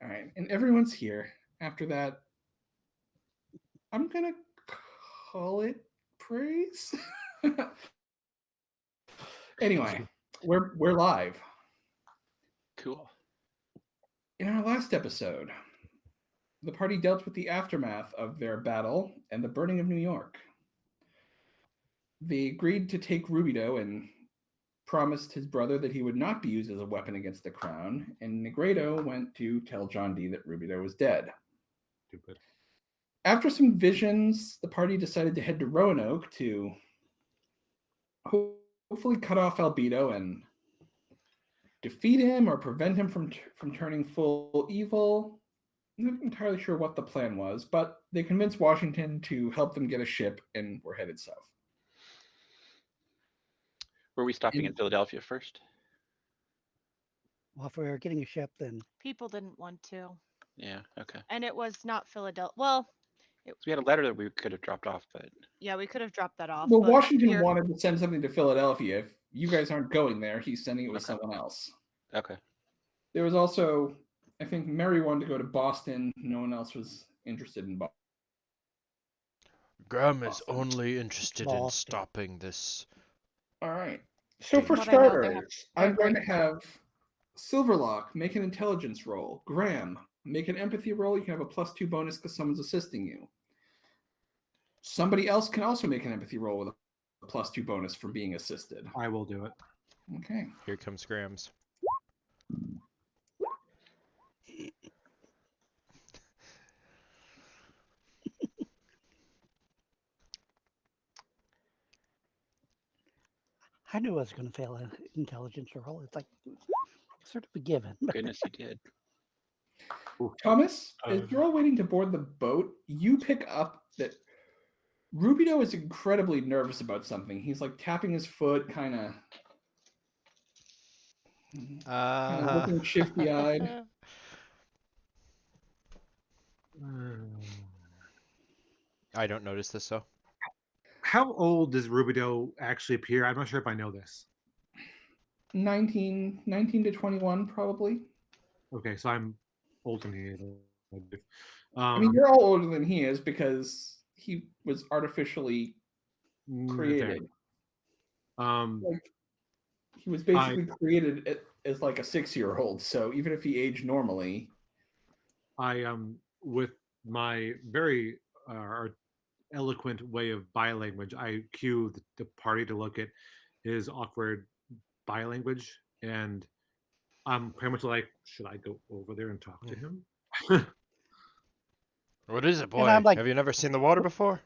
All right, and everyone's here. After that, I'm gonna call it praise. Anyway, we're live. Cool. In our last episode, the party dealt with the aftermath of their battle and the burning of New York. They agreed to take Rubido and promised his brother that he would not be used as a weapon against the crown, and Negredo went to tell John Dee that Rubido was dead. Stupid. After some visions, the party decided to head to Roanoke to hopefully cut off Albedo and defeat him or prevent him from turning full evil. I'm not entirely sure what the plan was, but they convinced Washington to help them get a ship, and we're headed south. Were we stopping in And- Philadelphia first? Well, if we were getting a ship, then People didn't want to. Yeah. Okay. And it was not Philadelphia. Well, So we had a letter that we could have dropped off, but yeah, we could have dropped that off. Well, but Washington here- wanted to send something to Philadelphia. If you guys aren't going there, he's sending it with Okay. someone else. okay. There was also, I think Mary wanted to go to Boston. No one else was interested in Boston. Graham is Awesome. only interested in Boston. stopping this. All right. So for But I know they have- starters, I'm they're going to great. have Silverlock make an intelligence roll. Graham, make an empathy roll. You can have a +2 bonus because someone's assisting you. Somebody else can also make an empathy roll with a +2 bonus for being assisted. I will do it. Okay. Here comes Graham's. I knew I was going to fail an intelligence roll. It's like sort of a given. Goodness, you did. Thomas, as you're all waiting to board the boat, you pick up that Rubido is incredibly nervous about something. He's like tapping his foot, kind of looking shifty-eyed. I don't notice this though. How old does Rubido actually appear? I'm not sure if I know this. 19 to 21, probably. Okay, so I'm older than he is. I mean, you're all older than he is because he was artificially fair. created. Um, Like, he was basically created as like a 6-year-old. So even if he aged normally, I with my very eloquent way of language, I cue the party to look at his awkward language, and I'm pretty much like, should I go over there and talk to him? What is it, boy? I'm like- Have you never seen the water before?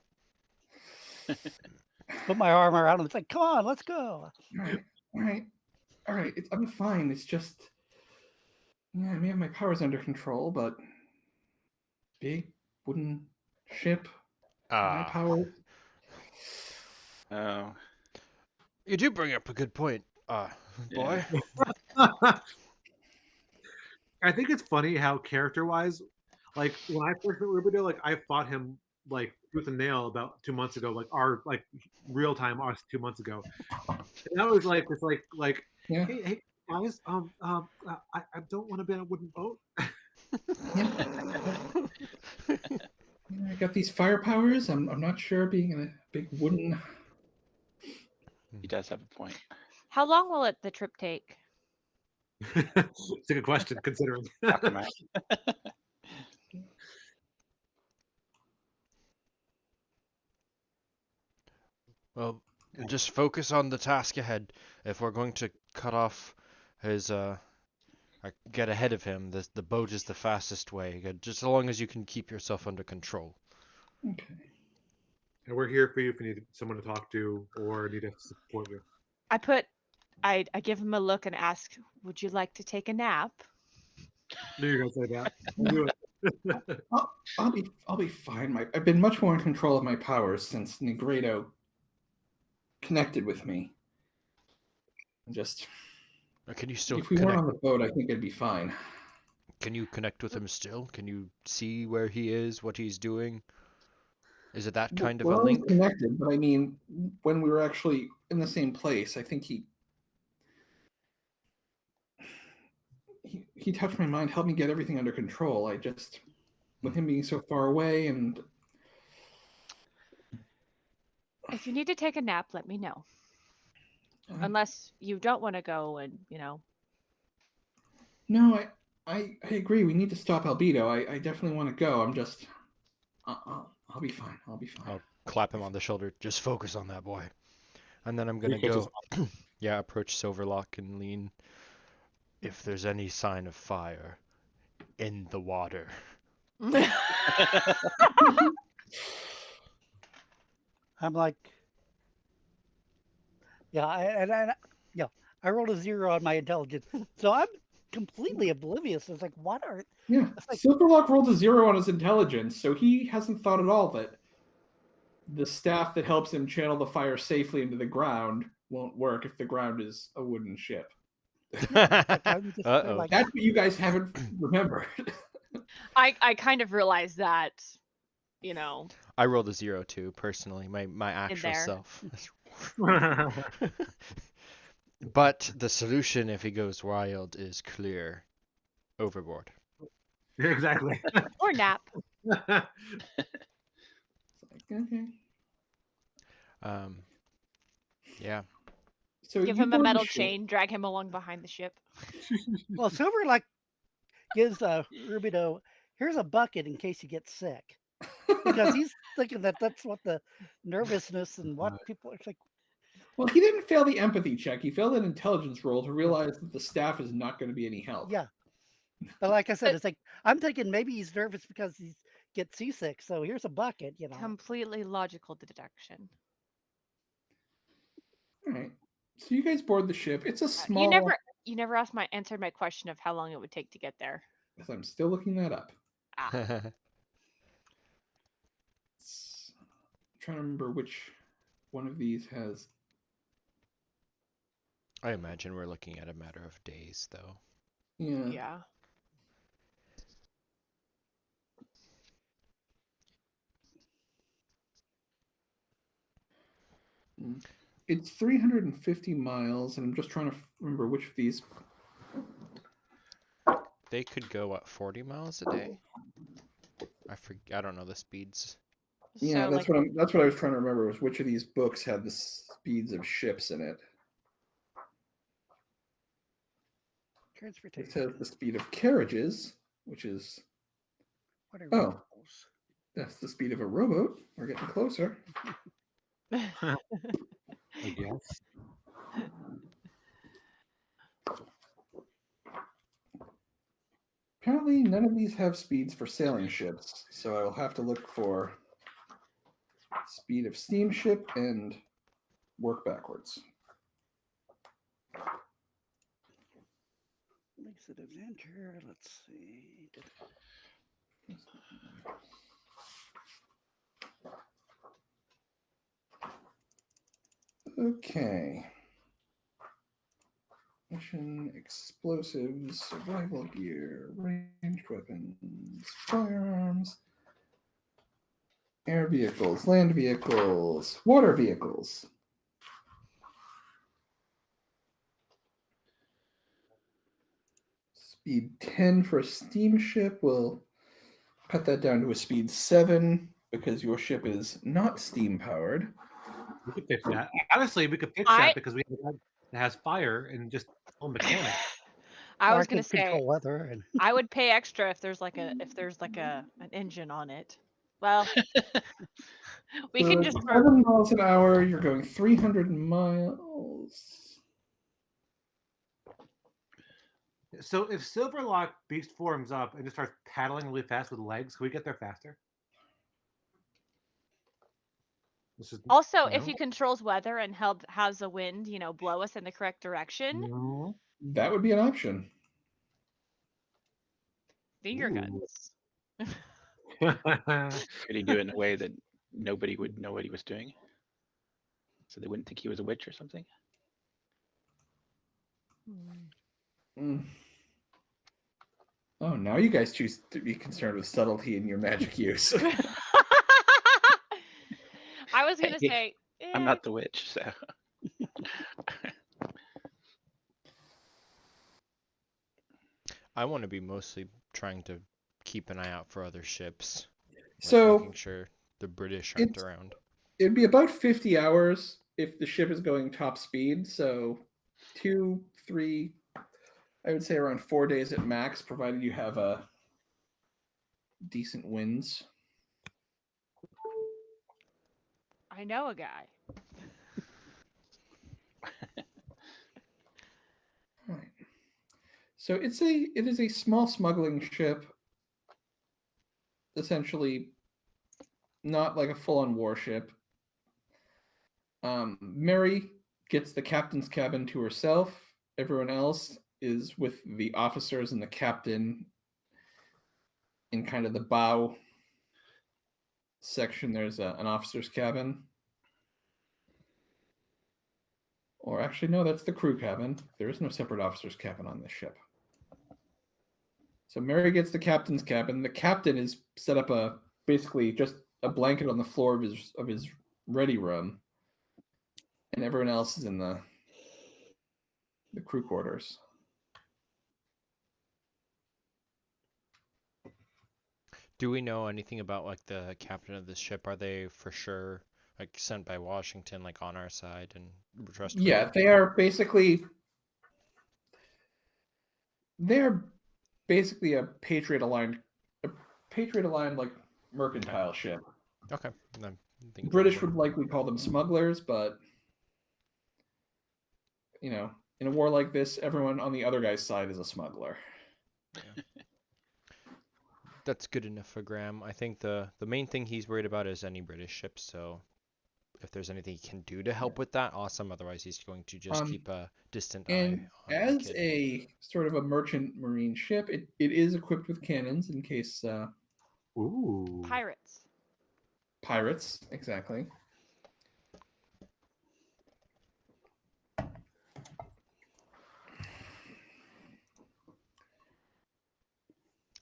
Put my arm around him. It's like, come on, let's go. all right. I'm fine. It's just, yeah, I may have my powers under control, but big wooden ship, my Ah, powers. Oh, you do bring up a good point, boy. I think it's funny how character-wise, like when I first met Rubido, like I fought him like tooth and nail about 2 months ago, like our like real time us 2 months ago. And that was like it's like Yeah. hey guys, I don't want to be on a wooden boat. I got these fire powers. I'm not sure being in a big wooden. he does have a point. How long will the trip take? It's a good question considering. Aftermath. Well, just focus on the task ahead. If we're going to cut off his, get ahead of him, the boat is the fastest way. Just so long as you can keep yourself under control. Okay. And we're here for you if you need someone to talk to or need to support you. I give him a look and ask, would you like to take a nap? Knew you were gonna say that. I knew it. I'll be fine. I've been much more in control of my powers since Negredo connected with me. Just Or can you still if we weren't connect? on the boat, I think I'd be fine. Can you connect with him still? Can you see where he is, what he's doing? Is it that kind of We're a always link? connected, but I mean, when we were actually in the same place, I think he he touched my mind, helped me get everything under control. I just, with him being so far away, and If you need to take a nap, let me know. Unless you don't want to go and, no, I agree. We need to stop Albedo. I definitely want to go. I'm just, I'll be fine. I'll be fine. I'll clap him on the shoulder. Just focus on that boy. And then I'm gonna Focus go. Yeah, approach Silverlock and lean. If there's any sign of fire in the water. I'm like, yeah, I rolled a 0 on my intelligence, so I'm completely oblivious. It's like, what are? Yeah, It's like, Silverlock rolled a 0 on his intelligence, so he hasn't thought at all that the staff that helps him channel the fire safely into the ground won't work if the ground is a wooden ship. it's like I'm just there Uh-oh. like, That's what you guys haven't remembered. I kind of realized that, I rolled a 0 too, personally, my actual there. self. But the solution, if he goes wild, is clear. Overboard. Exactly. Or nap. Okay. Yeah. So Give you him a board the metal ship. chain, drag him along behind the ship. well, Silver like gives Rubido, here's a bucket in case you get sick, because he's thinking that that's what the nervousness and what people are like. Well, he didn't fail the empathy check. He failed an intelligence roll to realize that the staff is not going to be any help. Yeah, but like I said, it's like I'm thinking maybe he's nervous because he gets seasick. So here's a bucket, Completely logical deduction. All right. So you guys board the ship. It's a small. You never answered my question of how long it would take to get there. Yes, I'm still looking that up. Ah. I'm trying to remember which one of these has. I imagine we're looking at a matter of days, though. Yeah. Yeah. It's 350 miles, and I'm just trying to remember which of these. They could go, what, 40 miles a day? I don't know the speeds. Yeah, So, that's what I was trying to remember, was which of these books had the speeds of ships in it. It transportation. says the speed of carriages, which is What are Oh. rules? that's the speed of a rowboat. We're getting closer. I guess. Apparently, none of these have speeds for sailing ships, so I will have to look for speed of steamship and work backwards. Exit adventure. Let's see. Okay. Mission, explosives, survival gear, ranged weapons, firearms, air vehicles, land vehicles, water vehicles. Speed 10 for a steamship. We'll cut that down to a speed 7 because your ship is not steam powered. We could fix that. Honestly, we could fix that because we have a guy that has fire and just full mechanic. I Or was can gonna say control weather and I would pay extra if there's like an engine on it. Well, we So can it's just 7 miles an hour. You're going 300 miles. So if Silverlock beast forms up and just starts paddling really fast with legs, can we get there faster? This is, Also, you if know? he controls weather and has the wind, blow us in the correct direction, No. That would be an option. finger Ooh. guns. Could he do it in a way that nobody would know what he was doing? So they wouldn't think he was a witch or something? Mm. Oh, now you guys choose to be concerned with subtlety in your magic use. I was gonna Hey, say I'm not the witch, so. I want to be mostly trying to keep an eye out for other ships, like So making sure the British aren't it's around. it'd be about 50 hours if the ship is going top speed. So 2, 3, I would say around 4 days at max, provided you have a decent winds. I know a guy. Right. So it is a small smuggling ship, essentially not like a full-on warship. Mary gets the captain's cabin to herself. Everyone else is with the officers and the captain in kind of the bow section. There's an officer's cabin. Or actually, no, that's the crew cabin. There is no separate officer's cabin on this ship. So Mary gets the captain's cabin. The captain is set up basically just a blanket on the floor of his ready room, and everyone else is in the crew quarters. Do we know anything about like the captain of this ship? Are they for sure like sent by Washington, like on our side and trustworthy? Yeah, they're basically a patriot aligned like mercantile ship. Okay. I'm thinking British similar. would likely call them smugglers, but you know, in a war like this, everyone on the other guy's side is a smuggler. That's good enough for Graham. I think the main thing he's worried about is any British ships, so if there's anything he can do to help with that, awesome. Otherwise, he's going to just keep a distant eye And on the as kid. a sort of a merchant marine ship, it is equipped with cannons in case Ooh. Pirates. pirates, exactly.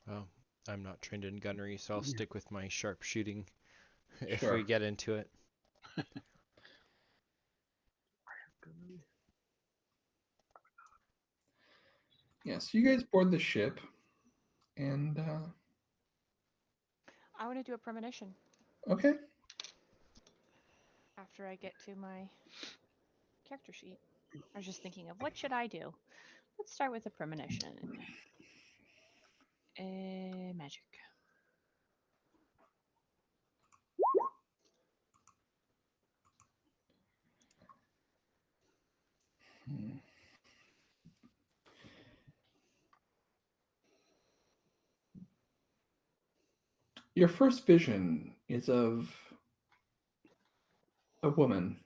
Oh, I'm not trained in gunnery, so I'll stick with my sharp shooting if Sure. we get into it. Yeah, so you guys board the ship, and I want to do a premonition okay. after I get to my character sheet. I was just thinking of what should I do. Let's start with a premonition. Magic. Hmm. Your first vision is of a woman.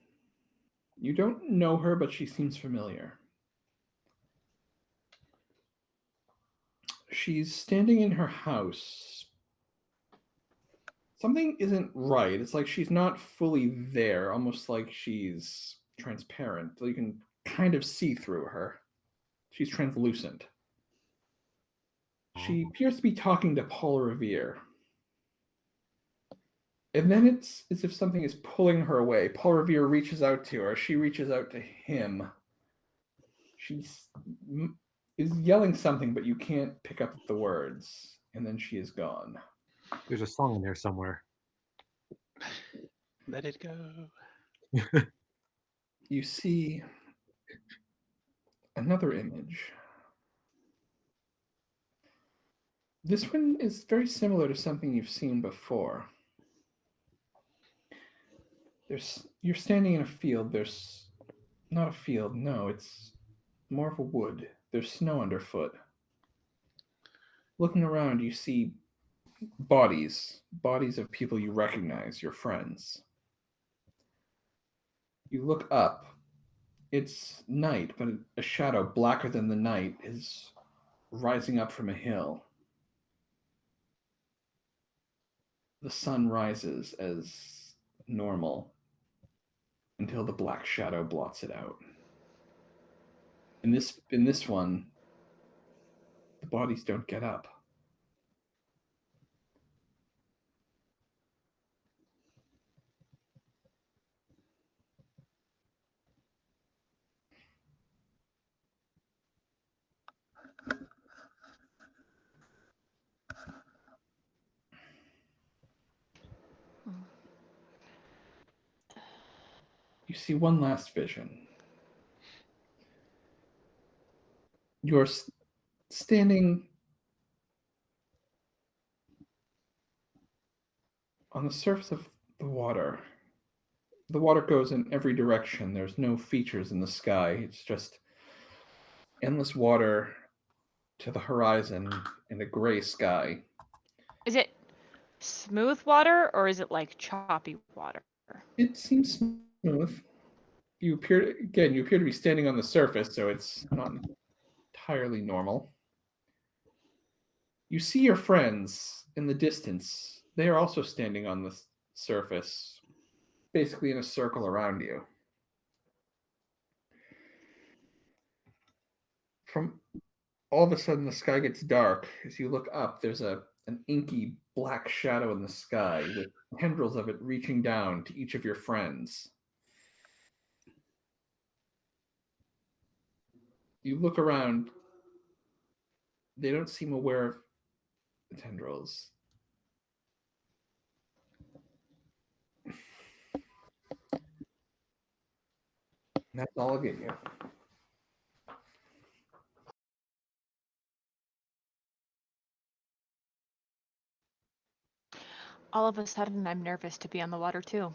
You don't know her, but she seems familiar. She's standing in her house. Something isn't right. It's like she's not fully there, almost like she's transparent. You can kind of see through her. She's translucent. She appears to be talking to Paul Revere. And then it's as if something is pulling her away. Paul Revere reaches out to her. She reaches out to him. She is yelling something, but you can't pick up the words. And then she is gone. There's a song in there somewhere. Let it go. You see another image. This one is very similar to something you've seen before. You're standing in a field. There's not a field, no, it's more of a wood. There's snow underfoot. Looking around, you see bodies of people you recognize, your friends. You look up. It's night, but a shadow blacker than the night is rising up from a hill. The sun rises as normal until the black shadow blots it out. In this one, the bodies don't get up. see one last vision. You're standing on the surface of the water. The water goes in every direction. There's no features in the sky. It's just endless water to the horizon and a gray sky. Is it smooth water or is it like choppy water? It seems smooth. You appear to be standing on the surface, so it's not entirely normal. You see your friends in the distance. They are also standing on the surface, basically in a circle around you. From all of a sudden, the sky gets dark. As you look up, there's an inky black shadow in the sky with tendrils of it reaching down to each of your friends. You look around. They don't seem aware of the tendrils. And that's all I'll get you. All of a sudden, I'm nervous to be on the water too.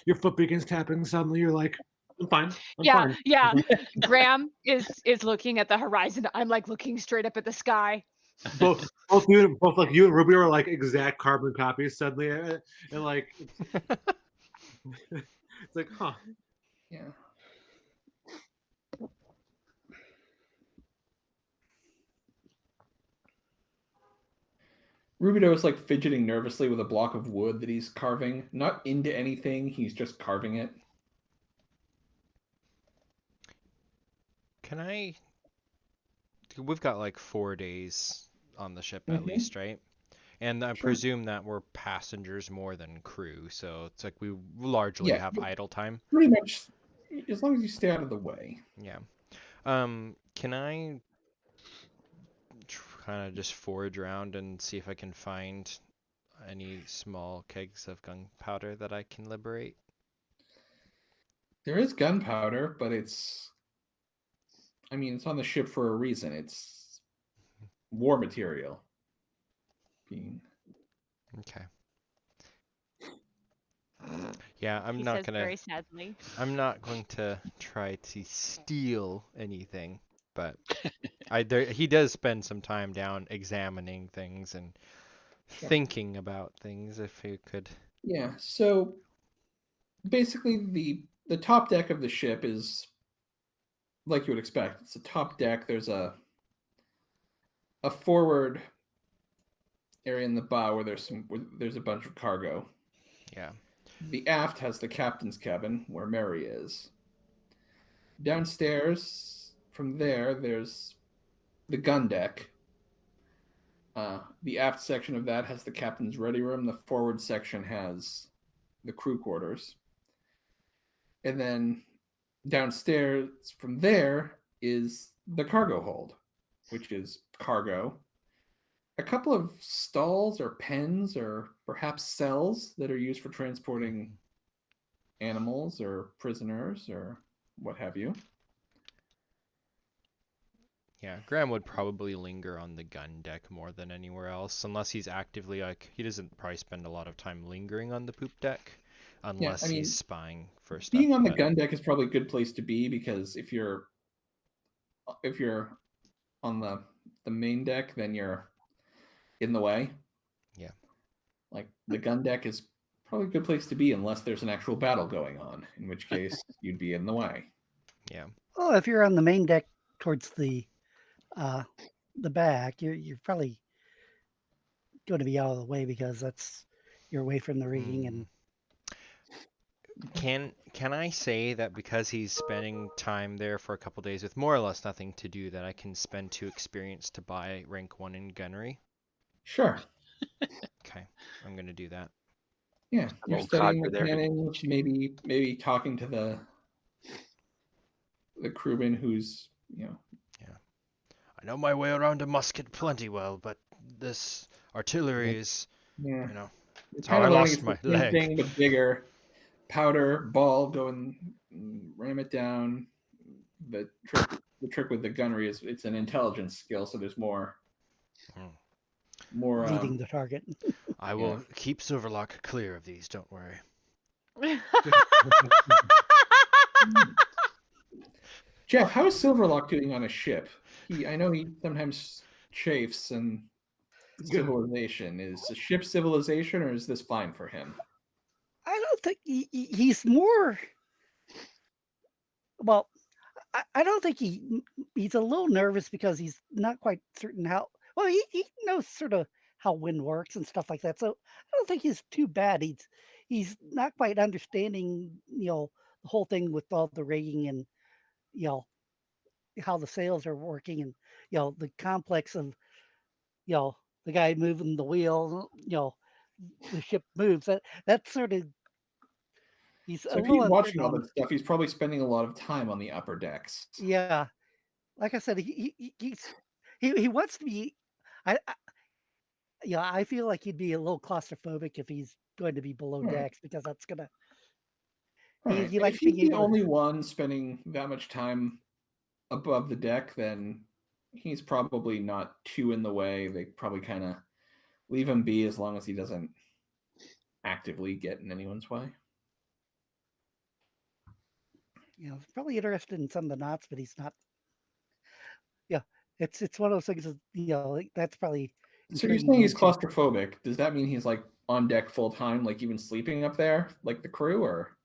Your foot begins tapping. Suddenly, you're like, "I'm fine. I'm Yeah, fine." yeah. Graham is looking at the horizon. I'm like looking straight up at the sky. Both like you and Ruby are like exact carbon copies suddenly, and like it's like, huh? Yeah. Rubido is like fidgeting nervously with a block of wood that he's carving. Not into anything, he's just carving it. Can I? We've got like 4 days on the ship at Mhm. least, right? And I Sure. presume that we're passengers more than crew, so it's like we largely Yeah, have idle time. pretty much, as long as you stay out of the way. Yeah. Can I kind of just forage around and see if I can find any small kegs of gunpowder that I can liberate? There is gunpowder, but it's on the ship for a reason. It's war material. Okay. Yeah, He says very sadly. I'm not going to try to steal anything, but he does spend some time down examining things and Sure. thinking about things. If you could. Yeah, so basically the top deck of the ship is like you would expect. It's a top deck. There's a forward area in the bow where there's a bunch of cargo. Yeah. The aft has the captain's cabin where Mary is. Downstairs from there's the gun deck. The aft section of that has the captain's ready room. The forward section has the crew quarters. And then downstairs from there is the cargo hold, which is cargo. A couple of stalls or pens or perhaps cells that are used for transporting animals or prisoners or what have you. Yeah, Graham would probably linger on the gun deck more than anywhere else, unless he's actively he doesn't probably spend a lot of time lingering on the poop deck, unless he's spying for stuff. Being on the gun deck is probably a good place to be because if you're on the main deck, then you're in the way. Yeah. Like the gun deck is probably a good place to be unless there's an actual battle going on, in which case you'd be in the way. Yeah. Well, if you're on the main deck towards the back, you're probably going to be out of the way because you're away from the rigging. And can I say that because he's spending time there for a couple days with more or less nothing to do, that I can spend 2 experience to buy rank 1 in gunnery? Sure. Okay, I'm gonna do that. Yeah, you're Old studying codger there. mechanics, maybe talking to the crewman who's I know my way around a musket plenty well, but this artillery is, yeah. That's kind how I of learning lost it's my the same leg. thing, but bigger. Powder ball, go and ram it down. The trick with the gunnery is it's an intelligence skill, so there's more Leading the target. I will keep Silverlock clear of these. Don't worry. Jeff, how is Silverlock doing on a ship? I know he sometimes chafes and civilization. Is the ship civilization, or is this fine for him? I don't think he's more. Well, I don't think he's a little nervous because he's not quite certain how. Well, he knows sort of how wind works and stuff like that. So I don't think he's too bad. He's not quite understanding, the whole thing with all the rigging and you know how the sails are working and the complex of you know the guy moving the wheel. The ship moves. That's sort of he's So a if little he's watching uncertain all on. that stuff, he's probably spending a lot of time on the upper decks. Yeah, like I said, he wants to be. I I feel like he'd be a little claustrophobic if he's going to be below All right. decks because that's gonna. All He right. he If likes he's being the able to. only one spending that much time above the deck, then he's probably not too in the way. They probably kind of leave him be as long as he doesn't actively get in anyone's way. He's probably interested in some of the knots, but he's not. Yeah, it's one of those things. Like, that's probably So you're intriguing saying he's him too. claustrophobic. Does that mean he's like on deck full time, like even sleeping up there, like the crew, or?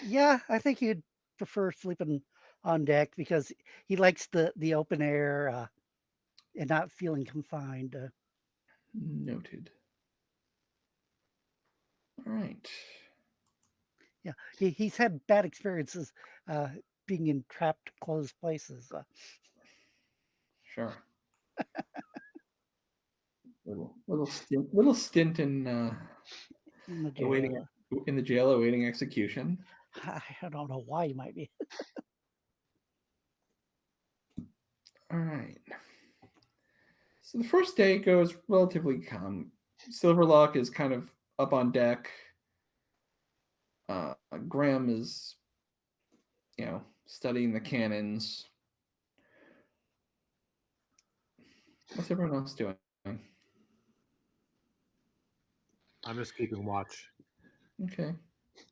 Yeah, I think he'd prefer sleeping on deck because he likes the open air and not feeling confined. Noted. All right. Yeah, he's had bad experiences being in trapped, closed places. Sure. little stint In the awaiting jail. in the jail awaiting execution. I don't know why he might be. All right. So the first day goes relatively calm. Silverlock is kind of up on deck. Graham is, studying the cannons. What's everyone else doing? I'm just keeping watch, Okay.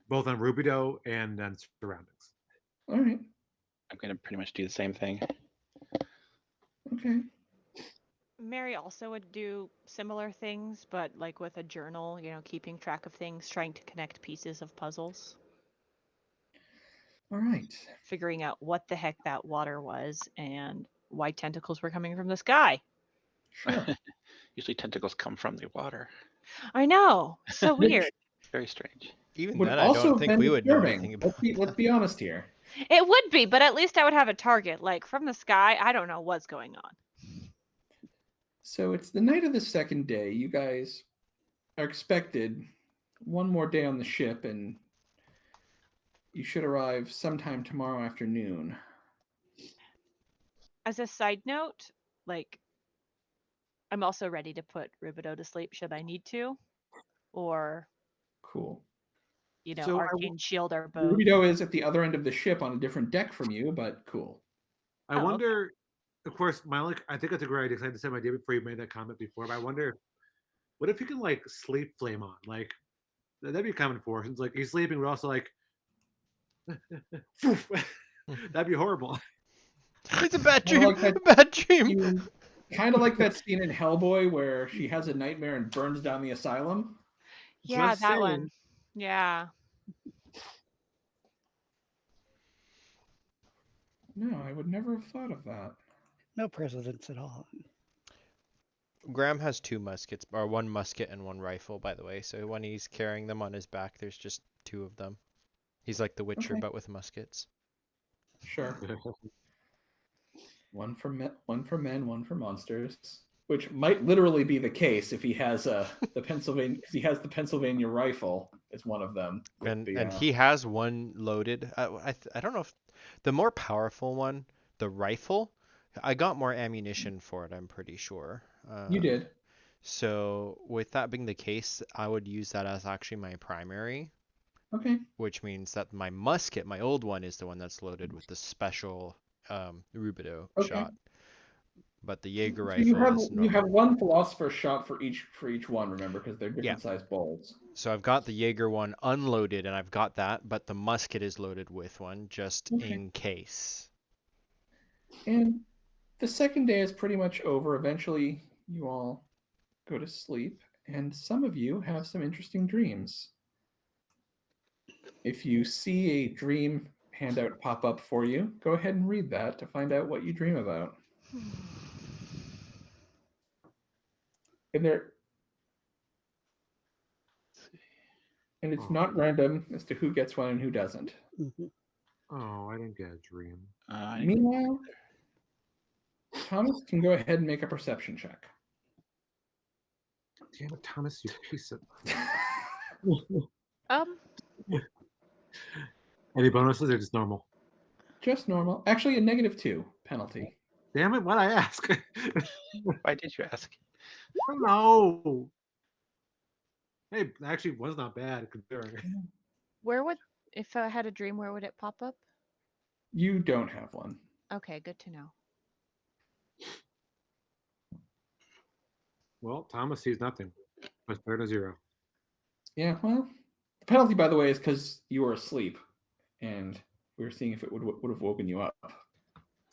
both on Rubido and on surroundings. All right. I'm gonna pretty much do the same thing. Okay. Mary also would do similar things, but like with a journal, keeping track of things, trying to connect pieces of puzzles, All right. figuring out what the heck that water was and why tentacles were coming from the sky. Sure. Usually tentacles come from the water. I know. So weird. Very strange. Even Would then, I also don't have think been we would know disturbing. anything about. Let's be honest here. It would be, but at least I would have a target. Like from the sky, I don't know what's going on. So it's the night of the second day. You guys are expected one more day on the ship, and you should arrive sometime tomorrow afternoon. As a side note, like I'm also ready to put Rubido to sleep should I need to, or Cool. So Arcane Shield or both. Rubido is at the other end of the ship on a different deck from you, but cool. I Oh, okay. wonder. Of course, I think that's a great idea. 'Cause I had the same idea before you made that comment before. But I wonder, what if you can like sleep flame on? Like that'd be common for. It's like he's sleeping, but also like that'd be horrible. It's a bad Kinda dream. like that- A bad dream. Kind of like that scene in Hellboy where she has a nightmare and burns down the asylum. Yeah, Just that saying. one. Yeah. No, I would never have thought of that. No precedence at all. Graham has 2 muskets, or 1 musket and 1 rifle, by the way. So when he's carrying them on his back, there's just 2 of them. He's like the Witcher, Okay. but with muskets. Sure. One for men, one for monsters. Which might literally be the case if he has the Pennsylvania, because he has the Pennsylvania rifle as one of them. And the, and he has 1 loaded. I don't know if the more powerful one, the rifle, I got more ammunition for it. I'm pretty sure. You did. So with that being the case, I would use that as actually my primary, Okay. which means that my musket, my old one, is the one that's loaded with the special rubido Okay. shot, but the Jaeger So you rifle have is you have normal. one philosopher's shot for each one, remember, because they're Yeah. different sized bolts. So I've got the Jaeger one unloaded, and I've got that, but the musket is loaded with one just Okay. in case. And the second day is pretty much over. Eventually, you all go to sleep, and some of you have some interesting dreams. If you see a dream handout pop up for you, go ahead and read that to find out what you dream about. And there, and it's Oh. not random as to who gets one and who doesn't. Mhm. Oh, I didn't get a dream. Meanwhile, Thomas can go ahead and make a perception check. Damn it, Thomas, you piece of. Any bonuses or just normal? Just normal. Actually, a -2 penalty. Damn it, why'd I ask? Why did you ask? No. Hey, actually was not bad considering. Where would, if I had a dream, where would it pop up? You don't have one. Okay, good to know. Well, Thomas sees nothing. That's better than 0. Yeah, well, the penalty, by the way, is because you were asleep, and we were seeing if it would have woken you up.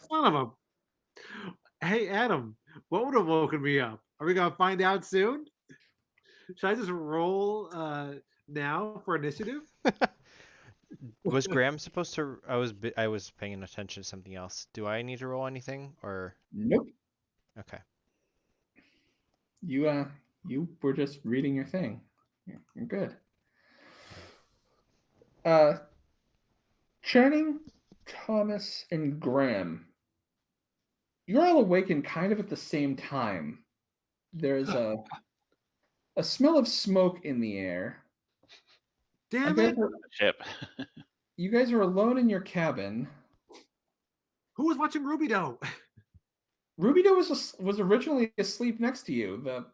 Son of a. Hey, Adam, what would have woken me up? Are we gonna find out soon? Should I just roll now for initiative? Was Graham supposed to? I was paying attention to something else. Do I need to roll anything or? Nope. Okay. You were just reading your thing. You're good. Channing, Thomas, and Graham, you're all awakened kind of at the same time. There's a smell of smoke in the air. Damn it! Ship. You guys are alone in your cabin. Who was watching Ruby Doe? Rubido was originally asleep next to you. The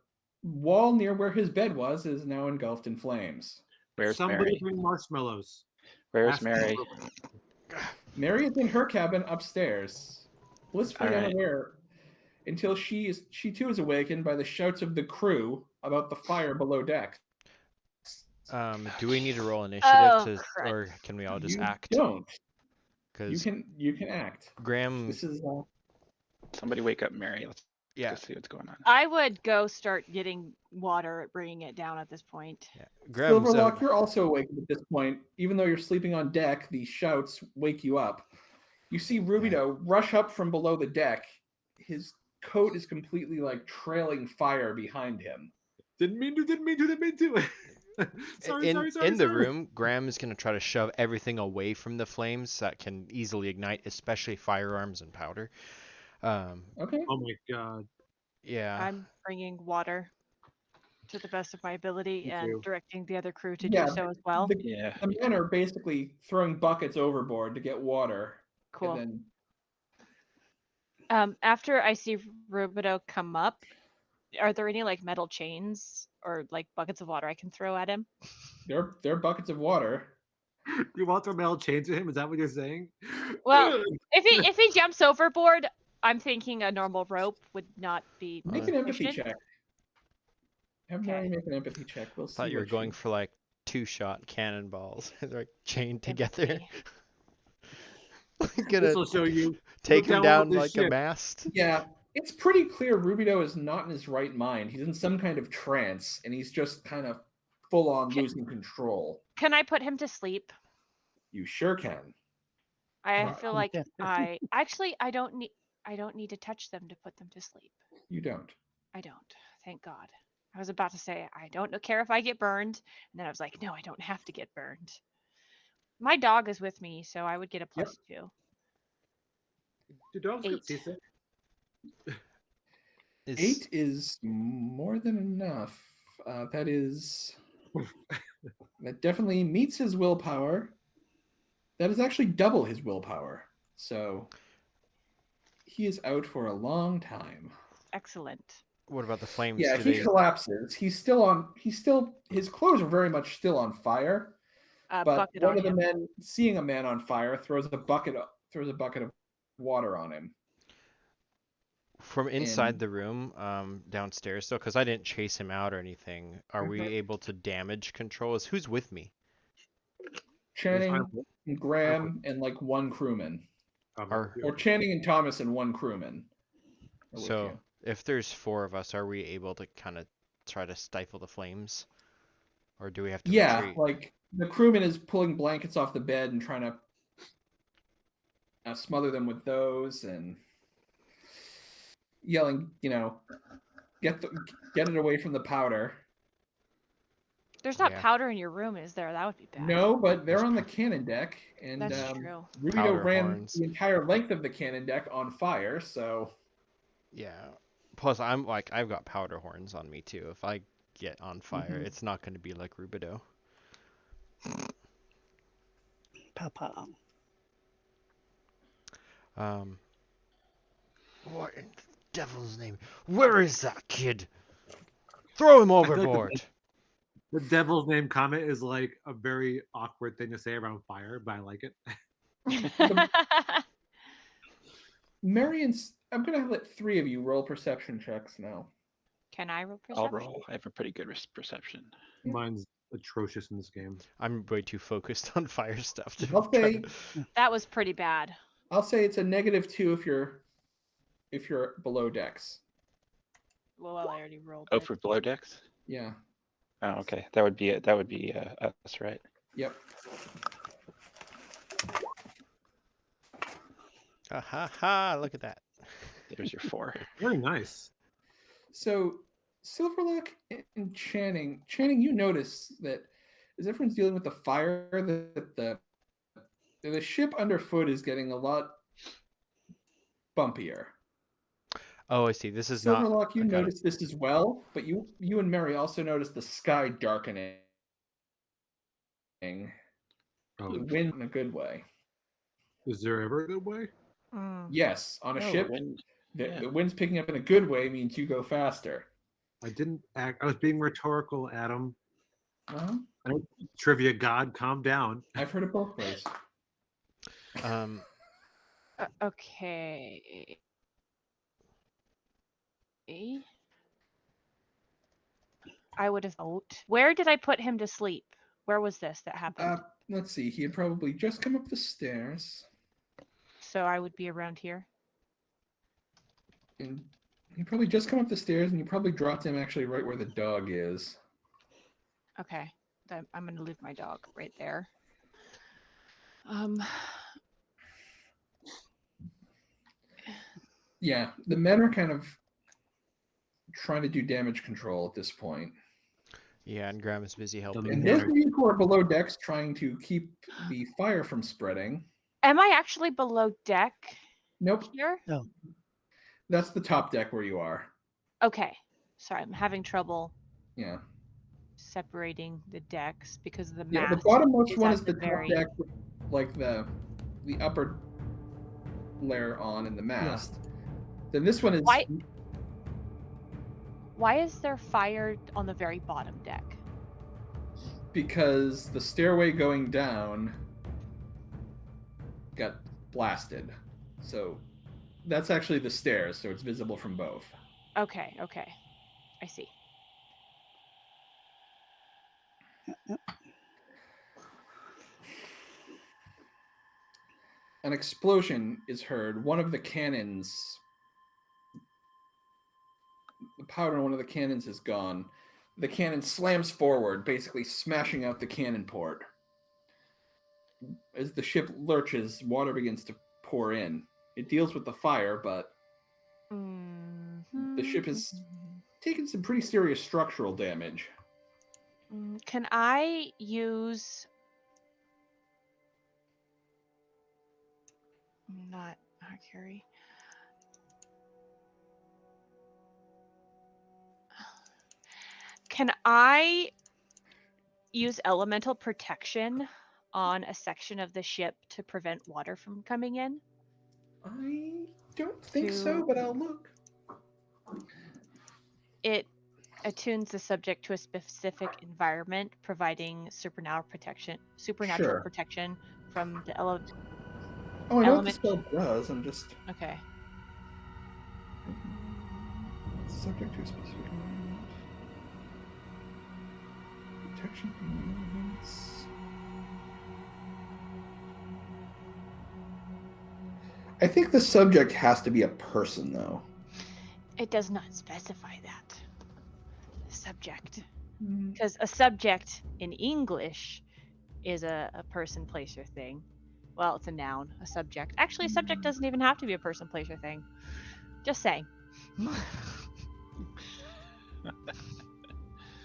wall near where his bed was is now engulfed in flames. Where's Somebody Mary? bring marshmallows. Where's Ask Mary? Mary is in her cabin upstairs, blissfully All right. unaware, until she too is awakened by the shouts of the crew about the fire below deck. Do we need to roll initiative crap. or can we all just You act? don't. You Because can act. Graham, This is Somebody wake up Mary. Let's yeah, just see what's going on. I would go start getting water, bringing it down at this point. yeah. Graham's Silverlock. You're also awakened at this point, even though you're sleeping on deck. These shouts wake you up. You see Rubido rush up from below the deck. His coat is completely like trailing fire behind him. Didn't mean to. sorry. in the room. Graham is gonna try to shove everything away from the flames that can easily ignite, especially firearms and powder. Okay. Oh my god. Yeah. I'm bringing water to the best of my ability Me and too. directing the other crew to Yeah, do so as well. Yeah. The men are basically throwing buckets overboard to get water. Cool. And then After I see Rubido come up, are there any like metal chains or like buckets of water I can throw at him? there are buckets of water. You want the metal chain to him? Is that what you're saying? Well, if he jumps overboard, I'm thinking a normal rope would not be Make an empathy sufficient. check. Have Mary make an empathy check. We'll see. Thought you were what going she- for like 2-shot cannonballs. They're like chained together. Empathy. This Gonna will show you. take Look him down down with like this a ship. mast. Yeah, it's pretty clear Rubido is not in his right mind. He's in some kind of trance, and he's just kind of full on losing control. Can I put him to sleep? You sure can. I Right. feel like I don't need to touch them to put them to sleep. You don't. I don't. Thank God. I was about to say I don't care if I get burned, and then I was like, no, I don't have to get burned. My dog is with me, so I would get a +2. Do dogs 8. get seasick? 8 is more than enough. That definitely meets his willpower. That is actually double his willpower. So he is out for a long time. Excellent. What about the flames? Yeah, Do he they? collapses. His clothes are very much still on fire. A But bucket one on of the him. men, seeing a man on fire, throws a bucket of water on him. From inside And the room, downstairs though, because I didn't chase him out or anything. Are we Mhm. able to damage control? Who's with me? Channing and Graham and like one crewman, Are or Channing and Thomas and one crewman are with so you. if there's 4 of us, are we able to kind of try to stifle the flames, or do we have to Yeah, retreat? like the crewman is pulling blankets off the bed and trying to smother them with those and yelling, get it away from the powder. There's not Yeah. powder in your room, is there? That would be bad. No, but they're There's on the cannon deck, and That's true. Rubio Powder ran horns. the entire length of the cannon deck on fire. So Yeah. Plus, I've got powder horns on me too. If I get on fire, Mhm. it's not going to be like Rubido. Papa. What in the devil's name? Where is that kid? Throw him I feel like overboard. the devil's name comment is like a very awkward thing to say around fire, but I like it. Marion's. I'm gonna let 3 of you roll perception checks now. Can I roll I'll perception? roll. I have a pretty good perception. Mine's atrocious in this game. I'm way too focused on fire stuff to I'll try say to- That was pretty bad. it's a -2 if you're below decks. Well, I already rolled Oh, it. for below decks? Yeah. Oh, okay. That would be us, right? Yep. Ha ha ha! Look at that. There's your 4. Very nice. So Silverlock and Channing, you notice that as everyone's dealing with the fire, that the ship underfoot is getting a lot bumpier. Oh, I see. This is not. Silverlock, you I got it. notice this as well, but you and Mary also notice the sky darkening. Oh, The wind in a good way. is there ever a good way? Mm. Yes, on a ship, yeah. the wind's picking up in a good way means you go faster. I didn't act. I was being rhetorical, Adam. Uh-huh. Trivia god, calm down. I've heard it both ways. Okay. I would have. Where did I put him to sleep? Where was this that happened? Let's see. He had probably just come up the stairs, So I would be around here. and he probably just come up the stairs, and you probably dropped him actually right where the dog is. Okay. Then I'm gonna leave my dog right there. Yeah, the men are kind of trying to do damage control at this point. Yeah, and Graham is busy helping. And Yeah. those of you who are below decks trying to keep the fire from spreading. Am I actually below deck Nope, here? that's the top deck where you are. Okay. Sorry, I'm having trouble Yeah. separating the decks because of the Yeah, mast. the bottommost one at is the top very- deck with like the upper layer on in the mast. Then this one is Why is there fire on the very bottom deck? because the stairway going down got blasted. So that's actually the stairs, so it's visible from both. Okay, I see. An explosion is heard. One of the cannons, the powder in one of the cannons is gone. The cannon slams forward, basically smashing out the cannon port. As the ship lurches, water begins to pour in. It deals with the fire, but the ship has taken some pretty serious structural damage. Can I use... Not Mercury. Can I use elemental protection on a section of the ship to prevent water from coming in? I don't think so, but I'll look. it attunes the subject to a specific environment, providing supernatural protection Sure. from the element. Oh, I know what the Element. spell does. I'm just Okay. subject to a specific environment. Protection from elements. I think the subject has to be a person, though. It does not specify that. Subject. Mm. Because a subject in English is a person, place, or thing. Well, it's a noun, a subject. Actually, a subject doesn't even have to be a person, place, or thing. Just saying.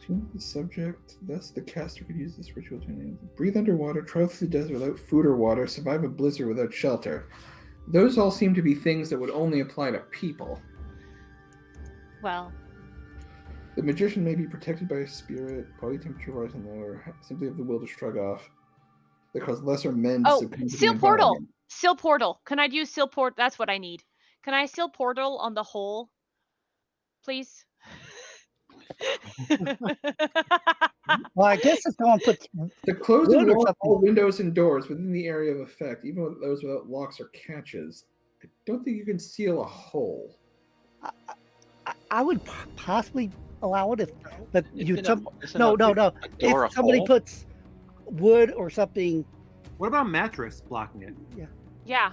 Change the subject. Thus, the caster could use this ritual to breathe underwater, travel through the desert without food or water, survive a blizzard without shelter. Those all seem to be things that would only apply to people. Well, The magician may be protected by a spirit, body temperature rise and lower, simply have the will to shrug off. That cause lesser men to succumb to the seal portal. environment. Seal portal. Can I use seal port? That's what I need. Can I seal portal on the hole, please? Well, I guess if someone puts To close wood and or lock something. all windows and doors within the area of effect, even with those without locks or catches. I don't think you can seal a hole. I would possibly allow it if, but you Isn't some isn't no a no no. door If a somebody hole? puts wood or something, What about mattress blocking it? Yeah.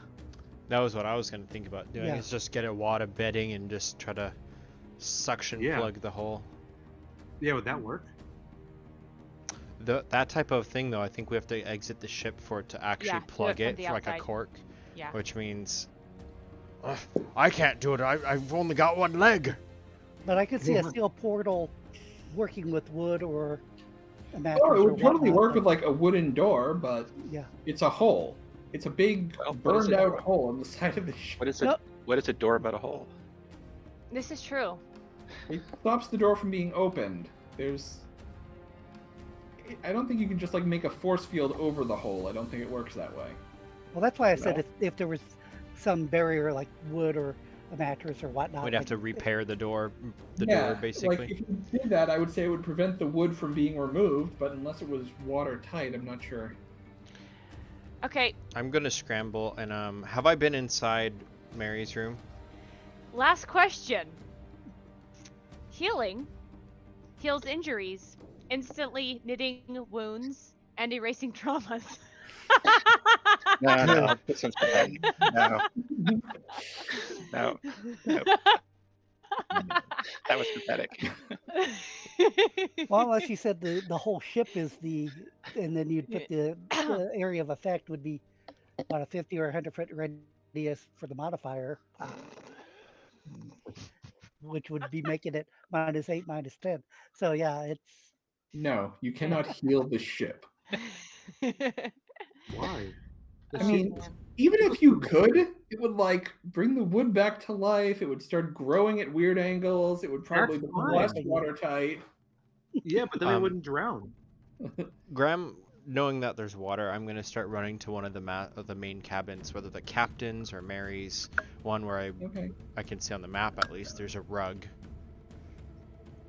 That was what I was gonna think about doing. Yeah. Is just get a wad of bedding and just try to suction Yeah. plug the hole. Yeah, would that work? That type of thing, though, I think we have to exit the ship for it to actually Yeah, do it plug from it the for like a outside. cork, Yeah. which means I can't do it. I've only got one leg. but I could see a Yeah. steel portal working with wood or a mattress. Oh, it or would totally whatnot, work but with like a wooden door, but yeah. it's a hole. It's a big Well, what is burned it? out hole on the side of the ship. What is No. it? What is a door about a hole? This is true. It stops the door from being opened. I don't think you can just like make a force field over the hole. I don't think it works that way. Well, that's why I said No. if there was some barrier like wood or a mattress or whatnot. We'd have like, to repair the door, Yeah, basically. like if you did that, I would say it would prevent the wood from being removed, but unless it was watertight, I'm not sure. Okay. I'm gonna scramble and have I been inside Mary's room? Last question. Healing heals injuries, instantly knitting wounds, and erasing traumas. No, this one's pathetic. No, no, that was pathetic. Well, unless you said the whole ship is and then you'd put the area of effect would be about a 50 or 100-foot radius for the modifier, which would be making it -8, -10. So yeah, it's No, you cannot heal the ship. Why? I mean, even if you could, it would like bring the wood back to life. It would start growing at weird angles. It would probably That's become fine. less watertight. Yeah, but then we Um, wouldn't drown. Graham, knowing that there's water, I'm gonna start running to one of the main cabins, whether the captain's or Mary's, one where Okay. I can see on the map at least. There's a rug.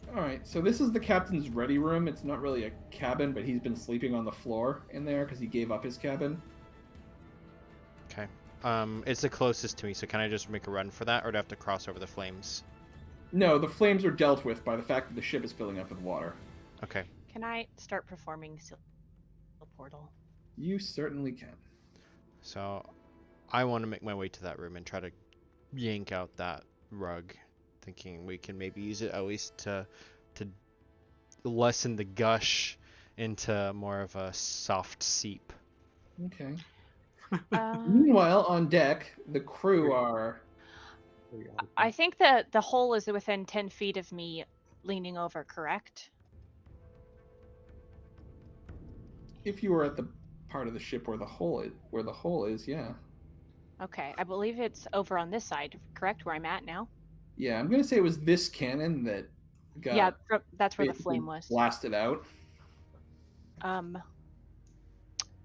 All right. So this is the captain's ready room. It's not really a cabin, but he's been sleeping on the floor in there because he gave up his cabin. Okay. It's the closest to me, so can I just make a run for that, or do I have to cross over the flames? No, the flames are dealt with by the fact that the ship is filling up with water. Okay. Can I start performing seal portal? You certainly can. So, I want to make my way to that room and try to yank out that rug, thinking we can maybe use it at least to lessen the gush into more of a soft seep. Okay. Uh, Meanwhile, on deck, the crew are. I think that the hole is within 10 feet of me leaning over, correct? If you were at the part of the ship where the hole is, yeah. Okay, I believe it's over on this side, correct? Where I'm at now? Yeah, I'm gonna say it was this cannon that got That's where the basically flame was. blasted out.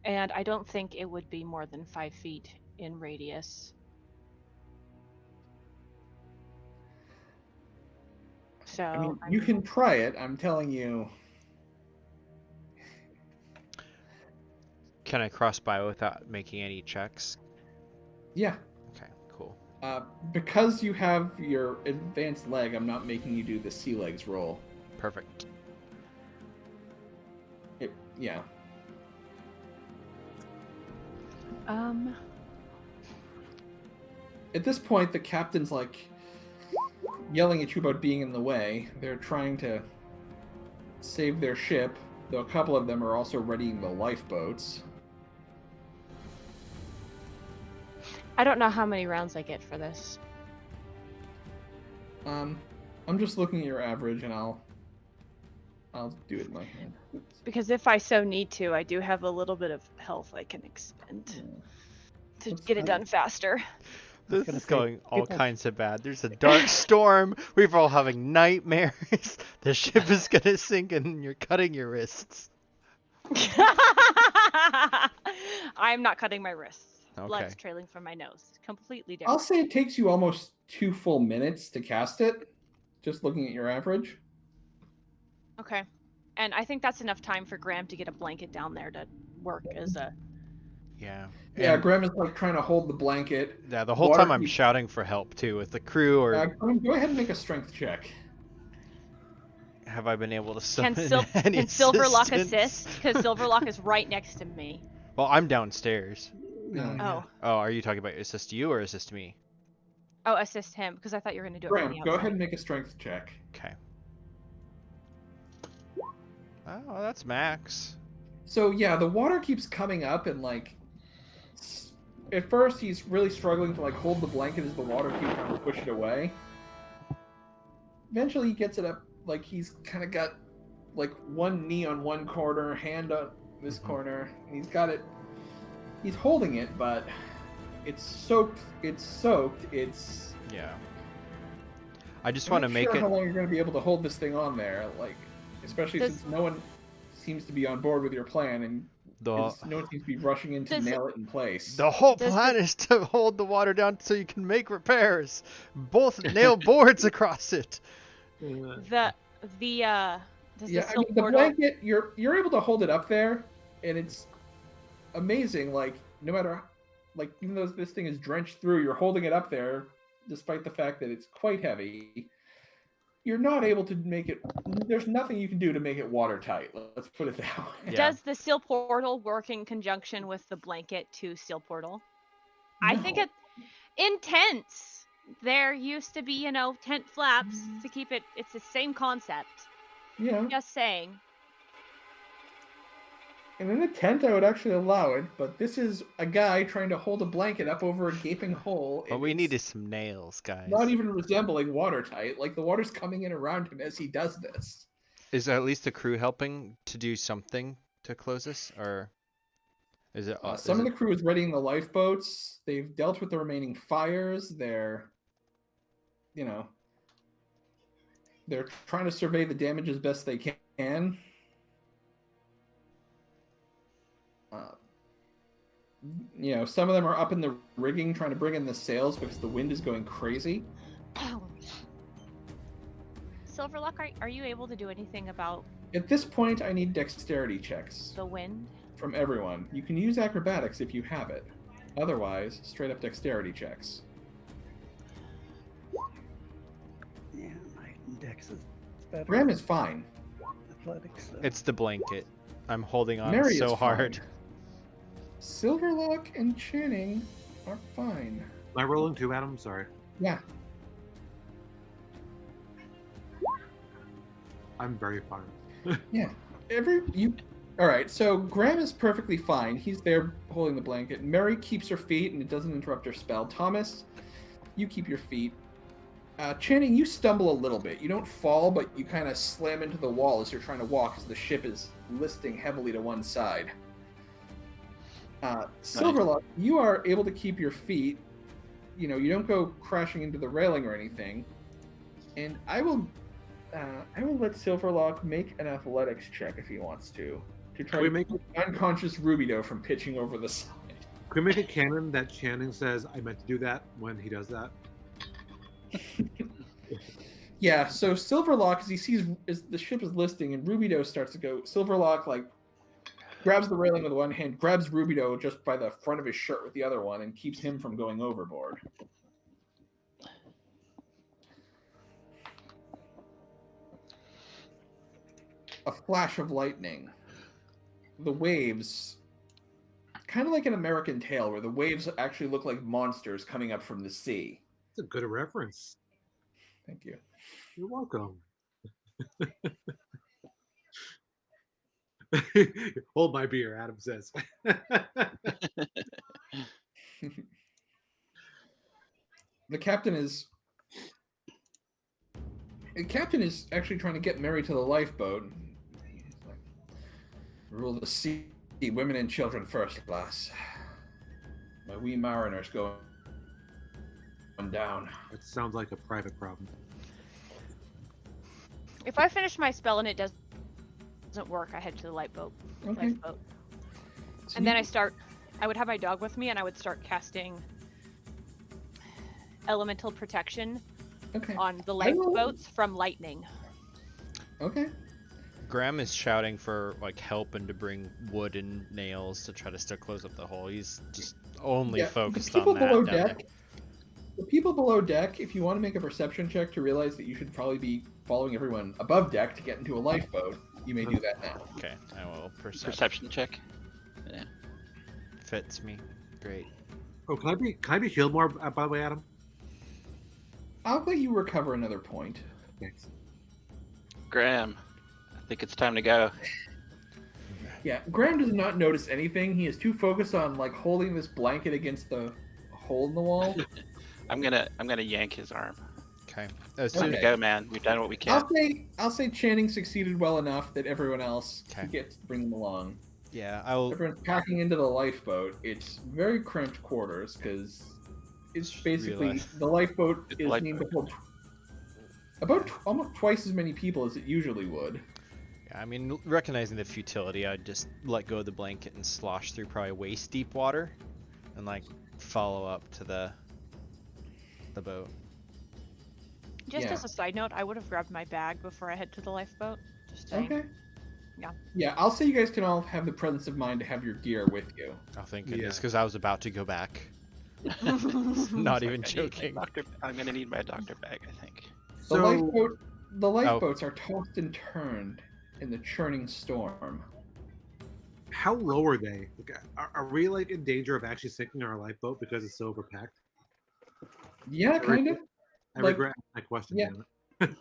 And I don't think it would be more than 5 feet in radius. So I mean, I'm- you can try it. I'm telling you. Can I cross by without making any checks? Yeah. Okay, cool. Because you have your advanced leg, I'm not making you do the sea legs roll. Perfect. Yeah. At this point, the captain's like yelling at you about being in the way. They're trying to save their ship, though a couple of them are also readying the lifeboats. I don't know how many rounds I get for this. I'm just looking at your average, and I'll do it in my hand. Oops. Because if I so need to, I do have a little bit of health I can expend to That's get it fine. done faster. This gonna is say, going all people- kinds of bad. There's a dark storm. We're all having nightmares. The ship is gonna sink, and you're cutting your wrists. I'm not cutting my wrists. Blood's Okay. trailing from my nose. Completely I'll different. say it takes you almost 2 full minutes to cast it, just looking at your average. Okay. And I think that's enough time for Graham to get a blanket down there to work as a... Yeah. Yeah, And- Graham is like trying to hold the blanket. Yeah, the whole Water time I'm keeps- shouting for help too with the crew, or Graham, go ahead and make a strength check. have I been able to Can, summon any can Silverlock assistance? assist? Because Silverlock is right next to me. Well, I'm downstairs. Yeah. Oh. Oh, are you talking about assist you or assist me? Oh, assist him, because I thought you were going to do it from Graham, the go outside. ahead and make a strength check. Okay. Oh, that's max. So yeah, the water keeps coming up, and like at first he's really struggling to like hold the blanket as the water keeps trying to push it away. Eventually he gets it up, like he's kind of got like one knee on one corner, hand on this corner, and he's got it. He's holding it, but it's soaked. It's. Yeah. I just I'm want to not make sure it. how long you're going to be able to hold this thing on there, like especially Does- since no one seems to be on board with your plan, and The no one seems to be rushing in to Does- nail it in place. the whole Does plan is to hold the water down so you can make repairs. Both nail boards across it. Does Yeah, the I mean, silk the portal... blanket, you're able to hold it up there, and it's amazing. Like no matter, like even though this thing is drenched through, you're holding it up there, despite the fact that it's quite heavy. You're not able to make it. There's nothing you can do to make it watertight. Let's put it that way. Yeah. Does the seal portal work in conjunction with the blanket to seal portal? I think No. it in tents. There used to be, tent flaps to keep it. It's the same concept. Yeah, Just saying. and in a tent, I would actually allow it, but this is a guy trying to hold a blanket up over a gaping hole. What and we it's need is some nails, guys. not even resembling watertight. Like the water's coming in around him as he does this. Is at least the crew helping to do something to close this, or is it? Some of the crew is readying the lifeboats. They've dealt with the remaining fires. They're trying to survey the damage as best they can. Some of them are up in the rigging trying to bring in the sails because the wind is going crazy. Silverlock, are you able to do anything about At this point, I need dexterity checks the wind? from everyone. You can use acrobatics if you have it. Otherwise, straight up dexterity checks. Yeah, my index is better. Graham is fine. Athletics. So. It's the blanket. I'm holding on Mary so is hard. fine. Silverlock and Channing are fine. Am I rolling too, Adam? Sorry. Yeah. I'm very fine. Yeah. All right. So Graham is perfectly fine. He's there holding the blanket. Mary keeps her feet, and it doesn't interrupt her spell. Thomas, you keep your feet. Channing, you stumble a little bit. You don't fall, but you kind of slam into the wall as you're trying to walk, as the ship is listing heavily to one side. Silverlock, you are able to keep your feet. You don't go crashing into the railing or anything. And I will let Silverlock make an athletics check if he wants to try Can we to make keep unconscious Rubido from pitching over the side. Can we make it canon that Channing says I meant to do that when he does that? Yeah, so Silverlock, as he sees as the ship is listing and Rubido starts to go, Silverlock like grabs the railing with one hand, grabs Rubido just by the front of his shirt with the other one, and keeps him from going overboard. A flash of lightning. The waves, kind of like an American Tale, where the waves actually look like monsters coming up from the sea. It's a good reference. Thank you. You're welcome. Hold my beer, Adam says. The captain is actually trying to get Mary to the lifeboat. He's like, rule the sea, women and children first, lass. My wee mariners going down. It sounds like a private problem. If I finish my spell and it doesn't work, I head to the lifeboat. Okay. So And then I would have my dog with me and I would start casting elemental protection okay. on the I will- lifeboats from lightning. Okay. Graham is shouting for like help and to bring wood and nails to try to still close up the hole. He's just only Yeah, focused the people on that. below down there. deck. The people below deck, if you want to make a perception check to realize that you should probably be following everyone above deck to get into a lifeboat, you may do that now. Okay, I will perceive. Perception check. Yeah. Fits me. Great. Oh, can I be healed more? By the way, Adam. I'll let you recover another point. Thanks. Graham, I think it's time to go. Yeah, Graham does not notice anything. He is too focused on like holding this blanket against the hole in the wall. I'm gonna yank his arm. Okay. Time to go, man. We've done what we can. I'll say Channing succeeded well enough that everyone else Okay. gets to bring them along. Yeah, I will. Everyone's packing into the lifeboat. It's very cramped quarters because it's basically realized. the lifeboat It's a is lifeboat. named to hold almost twice as many people as it usually would. I mean, recognizing the futility, I'd just let go of the blanket and slosh through probably waist deep water, and like follow up to the boat. Just Yeah. as a side note, I would have grabbed my bag before I head to the lifeboat. Just saying. Okay. Yeah. Yeah, I'll say you guys can all have the presence of mind to have your gear with you. Oh, thank Yeah. goodness, because I was about to go back. Not even It's like, joking. I'm gonna need my doctor bag, I think. The So lifeboats are tossed and turned in the churning storm. how low are they? Like, are we like in danger of actually sinking our lifeboat because it's so overpacked? Yeah, kind of. I Like- regret my question. yeah. damn it.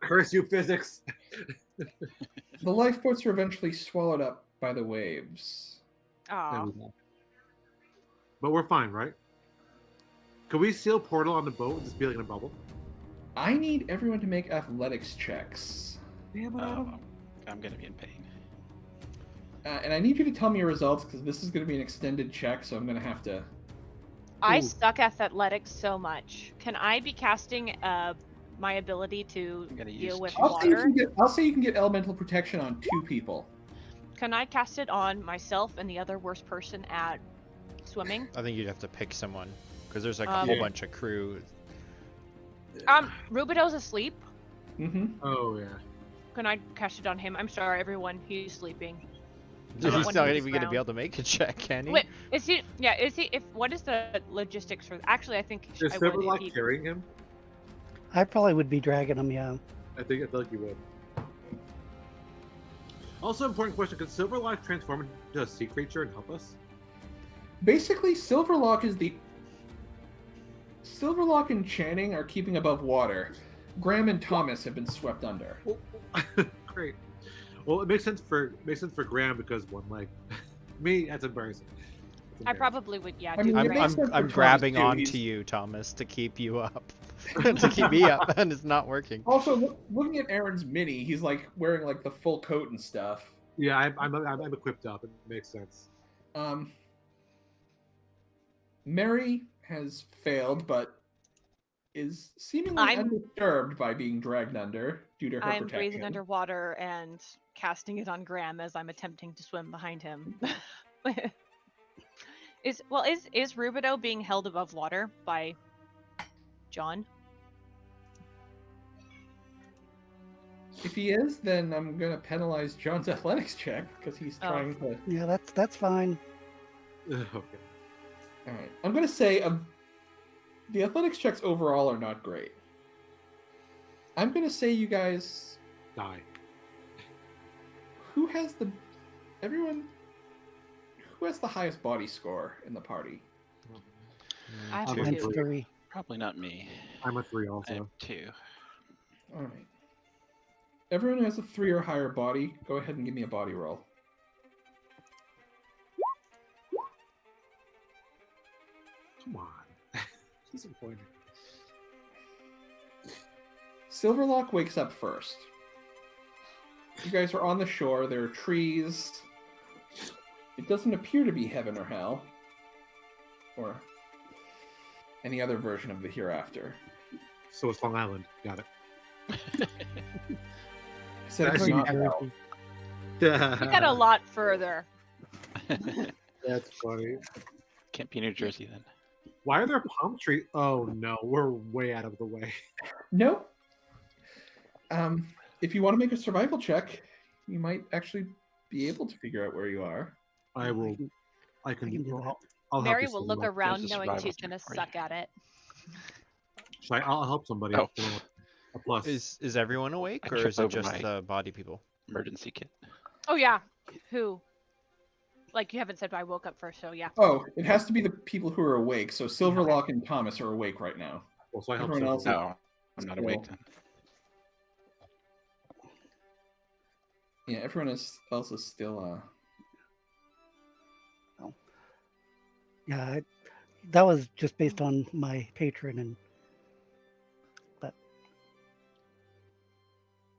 Curse you, physics. The lifeboats are eventually swallowed up by the waves. Aw. But we're fine, right? Could we seal portal on the boat and just be like in a bubble? I need everyone to make athletics checks. Damn it, Adam. I'm gonna be in pain. And I need you to tell me your results because this is going to be an extended check, so I'm going to have to. I Ooh. suck at athletics so much. Can I be casting my ability to I'm gonna use deal with two. water? I'll say you can get elemental protection on 2 people. Can I cast it on myself and the other worst person at swimming? I think you'd have to pick someone because there's like a Um, whole bunch of crew. Rubido's asleep. Mm-hmm. Oh yeah. Can I cast it on him? I'm sorry, everyone. He's sleeping. He's Everyone not moves even gonna be around. able to make a check, can he? Wait, is he? Yeah, is he? If what is the logistics for? Actually, I think Is I would. Silverlock if he- carrying him? I probably would be dragging him. Yeah. I feel like you would. Also, important question: could Silverlock transform into a sea creature and help us? Basically, Silverlock and Channing are keeping above water. Graham and Thomas have been swept under. Great. Well, it makes sense for Graham because one leg. Me, that's embarrassing. That's I embarrassing. probably would. Yeah. I do mean, it the makes rest. sense for I'm Thomas, grabbing too. onto He's- you, Thomas, to keep you up, to keep me up, and it's not working. Also, looking at Aaron's mini, he's like wearing like the full coat and stuff. Yeah, I'm equipped up. It makes sense. Mary has failed, but is seemingly I'm- undisturbed by being dragged under due to her I'm protection. breathing underwater and casting it on Graham as I'm attempting to swim behind him. is Rubido being held above water by John? If he is, then I'm gonna penalize John's athletics check because he's Oh. trying to. Yeah, that's fine. Okay. All right, I'm gonna say the athletics checks overall are not great. I'm gonna say you guys. Die. Who has the highest body score in the party? I have I'm Two. a Mine's three. 3. Probably not me. I'm a 3 I also. have 2. All right. Everyone who has a 3 or higher body, go ahead and give me a body roll. Come on. Disappointed. Silverlock wakes up first. You guys are on the shore. There are trees. It doesn't appear to be heaven or hell, or any other version of the hereafter. So it's Long Island. Got it. I said it's Actually, not hell. We got a lot further. That's funny. Can't be New Jersey then. Why are there palm trees? Oh no, we're way out of the way. No. If you want to make a survival check, you might actually be able to figure out where you are. I will. I I can can. do that. I'll help Mary you will some look more. around There's a knowing survival she's check gonna for you. suck at it. I'll help somebody. Oh. A plus. Is everyone awake, I can or trip is it over just my- the body people? Emergency kit. Oh yeah. Who? Like you haven't said, but I woke up first, so yeah. Oh, it has to be the people who are awake. So Silverlock and Thomas are awake right now. Well, so I help everyone somebody. else- No, I'm not awake then. Yeah, everyone else is still. Yeah, that was just based on my patron, and but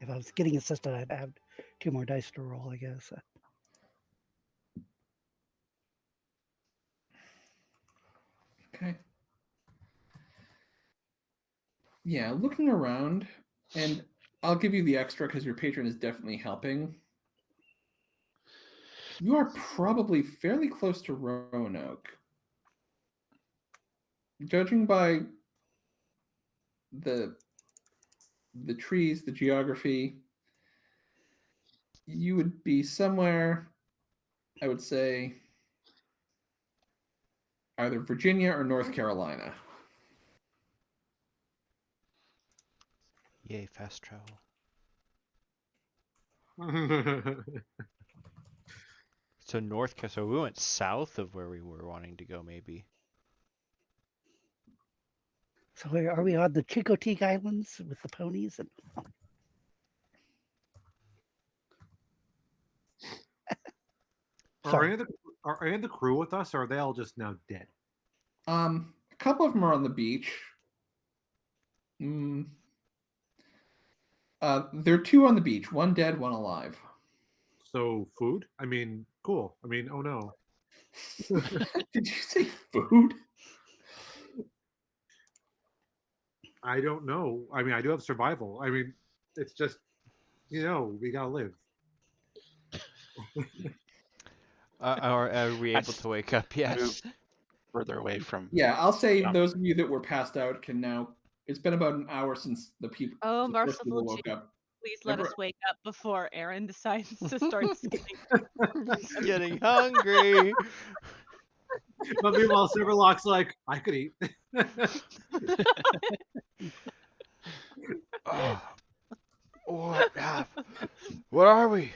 if I was getting assisted, I'd have 2 more dice to roll, I guess. Okay. Yeah, looking around, and I'll give you the extra because your patron is definitely helping. You are probably fairly close to Roanoke. Judging by the trees, the geography, you would be somewhere, I would say, either Virginia or North Carolina. Yay, fast travel. So so we went south of where we were wanting to go, maybe. So are we on the Chincoteague Islands with the ponies? And Are any of the crew with us, or are they all just now dead? A couple of them are on the beach. There are 2 on the beach, one dead, one alive. So food? I mean, cool. I mean, oh no. Did you say food? I don't know. I mean, I do have survival. I mean, it's just, we gotta live. Are we able That's- to wake up? Yes. Move further away from. Yeah, I'll say Yeah. those of you that were passed out can now. It's been about an hour since the people. Oh, the first people merciful woke Jesus. up. Please let us Remember- wake up before Aaron decides to start skinning. I'm just getting hungry. But meanwhile, Silverlock's like, I could eat. Oh, what are we?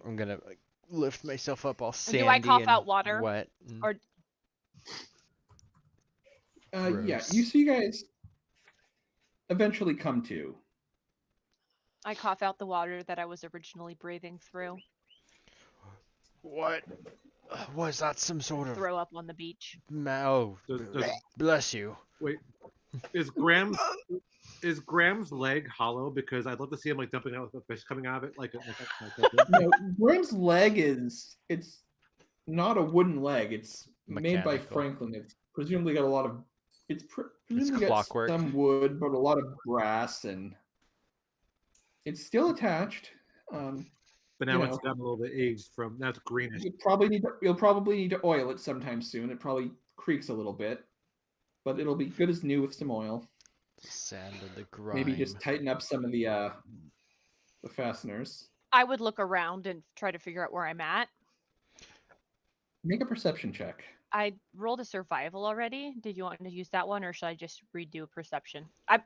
I'm gonna lift myself up all sandy do I cough and out water? wet. Or Yeah, Gross. you see, guys eventually come to. I cough out the water that I was originally breathing through. What? Was that some sort of Throw up on the beach. Oh, Does- bless you. Wait, is Graham's leg hollow? Because I'd love to see him like dumping out with the fish coming out of it, like No, Graham's leg it's not a wooden leg. It's made by Mechanical. Franklin. It's presumably got a lot of. Presumably got clockwork. some wood, but a lot of brass, and it's still attached. But now You it's know. gotten a little bit aged from. Now it's greenish. You'll probably need to oil it sometime soon. It probably creaks a little bit, but it'll be good as new with some oil. The sand and the grime. Maybe just tighten up some of the fasteners. I would look around and try to figure out where I'm at. Make a perception check. I rolled a survival already. Did you want to use that one, or should I just redo perception?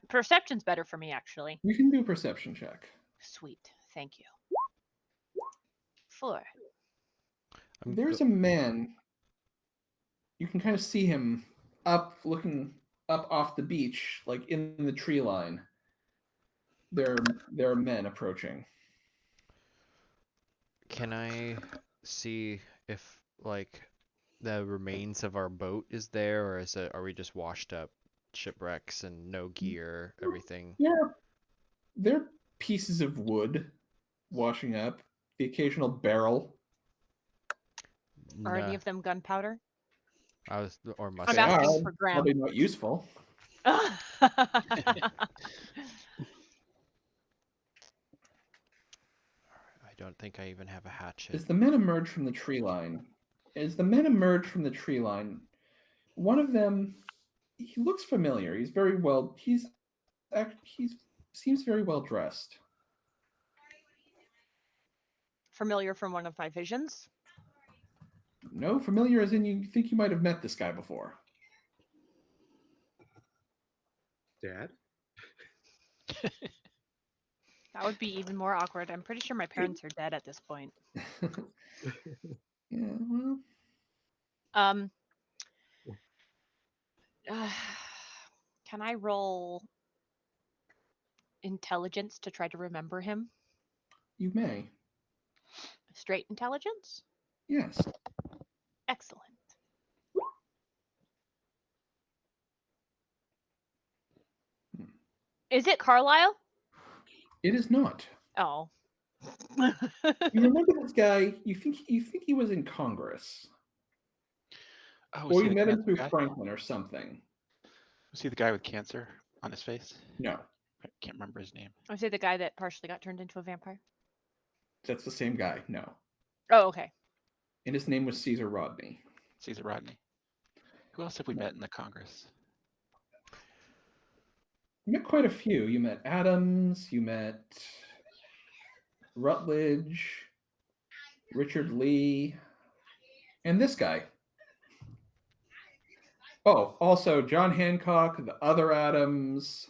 Perception's better for me, actually. You can do a perception check. Sweet. Thank you. 4. There's a man. You can kind of see him looking up off the beach, like in the tree line. There are men approaching. Can I see if like the remains of our boat is there, or are we just washed up shipwrecks and no gear, everything? Yeah, they're pieces of wood washing up. The occasional barrel. Are any Nah, of them gunpowder? or I'm mustard. They are asking for Graham. probably not useful. I don't think I even have a hatchet. As the men emerge from the tree line, one of them, he looks familiar. He's very well. He's seems very well dressed. Familiar from one of my visions. No, familiar as in you think you might have met this guy before. Dad? That would be even more awkward. I'm pretty sure my parents are dead at this point. Yeah, well, Can I roll intelligence to try to remember him? you may. Straight intelligence? Yes. Excellent. Is it Carlisle? It is not. Oh. You remember this guy? You think he was in Congress, Oh, or was he you the met him cancer through guy? Franklin or something? Was he the guy with cancer on his face? No, I can't remember his name. Was it the guy that partially got turned into a vampire? that's the same guy. No, Oh, okay. and his name was Caesar Rodney. Caesar Rodney. Who else have we met in the Congress? You met quite a few. You met Adams. You met Rutledge, Richard Lee, and this guy. Oh, also John Hancock, the other Adams.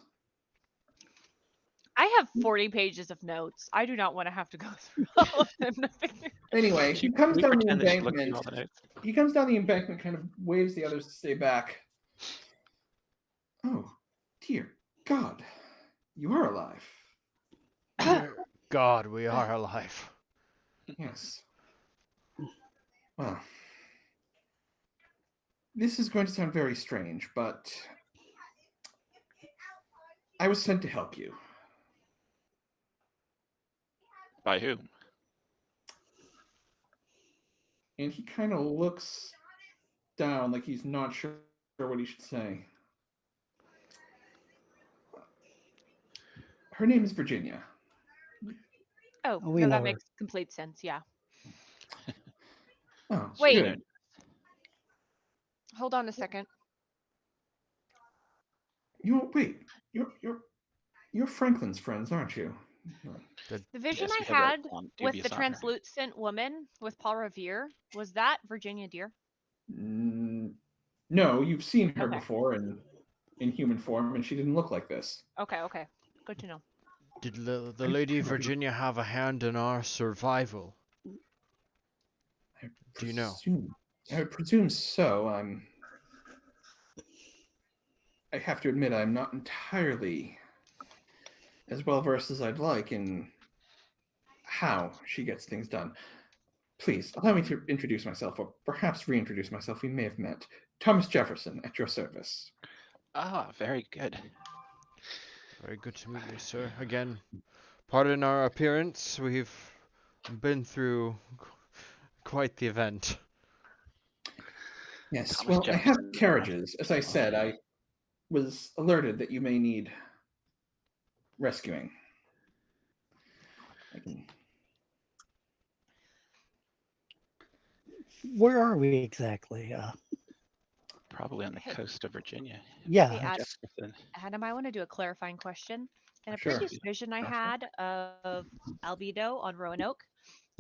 I have 40 pages of notes. I do not want to have to go through all of them to figure. Anyway, he Can comes we down the pretend that she looked through embankment. all the notes? He comes down the embankment, kind of waves the others to stay back. Oh, dear God, you are alive. God, we are alive. Yes. Well, this is going to sound very strange, but I was sent to help you. By whom? And he kind of looks down like he's not sure what he should say. Her name is Virginia. Oh, We no, know that her. makes complete sense. Yeah. Oh, Wait. good. Hold on a second. You're Franklin's friends, aren't you? The vision Yes, I we have that had with dubious the honor. translucent woman with Paul Revere, was that Virginia Deer? No, you've seen her Okay. before in human form, and she didn't look like this. Okay, okay. Good to know. Did the Lady Virginia have a hand in our survival? Do you know? I would presume so. I have to admit, I'm not entirely as well versed as I'd like in how she gets things done. Please allow me to introduce myself, or perhaps reintroduce myself. We may have met. Thomas Jefferson, at your service. Ah, very good. Very good to meet you, sir. Again, pardon our appearance. We've been through quite the event. Yes, Thomas well, I have Jefferson. carriages. As I said, I was alerted that you may need rescuing. Where are we exactly? Probably on the Hey. coast of Virginia. Yeah. Hey, Jefferson. Adam, I want to do a clarifying question. In a Sure. previous vision I Sure. had of Albedo on Roanoke,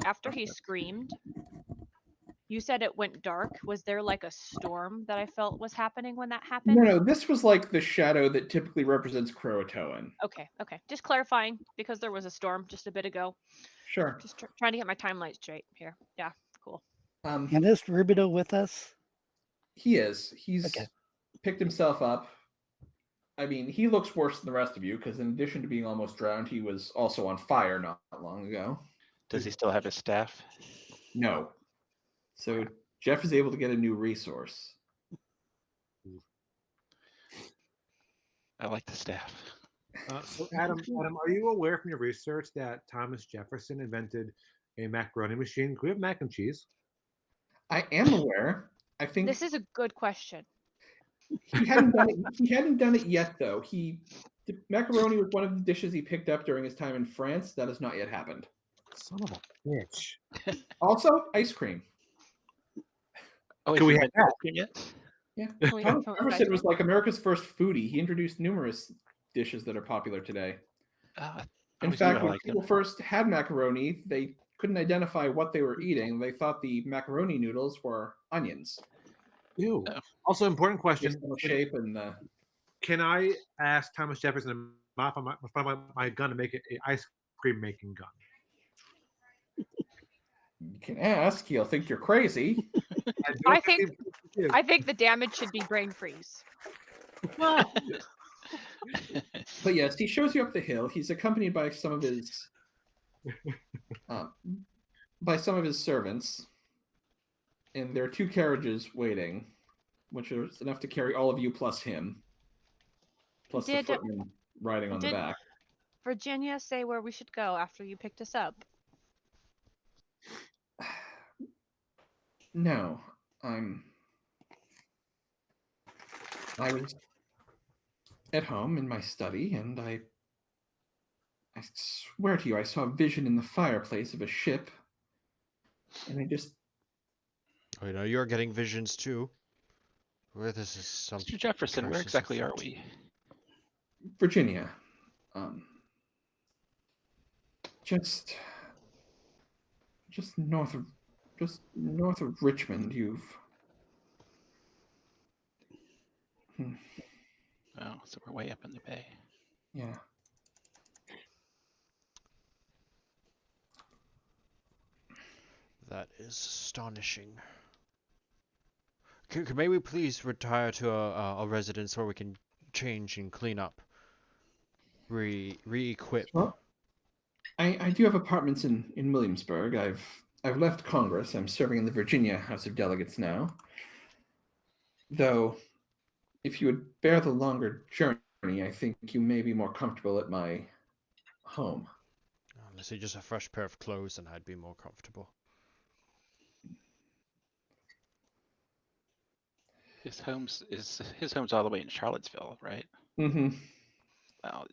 after he screamed, you said it went dark. Was there like a storm that I felt was happening when that happened? No, this was like the shadow that typically represents Croatoan. Okay, okay. Just clarifying because there was a storm just a bit ago. Sure. Just trying to get my timeline straight here. Yeah, cool. And is Rubido with us? He is. He's Okay. picked himself up. I mean, he looks worse than the rest of you because, in addition to being almost drowned, he was also on fire not long ago. Does he still have his staff? No. So Jeff is able to get a new resource. I like the staff. So Adam, are you aware from your research that Thomas Jefferson invented a macaroni machine? Can we have mac and cheese? I am aware. I think This is a good question. he hadn't done it. He hadn't done it yet, though. Macaroni was one of the dishes he picked up during his time in France. That has not yet happened. Son of a bitch. Also, ice cream. Oh, Can we is have it ice cream yet? Yeah, Can we- Thomas can we Jefferson try was like America's first foodie. He introduced numerous dishes that are popular today. I In always knew fact, I when liked people him. first had macaroni, they couldn't identify what they were eating. They thought the macaroni noodles were onions, Ew. Oh. Also, important question. based on the shape and the. Can I ask Thomas Jefferson to modify my gun to make it an ice cream making gun? You can ask. He'll think you're crazy. I think the damage should be brain freeze. Well, But yes, he shows you up the hill. He's accompanied by some of his servants, and there are 2 carriages waiting, which is enough to carry all of you plus him, plus Did- the footman riding on the did- back. Virginia, say where we should go after you picked us up. No, I was at home in my study, and I swear to you, I saw a vision in the fireplace of a ship, and I just. Oh, you know, you're getting visions too. Where this is some. Mr. Jefferson, where curses exactly are afoot. we? Virginia. Just north of Richmond. Oh, so we're way up in the bay. Yeah. That is astonishing. May we please retire to a residence where we can change and clean up, re-equip? Well, I do have apartments in Williamsburg. I've left Congress. I'm serving in the Virginia House of Delegates now. Though, if you would bear the longer journey, I think you may be more comfortable at my home. Honestly, just a fresh pair of clothes and I'd be more comfortable. His home's all the way in Charlottesville, right? Mm-hmm. Well,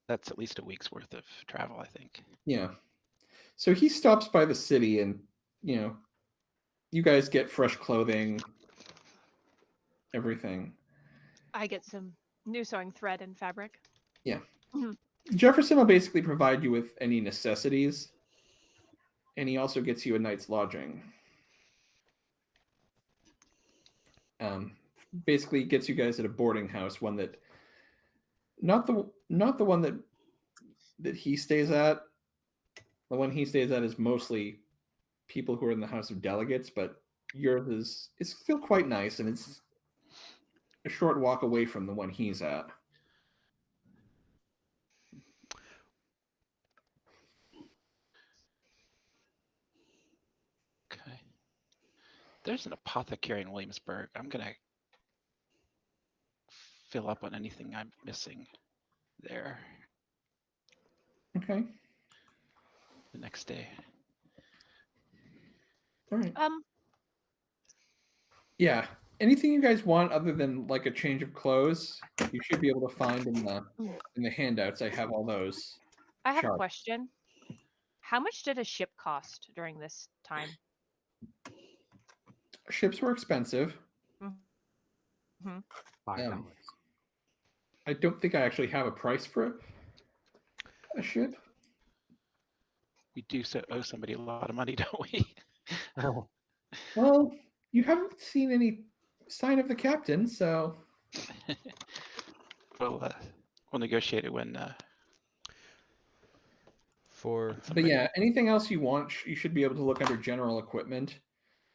that's at least a week's worth of travel, I think. Yeah. So he stops by the city, and you guys get fresh clothing, everything. I get some new sewing thread and fabric. Jefferson will basically provide you with any necessities, and he also gets you a night's lodging. Basically gets you guys at a boarding house, one that not the one that he stays at. The one he stays at is mostly people who are in the House of Delegates, but yours is still quite nice, and it's a short walk away from the one he's at. Okay. There's an apothecary in Williamsburg. I'm gonna fill up on anything I'm missing there Okay. the next day. All right. Yeah. Anything you guys want other than like a change of clothes, you should be able to find in the handouts. I have all those. I have Sure. a question. How much did a ship cost during this time? Ships were expensive. $5. Um, I don't think I actually have a price for a ship. We do owe somebody a lot of money, don't we? Well, you haven't seen any sign of the captain, so we'll negotiate it when. For But yeah, anything else you want, you should be able to look under general equipment.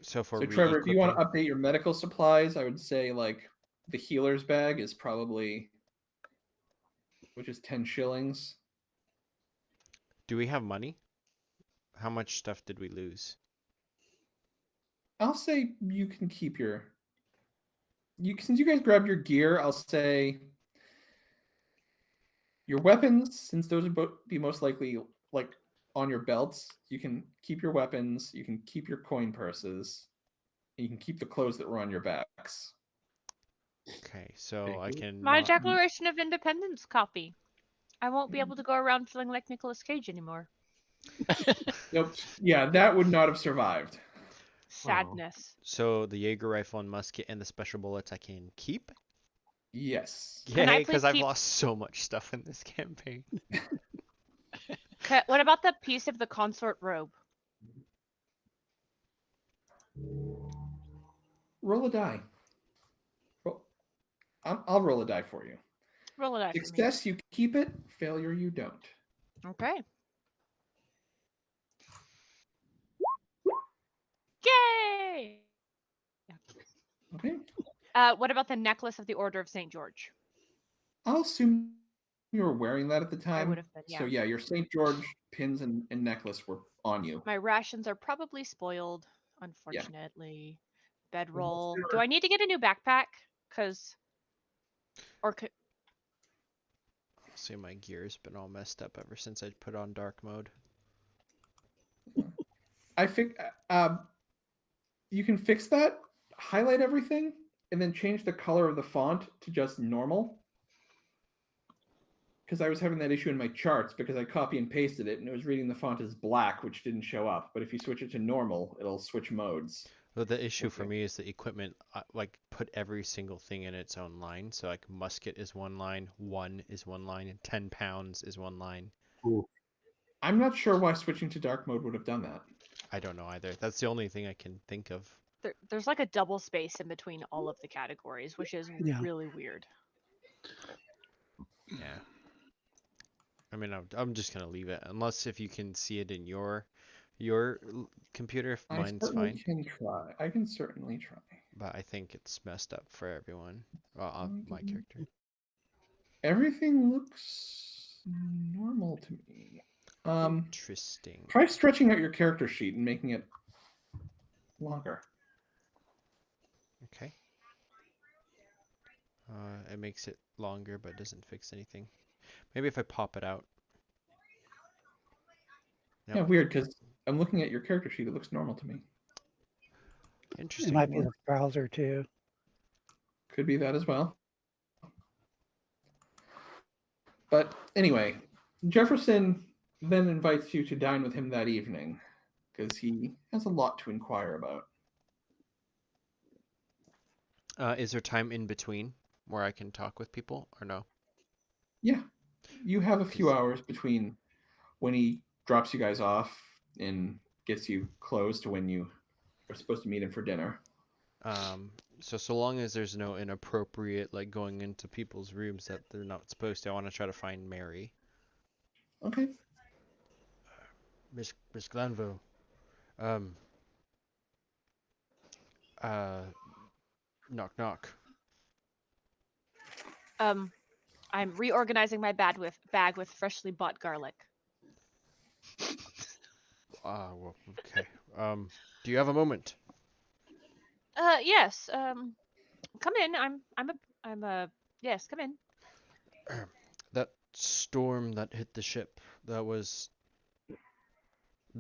so for So Trevor, if you want to re-equipping, update your medical supplies, I would say like the healer's bag is probably, which is 10 shillings. do we have money? How much stuff did we lose? I'll say you can keep since you guys grabbed your gear, I'll say your weapons, since those would be most likely like on your belts, you can keep your weapons, you can keep your coin purses, and you can keep the clothes that were on your backs. Okay, so I can My not. Declaration of Independence copy. I won't be able to go around feeling like Nicolas Cage anymore. Nope. Yeah, that would not have survived. Sadness. So the Jaeger rifle and musket and the special bullets I can keep? Yes. Can I Yay, because please I've keep- lost so much stuff in this campaign. What about the piece of the consort robe? Roll a die. I'll roll a die for you. Roll it out for me. Success, you keep it. Failure, you don't. Okay. Yay! Okay. What about the necklace of the Order of St. George? I'll assume you were wearing that at the time. would have been, yeah. So yeah, your St. George pins and necklace were on you. My rations are probably spoiled, unfortunately. Bedroll. Do I need to get a new backpack? See, my gear's been all messed up ever since I put on dark mode. I think you can fix that. Highlight everything and then change the color of the font to just normal. Because I was having that issue in my charts because I copy and pasted it and it was reading the font as black, which didn't show up. But if you switch it to normal, it'll switch modes. Well, the issue for Okay. me is the equipment, like put every single thing in its own line. So like musket is one line, 1 is one line, and 10 pounds is one line. I'm not sure why switching to dark mode would have done that. I don't know either. That's the only thing I can think of. There's like a double space in between all of the categories, which is Yeah. really weird. Yeah. I mean, I'm just gonna leave it unless if you can see it in your computer. If I mine's certainly fine, can try. I can certainly try. but I think it's messed up for everyone. Well, my Mhm. character. Everything looks normal to me. Interesting. Try stretching out your character sheet and making it longer. Okay. It makes it longer, but doesn't fix anything. Maybe if I pop it out. Yeah, Yep. weird because I'm looking at your character sheet. It looks normal to me. It Interesting. might be the browser too. Could be that as well. But anyway, Jefferson then invites you to dine with him that evening because he has a lot to inquire about. Is there time in between where I can talk with people or no? Yeah, you have a few hours between when he drops you guys off and gets you close to when you are supposed to meet him for dinner. So long as there's no inappropriate like going into people's rooms that they're not supposed to, I want to try to find Mary. Okay. Miss Glanville. Knock knock. I'm reorganizing my bag with freshly bought garlic. Well, okay. Do you have a moment? Yes. Come in. Yes, come in. That storm that hit the ship, that was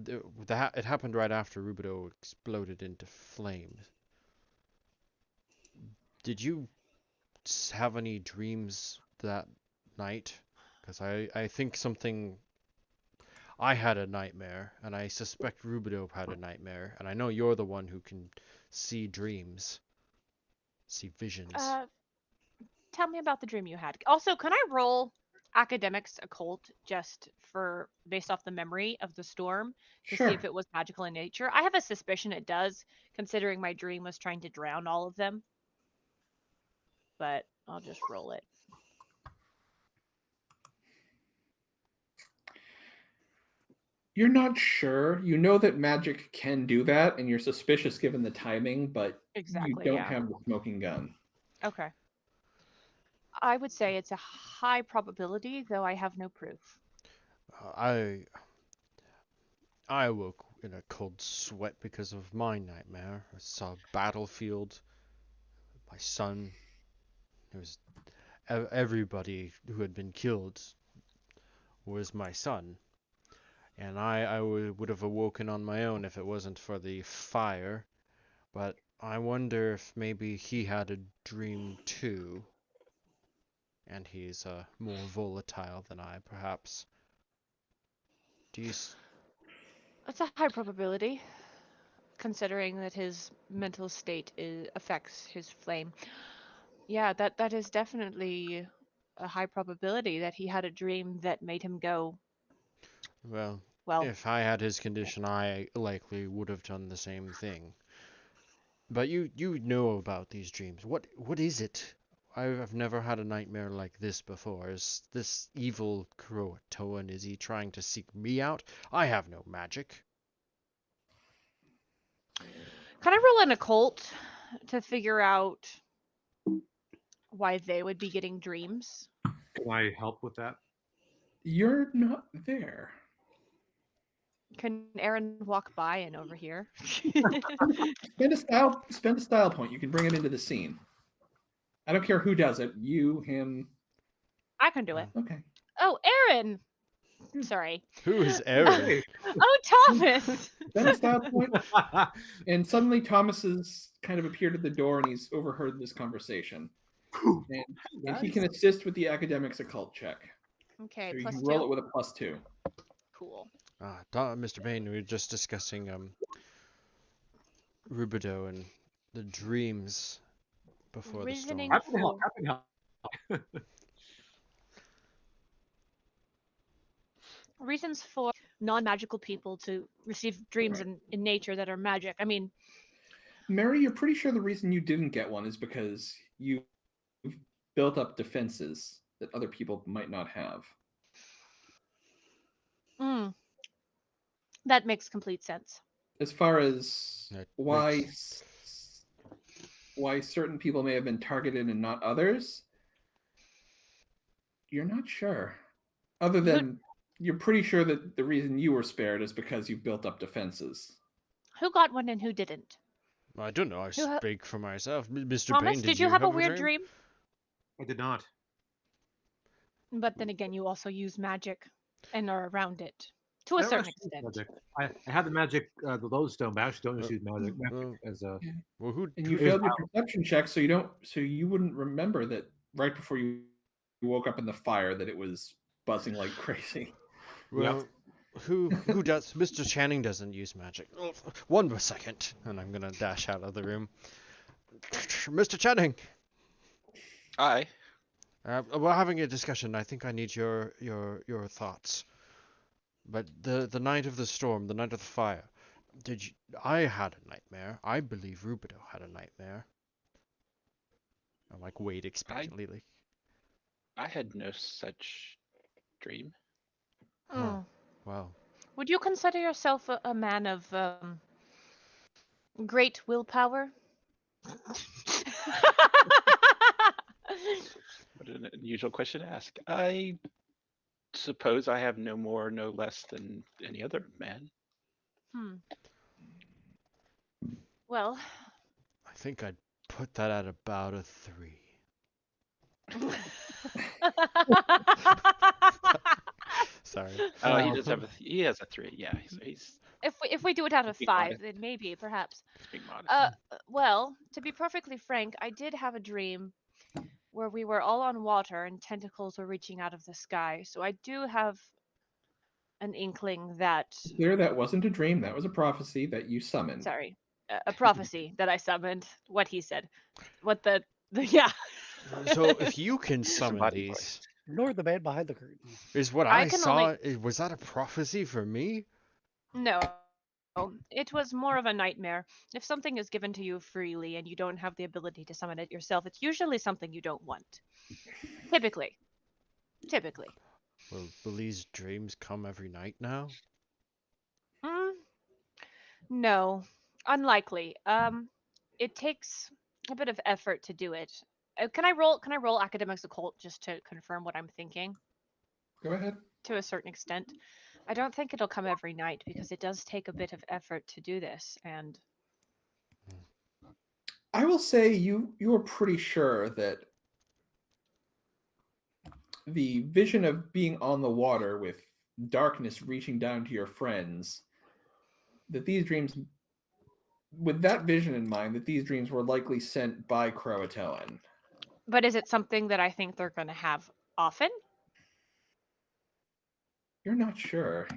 it happened right after Rubido exploded into flames. Did you have any dreams that night? Because I think I had a nightmare, and I suspect Rubido had a nightmare, and I know you're the one who can see dreams, see visions. tell me about the dream you had. Also, can I roll academics occult just for based off the memory of the storm to see Sure. if it was magical in nature? I have a suspicion it does, considering my dream was trying to drown all of them. But I'll just roll it. You're not sure. You know that magic can do that, and you're suspicious given the timing, but Exactly. you don't Yeah. have the smoking gun. Okay. I would say it's a high probability, though I have no proof. I awoke in a cold sweat because of my nightmare. I saw a battlefield. My son. It was everybody who had been killed was my son. And I would have awoken on my own if it wasn't for the fire. But I wonder if maybe he had a dream too. And he's more volatile than I, perhaps. Do you... It's a high probability, considering that his mental state affects his flame. Yeah, that is definitely a high probability that he had a dream that made him go. Well, Well, if I had his condition, I likely would have done the same thing. But you know about these dreams. What is it? I've never had a nightmare like this before. Is this evil Croatoan, is he trying to seek me out? I have no magic. can I roll an occult to figure out why they would be getting dreams? Can I help with that? You're not there. Can Aaron walk by and over here? Spend a style point. You can bring it into the scene. I don't care who does it. You, him. I can do it. Okay. Oh, Aaron! Sorry. Who is Aaron? Hey. Oh, Thomas! Spend a style point. And suddenly Thomas has kind of appeared at the door and he's overheard this conversation. And he can assist with the academics occult check. Okay, So you plus can roll 2. it with a +2. Cool. Mr. Bain, we were just discussing Rubido and the dreams before Reasoning the storm. Happy to help. Happy to help. Reasons for non-magical people to receive dreams in nature that are magic. I mean, Mary, you're pretty sure the reason you didn't get one is because you've built up defenses that other people might not have. that makes complete sense. As far as That why makes- why certain people may have been targeted and not others, you're not sure. Other than you're pretty sure that the reason you were spared is because you built up defenses. Who got one and who didn't? I don't know. I Who ha- speak for myself. Mr. Thomas, Bain, did you have a weird dream? I did not. But then again, you also use magic and are around it to I a don't certain actually use extent. magic. I have the magic, the lodestone, but I actually don't just use magic well, as a. well, who? And you who- failed your perception check, so you wouldn't remember that right before you woke up in the fire that it was buzzing like crazy. Well, who does? Mr. Channing doesn't use magic. Oh, 1 more second, and I'm gonna dash out of the room. Mr. Channing, Aye. we're having a discussion. I think I need your thoughts. But the night of the storm, the night of the fire, I had a nightmare. I believe Rubido had a nightmare. I'm like wait expectantly. Like, I had no such dream. Huh. Wow. Would you consider yourself a man of great willpower? What an unusual question to ask. I suppose I have no more, no less than any other man. Well, I think I'd put that at about a 3. Sorry. Oh, he has a 3. Yeah, he's if we do it out of Being 5, modest. then maybe, perhaps. being modest. Well, to be perfectly frank, I did have a dream where we were all on water and tentacles were reaching out of the sky. So I do have an inkling that, Clear, that wasn't a dream. That was a prophecy that you summoned. sorry, a prophecy that I summoned. What he said, what the yeah. So if you can summon Disembodied these, voice. Ignore the man behind the curtain. is what I I can saw? only- Was that a prophecy for me? No, it was more of a nightmare. If something is given to you freely and you don't have the ability to summon it yourself, it's usually something you don't want. Typically. Typically. Will these dreams come every night now? Mm, no, unlikely. It takes a bit of effort to do it. Can I roll? Can I roll academics occult just to confirm what I'm thinking Go ahead. to a certain extent? I don't think it'll come every night because it does take a bit of effort to do this, and I will say you are pretty sure that the vision of being on the water with darkness reaching down to your friends, that these dreams, with that vision in mind, that these dreams were likely sent by Croatoan. but is it something that I think they're going to have often? You're not sure.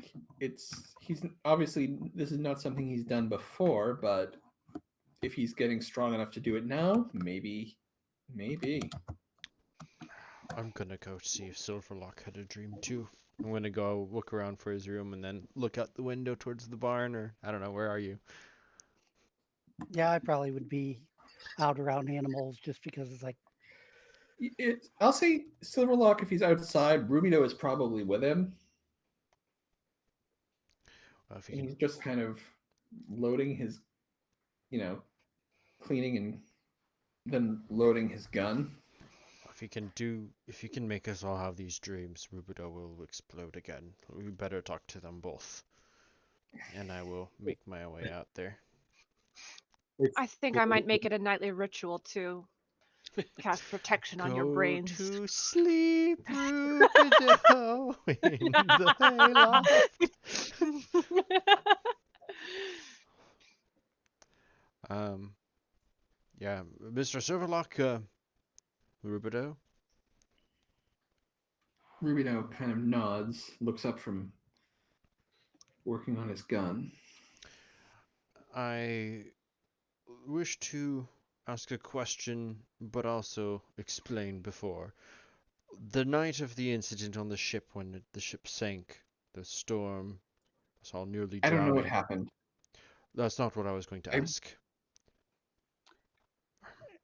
He's obviously, this is not something he's done before, but if he's getting strong enough to do it now, maybe. I'm gonna go see if Silverlock had a dream too. I'm gonna go look around for his room and then look out the window towards the barn, or I don't know. Where are you? Yeah, I probably would be out around animals just because it's like, I'll say Silverlock if he's outside. Rubino is probably with him, Well, if he and can, he's just kind of loading his, cleaning and then loading his gun. if he can make us all have these dreams, Rubido will explode again. We better talk to them both. And I will make my way out there. I think I might make it a nightly ritual to cast protection on your Go brains. to sleep, Rubido, in the hayloft. Yeah, Mr. Silverlock, Rubido. Rubino kind of nods, looks up from working on his gun. I wish to ask a question, but also explain before. The night of the incident on the ship when the ship sank, the storm was all nearly I don't know what drowning. happened. That's not what I was going to ask.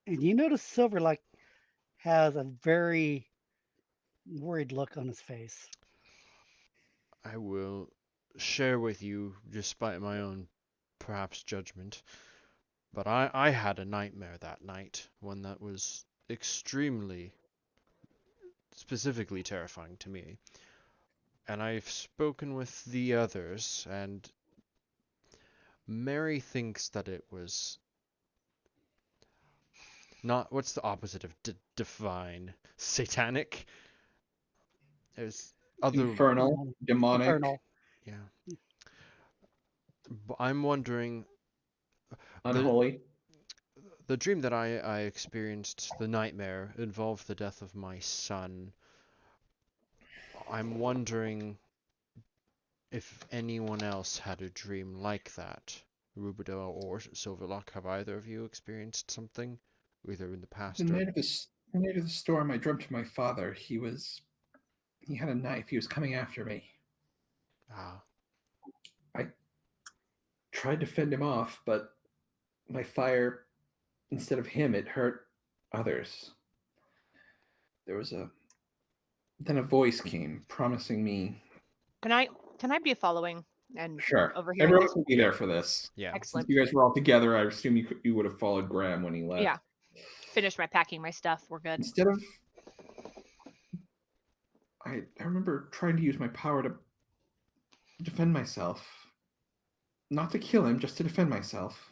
and you notice Silver like has a very worried look on his face. I will share with you, despite my own perhaps judgment, but I had a nightmare that night, one that was extremely, specifically terrifying to me. And I've spoken with the others, and Mary thinks that it was not, what's the opposite of divine? Satanic? There's other, Infernal, demonic. Infernal. yeah. But I'm wondering, Unholy. the dream that I experienced, the nightmare, involved the death of my son. I'm wondering if anyone else had a dream like that. Rubido or Silverlock, have either of you experienced something, either in the past The or... night of the storm, I dreamt of my father. He had a knife. He was coming after me. Ah, I tried to fend him off, but my fire, instead of him, it hurt others. Then a voice came promising me. Can I be following and Sure, overhearing everyone this? can be there for this. yeah. Since Excellent. you guys were all together, I assume you would have followed Graham when he left. Yeah. Finish my packing my stuff. We're good. Instead of, I remember trying to use my power to defend myself, not to kill him, just to defend myself.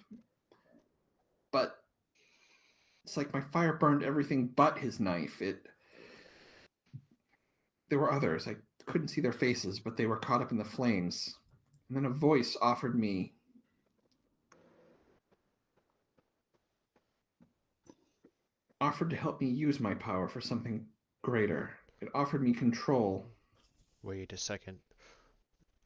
But it's like my fire burned everything but his knife. There were others. I couldn't see their faces, but they were caught up in the flames. And then a voice offered to help me use my power for something greater. It offered me control. Wait a second.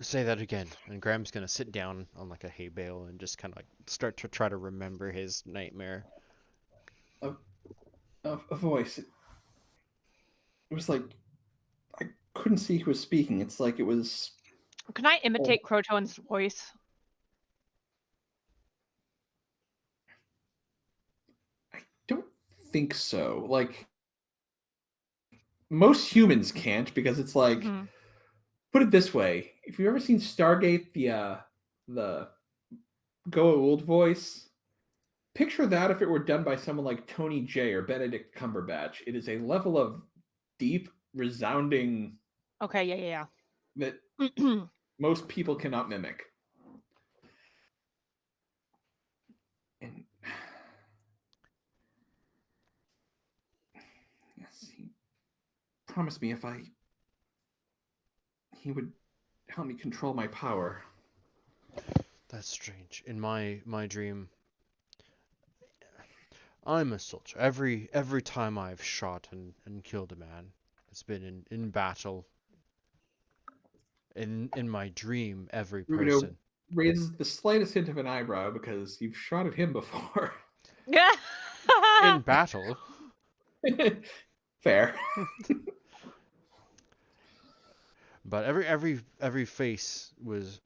Say that again. And Graham's gonna sit down on like a hay bale and just kind of like start to try to remember his nightmare. A voice. it was like I couldn't see who was speaking. It's like it was. Can I imitate Croton's voice? I don't think so. Like most humans can't because it's like. Mhm. Put it this way: if you've ever seen Stargate, the Go Old voice, picture that if it were done by someone like Tony Jay or Benedict Cumberbatch. It is a level of deep, resounding Okay, yeah. that most people cannot mimic. And yes, he promised me if he would help me control my power. That's strange. In my dream, I'm a soldier. Every time I've shot and killed a man, it's been in battle. In my dream, every Rubino person. raises the slightest hint of an eyebrow because you've shot at him before. In battle. Fair. But every face was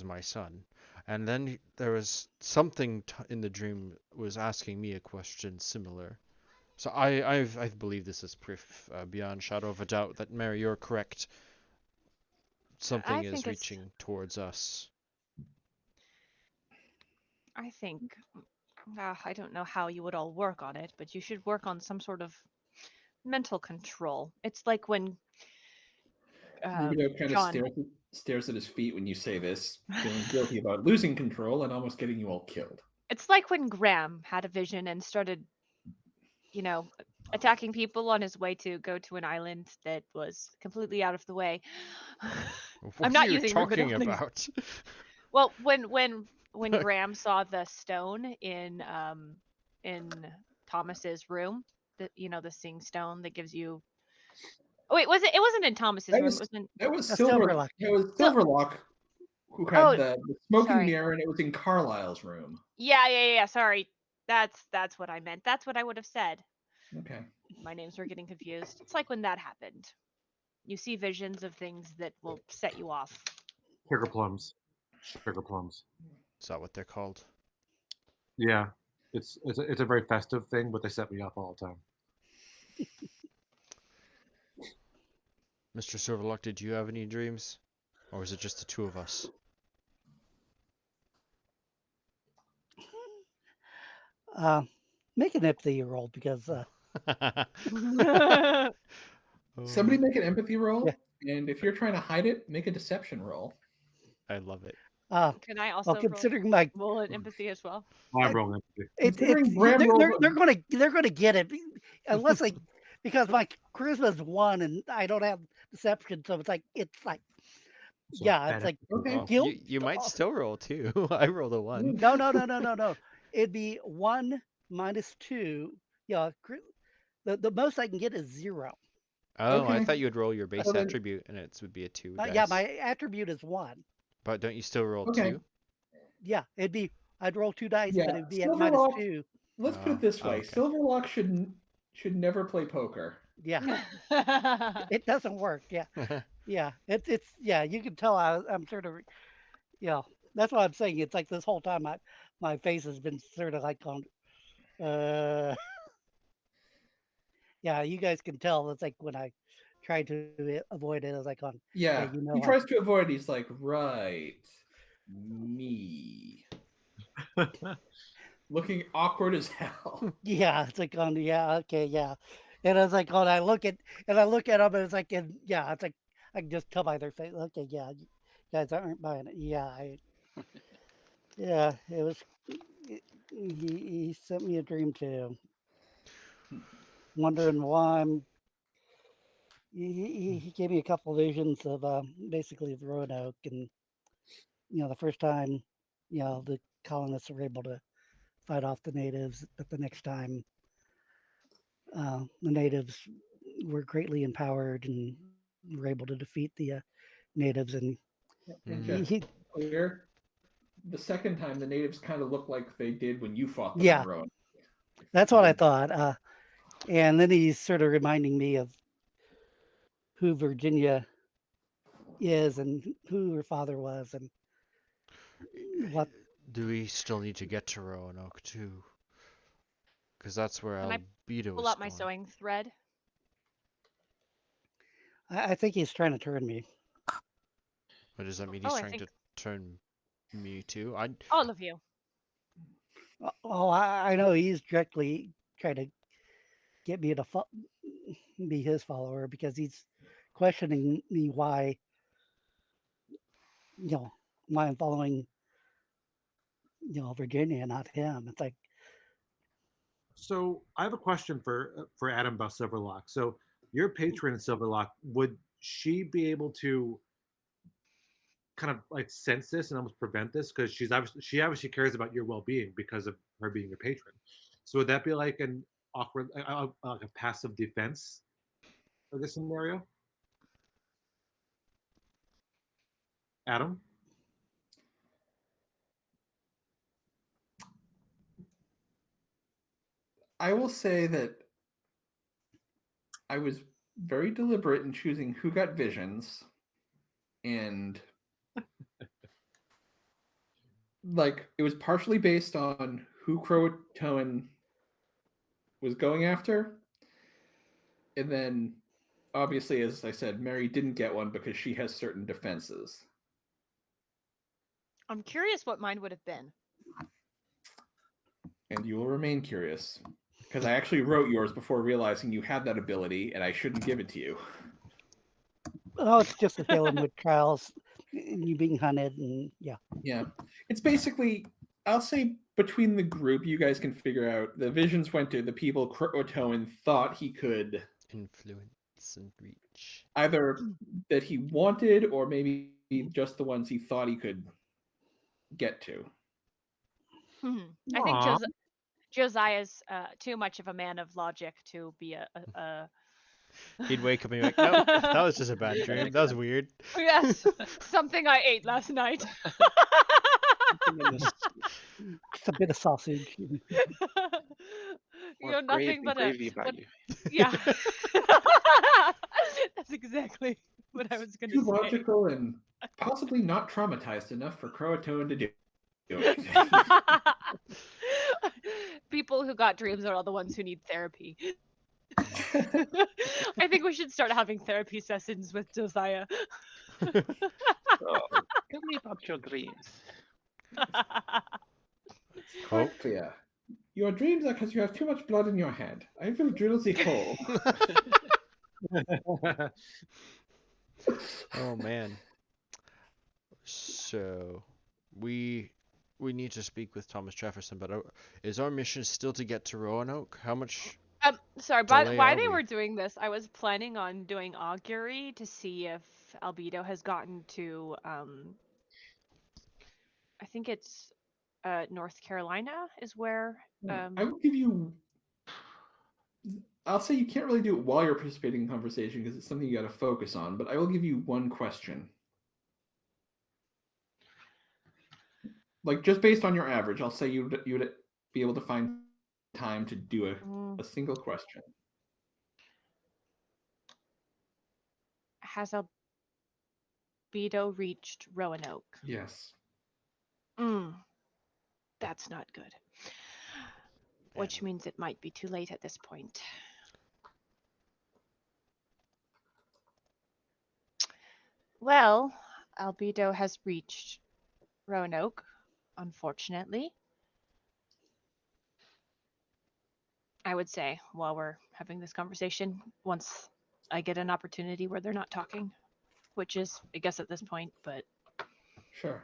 my son. And then there was something in the dream was asking me a question similar. So I believe this is proof beyond shadow of a doubt that Mary, you're correct. Something I is think it's- reaching towards us. I think I don't know how you would all work on it, but you should work on some sort of mental control. It's like when Rubino kind of John. stares at his feet when you say this, feeling guilty about losing control and almost getting you all killed. It's like when Graham had a vision and started, attacking people on his way to go to an island that was completely out of the way. What I'm are not you using talking Rubino. about? Well, when Graham saw the stone in Thomas's room, the seeing stone that gives you. Oh wait, was it? It wasn't in Thomas's room. It was in. That was That's Silverlock. Silverlock. That was So- Silverlock who had Oh, the smoking sorry. mirror, and it was in Carlisle's room. Yeah. Sorry, that's what I meant. That's what I would have said. Okay. My names were getting confused. It's like when that happened. You see visions of things that will set you off. Sugar plums. Sugar plums. Is that what they're called? Yeah, it's a very festive thing, but they set me off all the time. Mr. Silverlock, did you have any dreams? Or is it just the two of us? Make an empathy roll because Somebody make an empathy roll, Yeah. and if you're trying to hide it, make a deception roll. I love it. Can I also considering my roll an empathy as well? I'm rolling empathy. Considering Graham rolled- they're gonna get it unless they because my charisma is 1 and I don't have deception, so it's like So yeah, bad it's like Okay. Well, guilt. you might still roll 2. I rolled a 1. No. It'd be 1 minus 2. Yeah, the most I can get is 0. Oh, I Okay. thought you would roll your base Well, then- attribute and it would be a 2 Yeah, dice. my attribute is 1. But don't you still roll Okay. 2? Yeah, I'd roll 2 dice, Yeah, but it'd be at minus Silverlock- 2. Let's put it this way: okay. Silverlock should never play poker. Yeah, it doesn't work. Yeah, yeah, it's yeah. You can tell I'm sort of, that's what I'm saying. It's like this whole time my face has been sort of like on, yeah. You guys can tell. It's like when I tried to avoid it, I was like on. Yeah, you know, he tries to avoid it. He's like, right, me. Looking awkward as hell. Yeah, it's like on. Yeah, okay, yeah. And I was like, I look at him, and it's like, yeah, it's like I can just tell by their face. Okay, yeah, you guys aren't buying it. Yeah, yeah, it was. He sent me a dream too. Wondering why I'm. He gave me a couple visions of basically the Roanoke, and the first time, the colonists were able to fight off the natives, but the next time, the natives were greatly empowered and were able to defeat the natives, and And just he, clear. The second time, the natives kind of looked like they did when you fought them Yeah. in Roanoke. that's what I thought. And then he's sort of reminding me of who Virginia is and who her father was and what. Do we still need to get to Roanoke too? Because that's where Can I Albedo pull is out my going. sewing thread? I think he's trying to turn me. What does that mean? Oh, He's I trying think to turn me too? all of you. Oh, I know he's directly trying to get me to be his follower because he's questioning me why, why I'm following, Virginia, not him. It's like, So I have a question for Adam about Silverlock. So your patron in Silverlock, would she be able to kind of like sense this and almost prevent this? Because she obviously cares about your well-being because of her being your patron. So would that be like an awkward, like a passive defense for this scenario? Adam? I will say that I was very deliberate in choosing who got visions, and like it was partially based on who Croatoan was going after, and then obviously, as I said, Mary didn't get one because she has certain defenses. I'm curious what mine would have been. And you will remain curious because I actually wrote yours before realizing you had that ability, and I shouldn't give it to you. oh, it's just a Salem witch trials and you being hunted. And yeah. Yeah, it's basically, I'll say between the group, you guys can figure out the visions went to the people Croatoan thought he could Influence and reach. either that he wanted or maybe just the ones he thought he could get to. I think Aw. Josiah's too much of a man of logic to be a He'd wake up and be like, nope, that was just a bad dream. That was weird. Yes, something I ate last night. Just a bit of sausage. You're nothing but gravy about you. yeah. That's exactly what I was going Too to say. logical and possibly not traumatized enough for Croatoan to do anything. People who got dreams are all the ones who need therapy. I think we should start having therapy sessions with Josiah. So, tell me about your dreams. Quite clear. Your dreams are because you have too much blood in your head. I will drill the hole. Oh man. So we need to speak with Thomas Jefferson, but is our mission still to get to Roanoke? How much? Sorry, delay why are they we? were doing this, I was planning on doing augury to see if Albedo has gotten to, I think it's North Carolina is where. I will give you. I'll say you can't really do it while you're participating in conversation because it's something you got to focus on. But I will give you one question. Like just based on your average, I'll say you'd be able to find time to do a single question. Has Albedo reached Roanoke? Yes. That's not good. Which means it might be too late at this point. Well, Albedo has reached Roanoke, unfortunately. I would say while we're having this conversation, once I get an opportunity where they're not talking, which is, I guess, at this point, but. Sure.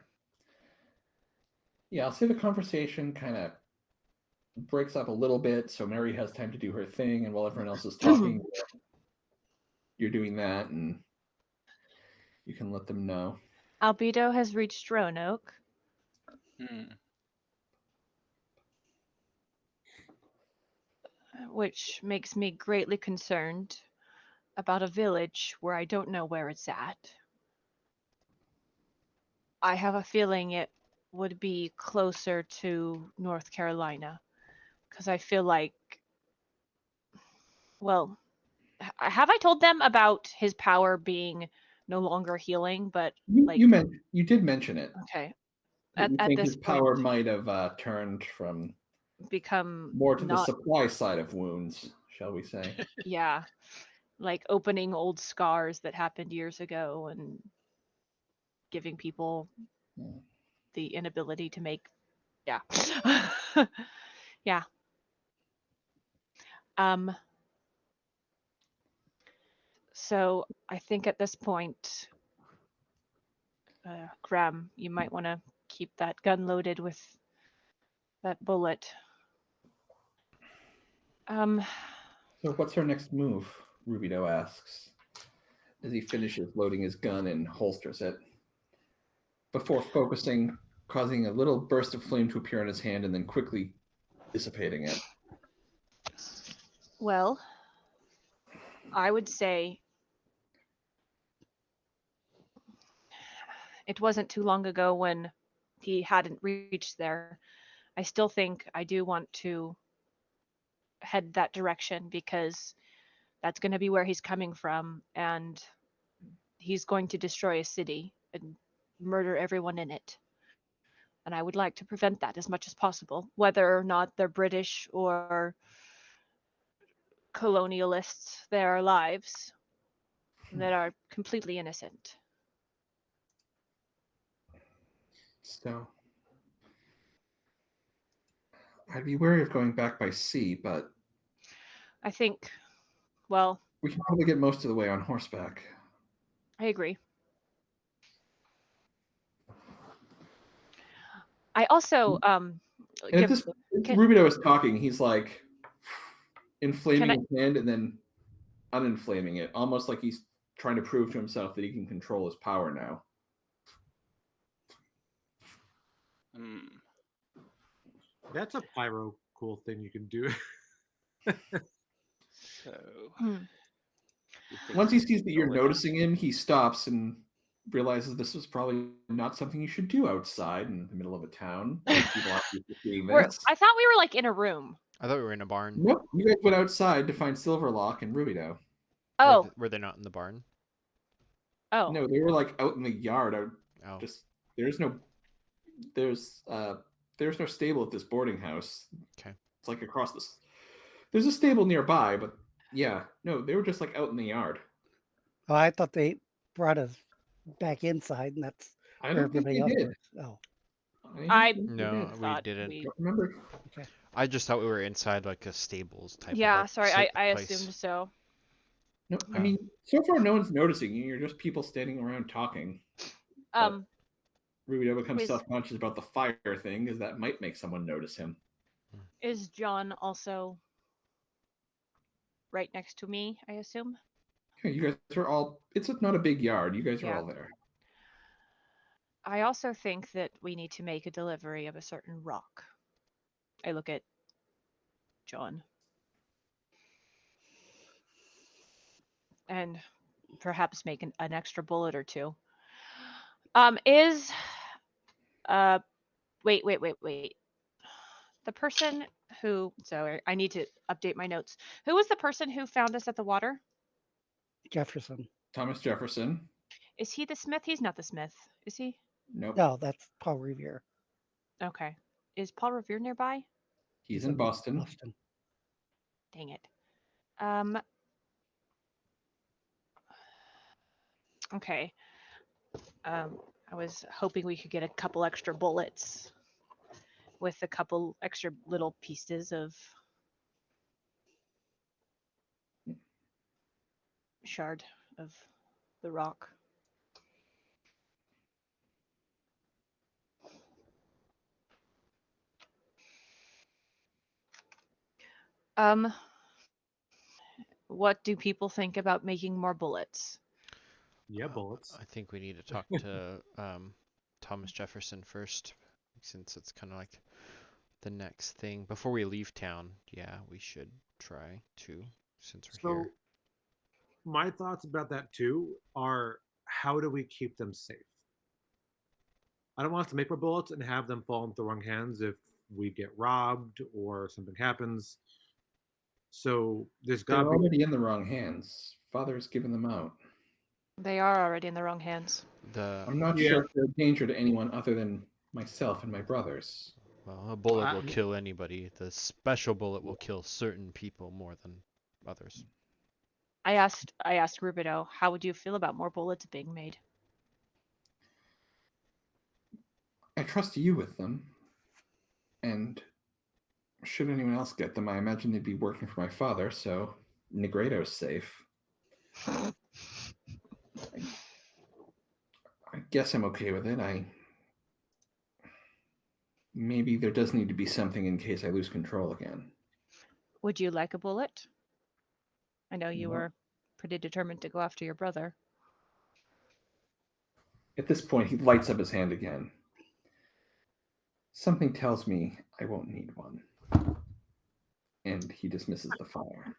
Yeah, I'll say the conversation kind of breaks up a little bit, so Mary has time to do her thing, and while everyone else is talking, you're doing that, and you can let them know. Albedo has reached Roanoke. Which makes me greatly concerned about a village where I don't know where it's at. I have a feeling it would be closer to North Carolina because I feel like, well, have I told them about his power being no longer healing, but like You did mention it. okay, That you at think this his point power might have turned from become more to the not supply side of wounds, shall we say? yeah, like opening old scars that happened years ago and giving people Hmm. the inability to make yeah. Yeah. So I think at this point, Graham, you might want to keep that gun loaded with that bullet. So what's our next move? Rubido asks as he finishes loading his gun and holsters it, before focusing, causing a little burst of flame to appear on his hand and then quickly dissipating it. Well, I would say it wasn't too long ago when he hadn't reached there. I still think I do want to head that direction because that's going to be where he's coming from, and he's going to destroy a city and murder everyone in it. And I would like to prevent that as much as possible, whether or not they're British or colonialists. There are lives that are completely innocent. So I'd be wary of going back by sea, but I think, well, we can probably get most of the way on horseback. I agree. I also And give if can, Rubido is talking, he's like inflaming can I his hand and then uninflaming it, almost like he's trying to prove to himself that he can control his power now. Hmm. That's a pyro cool thing you can do. So hmm, you think Once he he's sees that you're going- noticing him, he stops and realizes this is probably not something you should do outside in the middle of a town. People aren't used to seeing this. I thought we were like in a room. I thought we were in a barn. Nope, you guys went outside to find Silverlock and Rubido. Oh, Were they not in the barn? oh, No, they were like out in the yard. Oh. Just there's no stable at this boarding house. Okay. It's like across this. There's a stable nearby, but yeah, no, they were just like out in the yard. Oh, I thought they brought us back inside, and that's I where don't think everybody they else did. was. Oh, I think they No, did. we thought didn't. we. Don't remember. I just thought we were inside like a stables type Yeah, of sorry, I place. assumed so. No, I Um, mean, so far no one's noticing you. You're just people standing around talking. But Rubido becomes is- self-conscious about the fire thing, because that might make someone notice him. Is John also right next to me, I assume? Yeah, you guys are all. It's not a big yard. You guys are Yeah. all there. I also think that we need to make a delivery of a certain rock. I look at John. And perhaps make an extra bullet or two. Is wait. The person who I need to update my notes. Who was the person who found us at the water? Jefferson. Thomas Jefferson. Is he the smith? He's not the smith, is he? Nope. No, that's Paul Revere. Okay. Is Paul Revere nearby? He's in Boston. Boston. Dang it. Okay. I was hoping we could get a couple extra bullets with a couple extra little pieces of shard of the rock. What do people think about making more bullets? Yeah, bullets. I think we need to talk to Thomas Jefferson first, since it's kind of like the next thing before we leave town. Yeah, we should try to, since we're So, here. my thoughts about that too are how do we keep them safe? I don't want us to make more bullets and have them fall into the wrong hands if we get robbed or something happens. So there's They're got to be. already in the wrong hands. Father's given them out. They are already in the wrong hands. I'm not Yeah. sure if they're a danger to anyone other than myself and my brothers. Well, a bullet will I- kill anybody. The special bullet will kill certain people more than others. I asked Rubido, how would you feel about more bullets being made? I trust you with them. And should anyone else get them, I imagine they'd be working for my father, so Negredo's safe. I guess I'm okay with it. Maybe there does need to be something in case I lose control again. Would you like a bullet? I know you No. were pretty determined to go after your brother. At this point, he lights up his hand again. Something tells me I won't need one. And he dismisses the fire.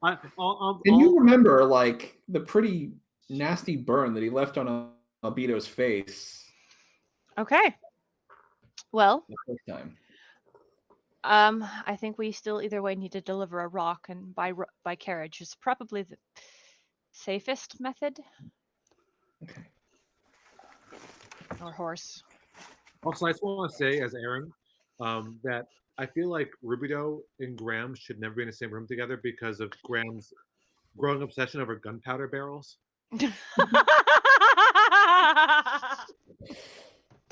I'll, And you remember, like, the pretty nasty burn that he left on Albedo's face Okay. Well, the first time. I think we still either way need to deliver a rock, and by carriage is probably the safest method. Okay. Or horse. Also, I just want to say, as Aaron, that I feel like Rubido and Graham should never be in the same room together because of Graham's growing obsession over gunpowder barrels.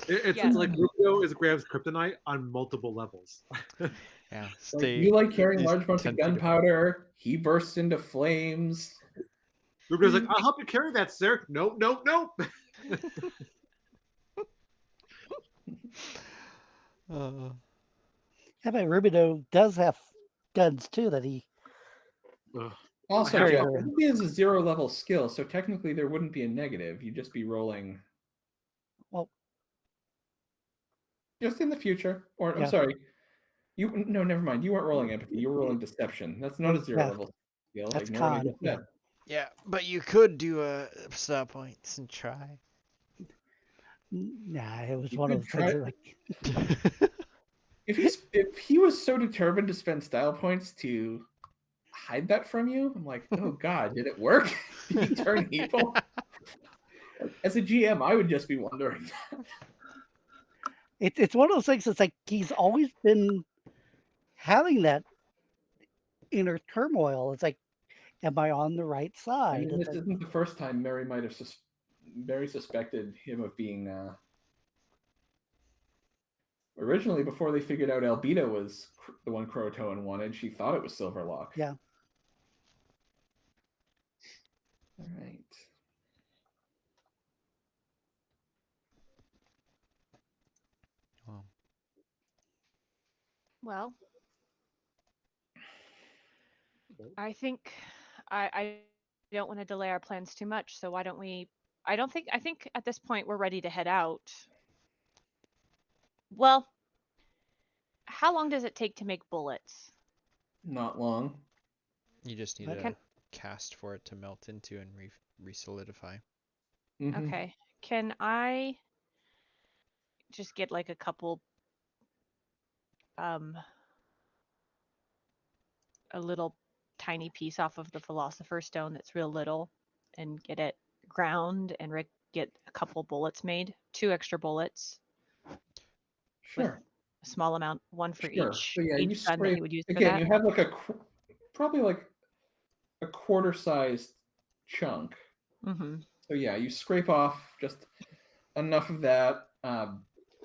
It's Yes. like Rubido is Graham's kryptonite on multiple levels. Yeah, Like, stay. you like carrying these large amounts 10 of feet apart. gunpowder. He bursts into flames. Rubido's like, I'll help you carry that, sir. Nope. Yeah, but Rubido does have guns too that he. Ugh. Also, Very Jeff, good. he has a 0-level skill, so technically there wouldn't be a negative. You'd just be rolling. Well, just in the future. Or, I'm Yeah. sorry. No, never mind. You weren't rolling empathy. You were rolling deception. That's not a 0-level skill. That's Ignore what I con, just yeah. said. Yeah, but you could do a star points and try. Nah, it was You one of could those things try- that, like, If he was so determined to spend style points to hide that from you, I'm like, oh god, did it work? Did he turn evil? As a GM, I would just be wondering. it's one of those things that's like he's always been having that inner turmoil. It's like, am I on the right I side? mean, It's this like, isn't the first time Mary might have Mary suspected him of being. Originally, before they figured out Albedo was the one Croatoan wanted, she thought it was Silverlock. Yeah. All right. Well, Well, I think I don't want to delay our plans too much, so why don't we? I think at this point we're ready to head out. Well, how long does it take to make bullets? Not long. you just need Okay. a cast for it to melt into and re-solidify. Mhm. Okay. Can I just get like a couple a little tiny piece off of the Philosopher's Stone that's real little and get it ground and get a couple bullets made, 2 extra bullets, Sure. a small amount, one for Sure. each So yeah, you gun that scrape you would use for again. that. You have like probably like a quarter-sized chunk. Mm-hmm. So yeah, you scrape off just enough of that.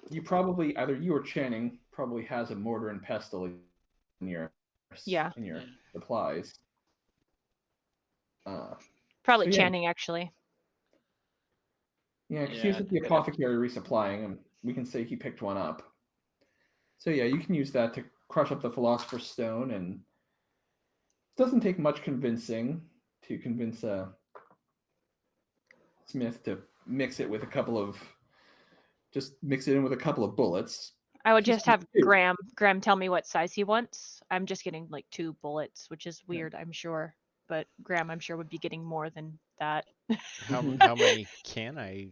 You probably either you or Channing probably has a mortar and pestle in your in your supplies. Probably so yeah. Channing actually. Yeah, because Yeah, he's I at the think I have- apothecary resupplying, and we can say he picked one up. So yeah, you can use that to crush up the Philosopher's Stone, and it doesn't take much convincing to convince Smith to mix it with a couple of bullets. I would Just just have two. Graham tell me what size he wants. I'm just getting like 2 bullets, which is weird, I'm sure. But Graham, I'm sure, would be getting more than that. How Mhm. how many can I?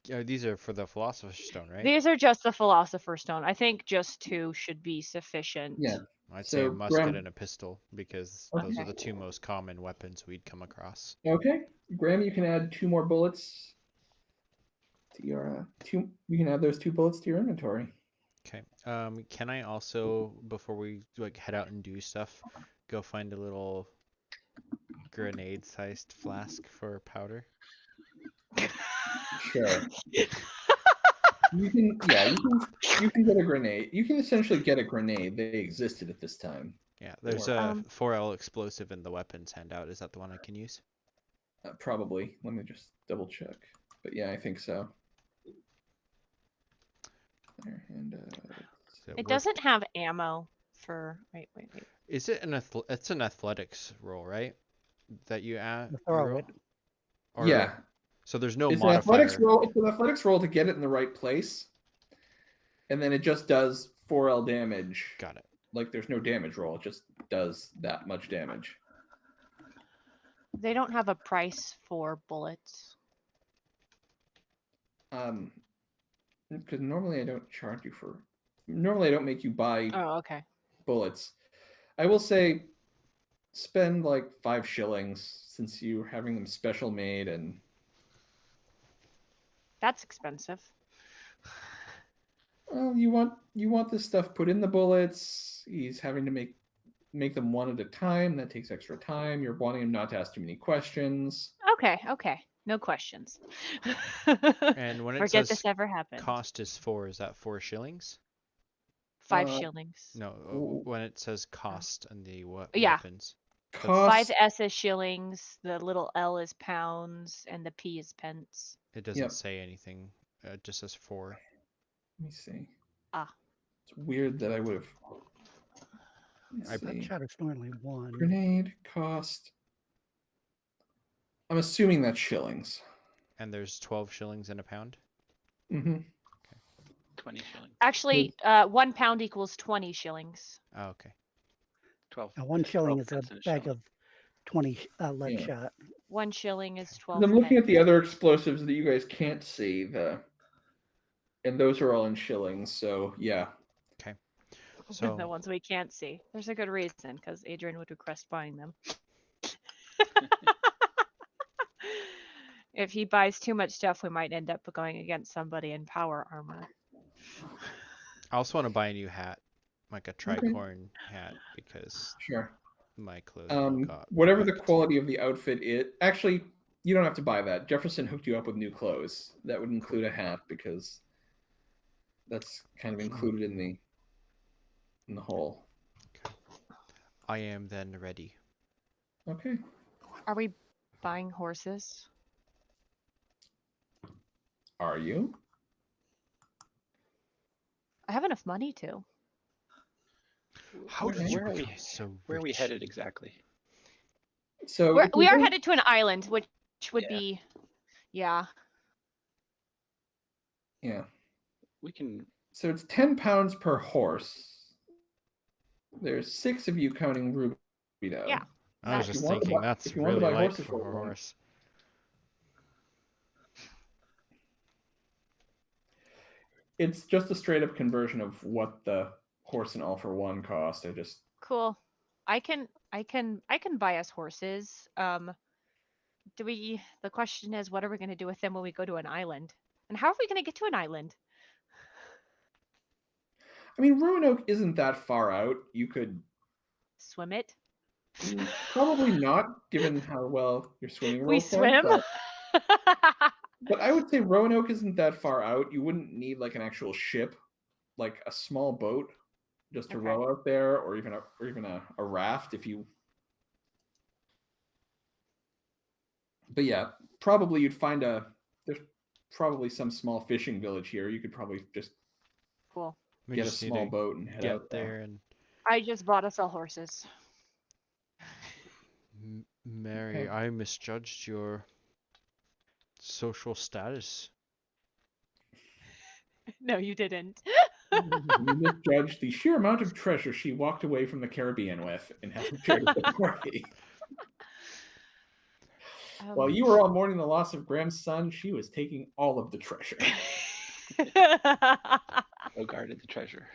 These are for the Philosopher's Stone, right? These are just the Philosopher's Stone. I think just 2 should be sufficient. Yeah. I'd say a So, musket Graham- and a pistol because those are Okay. the two most common weapons we'd come across. Okay, Graham, you can add 2 more bullets to your two. You can add those 2 bullets to your inventory. Okay. Can I also, before we like head out and do stuff, go find a little grenade-sized flask for powder? Sure. You can, yeah, you can get a grenade. You can essentially get a grenade. They existed at this time. Yeah, there's Or- a 4L explosive in the weapons handout. Is that the one I can use? Probably. Let me just double check. But yeah, I think so. There, and So It we're- doesn't have ammo for. Wait. Is it it's an athletics roll, right? That you add. To throw roll? it. Or- yeah, So there's no it's an modifier. athletics roll. It's an athletics roll to get it in the right place, and then it just does 4L damage. Got it. Like there's no damage roll. It just does that much damage. They don't have a price for bullets. Because normally I don't charge you for. Normally I don't make you buy Oh, okay. bullets. I will say, spend like 5 shillings since you're having them special made, and That's expensive. well, you want this stuff put in the bullets. He's having to make them one at a time. That takes extra time. You're wanting him not to ask too many questions. Okay. No questions. And when it Forget says this ever happened. cost is 4, is that 4 shillings? 5 uh, shillings. No, Ooh. when it says cost and the Yeah. weapons. Cost. 5S is shillings, the little L is pounds, and the P is pence. It doesn't Yep. say anything. It just says 4. Let me see. Ah. It's weird that I would have. I- Shot is normally 1. Grenade cost. I'm assuming that's shillings. And there's 12 shillings in a pound. Mm-hmm. 20 shillings. Actually, 1 pound equals 20 shillings. Oh, okay. 12. Now, 1 shilling is a 12 pence in bag shilling. of 20 lead Yeah. shot. 1 shilling is 12 I'm looking pence. at the other explosives that you guys can't see. And those are all in shillings. So yeah. So The ones we can't see. There's a good reason, because Adrian would request buying them. If he buys too much stuff, we might end up going against somebody in power armor. I also want to buy a new hat, like a tricorn hat, because Sure. my clothes all got Whatever the wrecked. quality of the outfit is, actually, you don't have to buy that. Jefferson hooked you up with new clothes. That would include a hat because that's kind of included in the whole. I am then ready. Okay. Are we buying horses? Are you? I have enough money to. How Okay. did you Where are we- become so Where are we rich? headed exactly? So We are headed to an island, which would Yeah. be, yeah. Yeah. We can. So it's 10 pounds per horse. There's 6 of you counting Rubino. Yeah. I was If you just want to thinking buy- that's if you want to really buy light horses for for a one. horse. It's just a straight up conversion of what the horse and all for one cost. I just Cool. I can buy us horses. The question is, what are we going to do with them when we go to an island? And how are we going to get to an island? I mean, Roanoke isn't that far out. You could Swim it? probably not, given how well your swimming We rolls went, swim? but I would say Roanoke isn't that far out. You wouldn't need like an actual ship, like a small boat, just to Okay. row out there, or even a raft if you. But yeah, probably you'd find there's probably some small fishing village here. You could probably just Cool. We get a just need small to boat and head get out there. there and I just bought us all horses. Mary, Okay. I misjudged your social status. No, you didn't. You misjudged the sheer amount of treasure she walked away from the Caribbean with and hasn't shared with the party. While you were all mourning the loss of Graham's son, she was taking all of the treasure. Oh, guarded the treasure.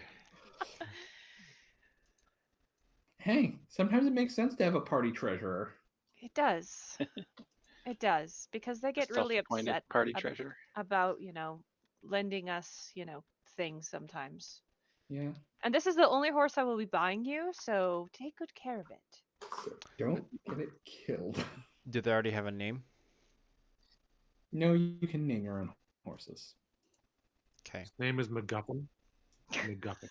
Hey, sometimes it makes sense to have a party treasurer. It does. It does, because they get really Self-appointed upset party ab- treasurer. about, lending us, things sometimes. Yeah. And this is the only horse I will be buying you, so take good care of it. So don't get it killed. Do they already have a name? No, you can name your own horses. Okay. His name is MacGuffin. MacGuffin.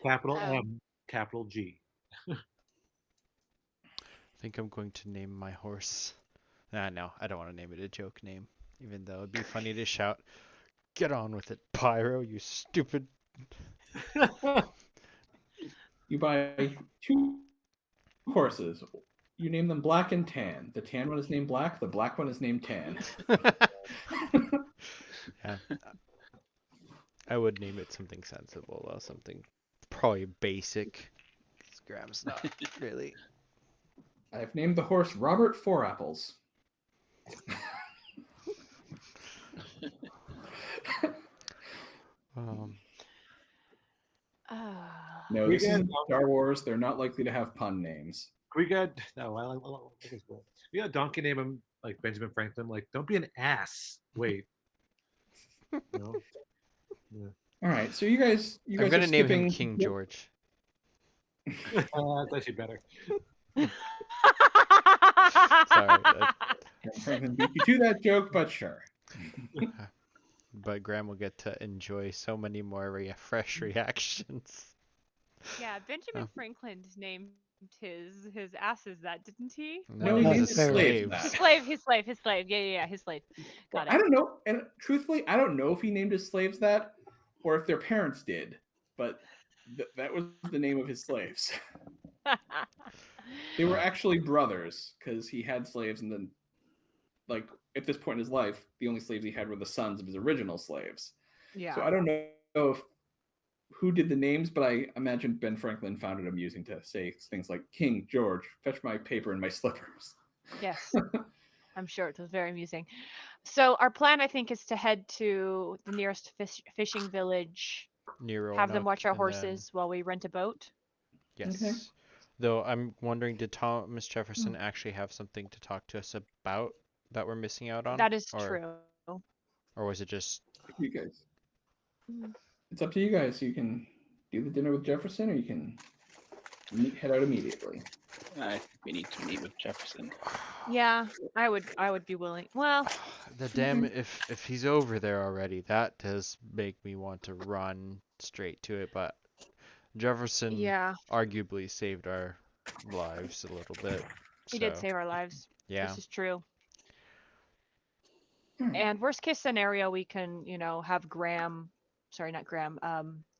Capital Um, M, capital G. I think I'm going to name my horse. No, I don't want to name it a joke name, even though it'd be funny to shout, "Get on with it, Pyro, you stupid." You buy 2 horses. You name them Black and Tan. The tan one is named Black. The black one is named Tan. Yeah. I would name it something sensible, though. Something probably basic. 'Cause Graham's not really. I've named the horse Robert Four Apples. Ah. No, We this get- isn't Star Wars. They're not likely to have pun names. We got we got a donkey name him like Benjamin Franklin. Like, don't be an ass. Wait. No. Yeah. All right, so you guys I'm are gonna name skipping him King George. That's actually better. Sorry, Franklin beat you to that joke, but sure. but Graham will get to enjoy so many more fresh reactions. Yeah, Benjamin Oh. Franklin named his asses that, didn't he? No, he he named named his his slaves slaves. that. His slave. Yeah, his slave. Got I it. don't know, and truthfully, I don't know if he named his slaves that, or if their parents did, but that was the name of his slaves. They were actually brothers because he had slaves, and then, like, at this point in his life, the only slaves he had were the sons of his original slaves. Yeah. So I don't know if who did the names, but I imagine Ben Franklin found it amusing to say things like "King George, fetch my paper and my slippers." Yes. I'm sure it was very amusing. So our plan, I think, is to head to the nearest fishing village, Near have them Roanoke, watch our and then- horses while we rent a boat. Yes. Okay. Though I'm wondering, did Thomas Jefferson actually have something to talk to us about that we're missing out on? That is or, true. Or was it just You guys, Mm. it's up to you guys. You can do the dinner with Jefferson, or you can head out immediately. We need to meet with Jefferson. Yeah, I would be willing. Well, the damn if he's over there already, that does make me want to run straight to it, but Jefferson yeah, arguably saved our lives a little bit. he did so, save our lives. Yeah. This is true. Hmm. And worst case scenario, we can, have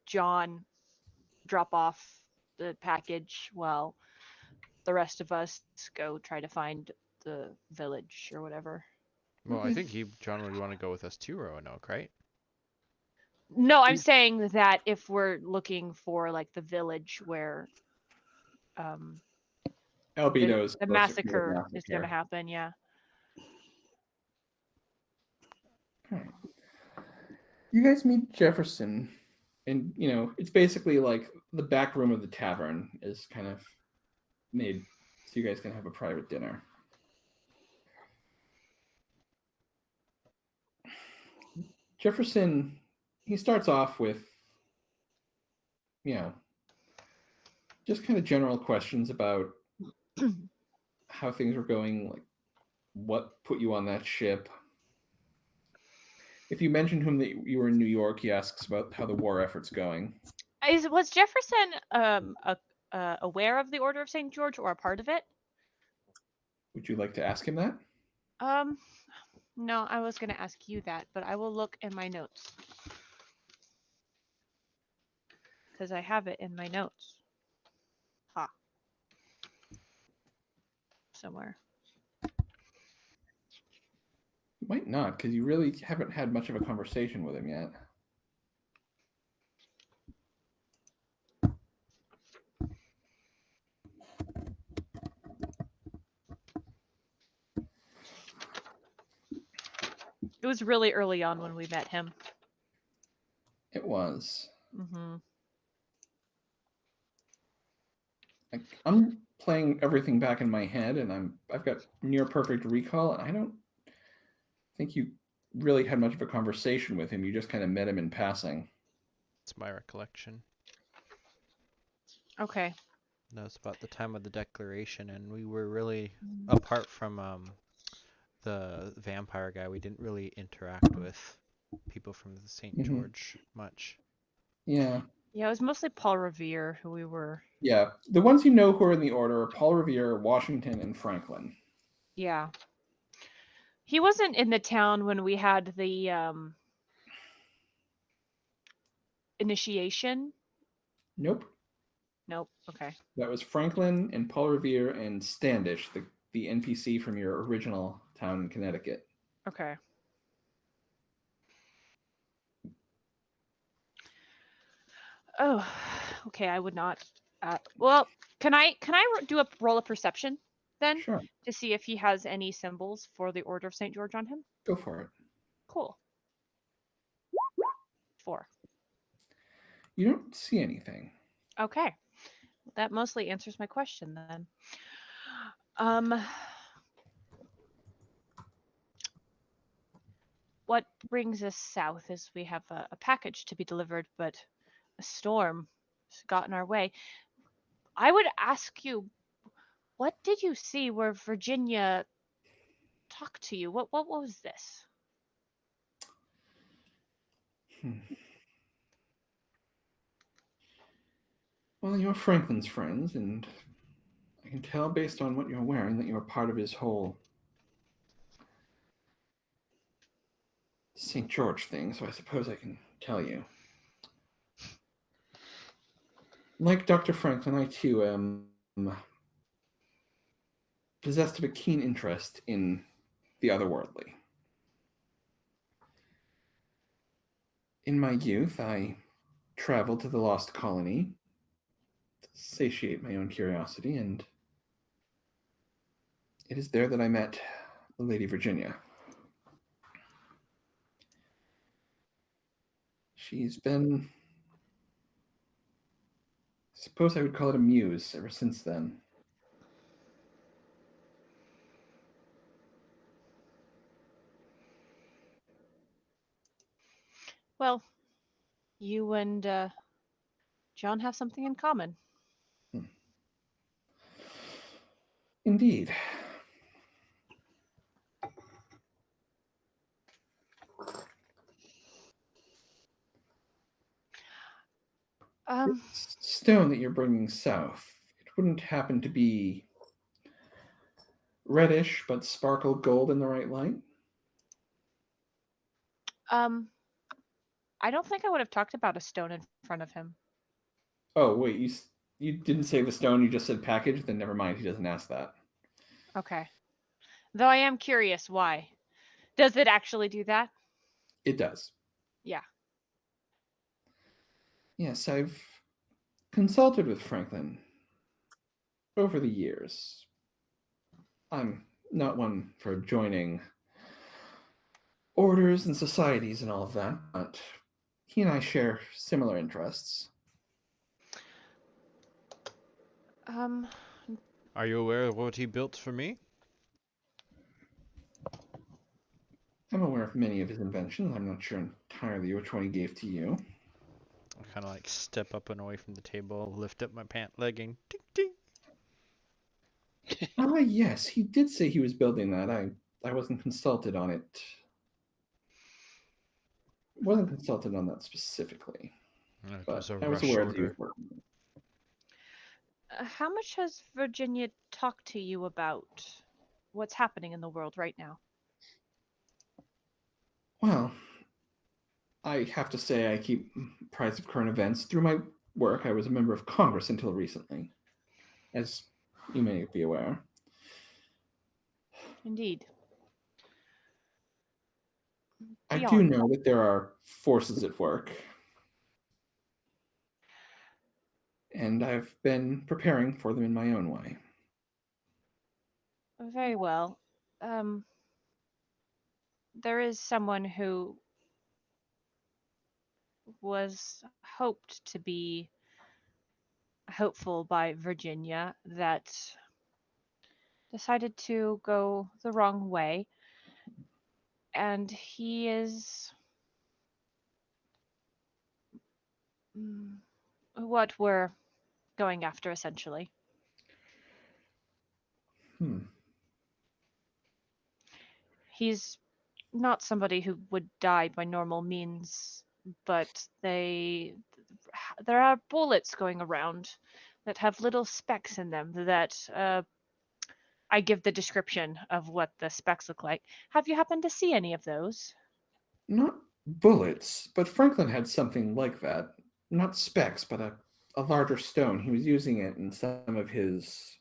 John drop off the package while the rest of us go try to find the village or whatever. Well, I Okay. think John would want to go with us to Roanoke, right? No, I'm saying that if we're looking for like the village where Albedo's the massacre is going to happen, yeah. Alright. You guys meet Jefferson, and it's basically like the back room of the tavern is kind of made so you guys can have a private dinner. Jefferson, he starts off with, just kind of general questions about how things were going, like what put you on that ship. If you mention whom that you were in New York, he asks about how the war effort's going. Was Jefferson aware of the Order of St. George or a part of it? Would you like to ask him that? No, I was going to ask you that, but I will look in my notes. Because I have it in my notes. Ha. Somewhere. You might not, because you really haven't had much of a conversation with him yet. It was really early on when we met him. It was. Mm-hmm. I'm playing everything back in my head, and I've got near perfect recall. And I don't think you really had much of a conversation with him. You just kind of met him in passing. It's my recollection. Okay. That was about the time of the declaration, and we were really, apart from the vampire guy, we didn't really interact with people from the St. Mhm. George much. Yeah. Yeah, it was mostly Paul Revere who we were. Yeah. The ones you know who are in the order are Paul Revere, Washington, and Franklin. Yeah. He wasn't in the town when we had the initiation. Nope. Nope. Okay. That was Franklin and Paul Revere and Standish, the NPC from your original town in Connecticut. Okay. Oh, okay. I would not. Well, can I do a roll of perception then Sure. to see if he has any symbols for the Order of St. George on him? Go for it. Cool. 4. You don't see anything. Okay. That mostly answers my question then. Um, what brings us south is we have a package to be delivered, but a storm has got in our way. I would ask you, what did you see where Virginia talked to you? What was this? Well, you're Franklin's friends, and I can tell based on what you're wearing that you're part of his whole St. George thing, so I suppose I can tell you. Like Dr. Franklin, I too am possessed of a keen interest in the otherworldly. In my youth, I traveled to the Lost Colony to satiate my own curiosity, and it is there that I met the Lady Virginia. She's been, I suppose I would call it a muse ever since then. Well, you and John have something in common. Indeed. This stone that you're bringing south, it wouldn't happen to be reddish but sparkle gold in the right light? I don't think I would have talked about a stone in front of him. Oh, wait, you didn't say the stone, you just said package? Then never mind, he doesn't ask that. Okay. Though I am curious why. Does it actually do that? It does. Yeah. Yes, I've consulted with Franklin over the years. I'm not one for joining orders and societies and all of that, but he and I share similar interests. Are you aware of what he built for me? I'm aware of many of his inventions. I'm not sure entirely which one he gave to you. I kind of like step up and away from the table, lift up my pant legging. Ding, ding. Ah, yes, he did say he was building that. I wasn't consulted on it. Wasn't consulted on that specifically, It but was a I was rush aware that he was order. working on it. How much has Virginia talked to you about what's happening in the world right now? Well, I have to say I keep apprised of current events through my work. I was a member of Congress until recently, as you may be aware. Indeed. I do Beyond. know that there are forces at work, and I've been preparing for them in my own way. Very well. There is someone who was hoped to be hopeful by Virginia that decided to go the wrong way. And he is what we're going after, essentially. Hmm. He's not somebody who would die by normal means, but there are bullets going around that have little specks in them that I give the description of what the specks look like. Have you happened to see any of those? Not bullets, but Franklin had something like that. Not specks, but a larger stone. He was using it in some of his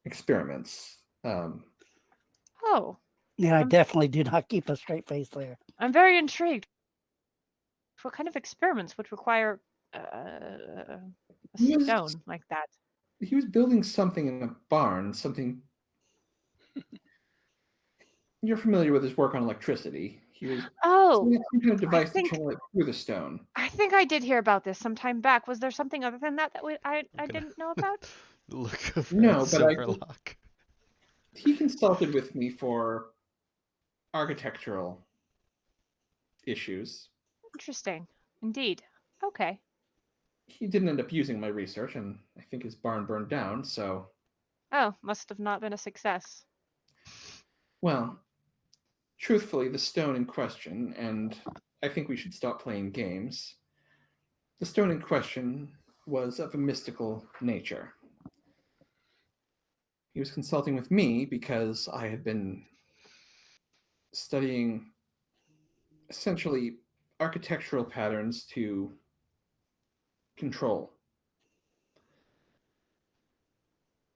experiments. Oh, Yeah, I Um, definitely do not keep a straight face there. I'm very intrigued. What kind of experiments would require a He was stone like that? he was building something in a barn. Something you're familiar with his work on electricity. He was Oh, setting up some kind of I device to think channel it through the stone. I think I did hear about this some time back. Was there something other than that that I I'm gonna didn't know about? look over No, at but Silverlock. he consulted with me for architectural issues. Interesting, indeed. Okay. He didn't end up using my research, and I think his barn burned down. So, Oh, must have not been a success. well, truthfully, the stone in question, and I think we should stop playing games. The stone in question was of a mystical nature. He was consulting with me because I had been studying essentially architectural patterns to control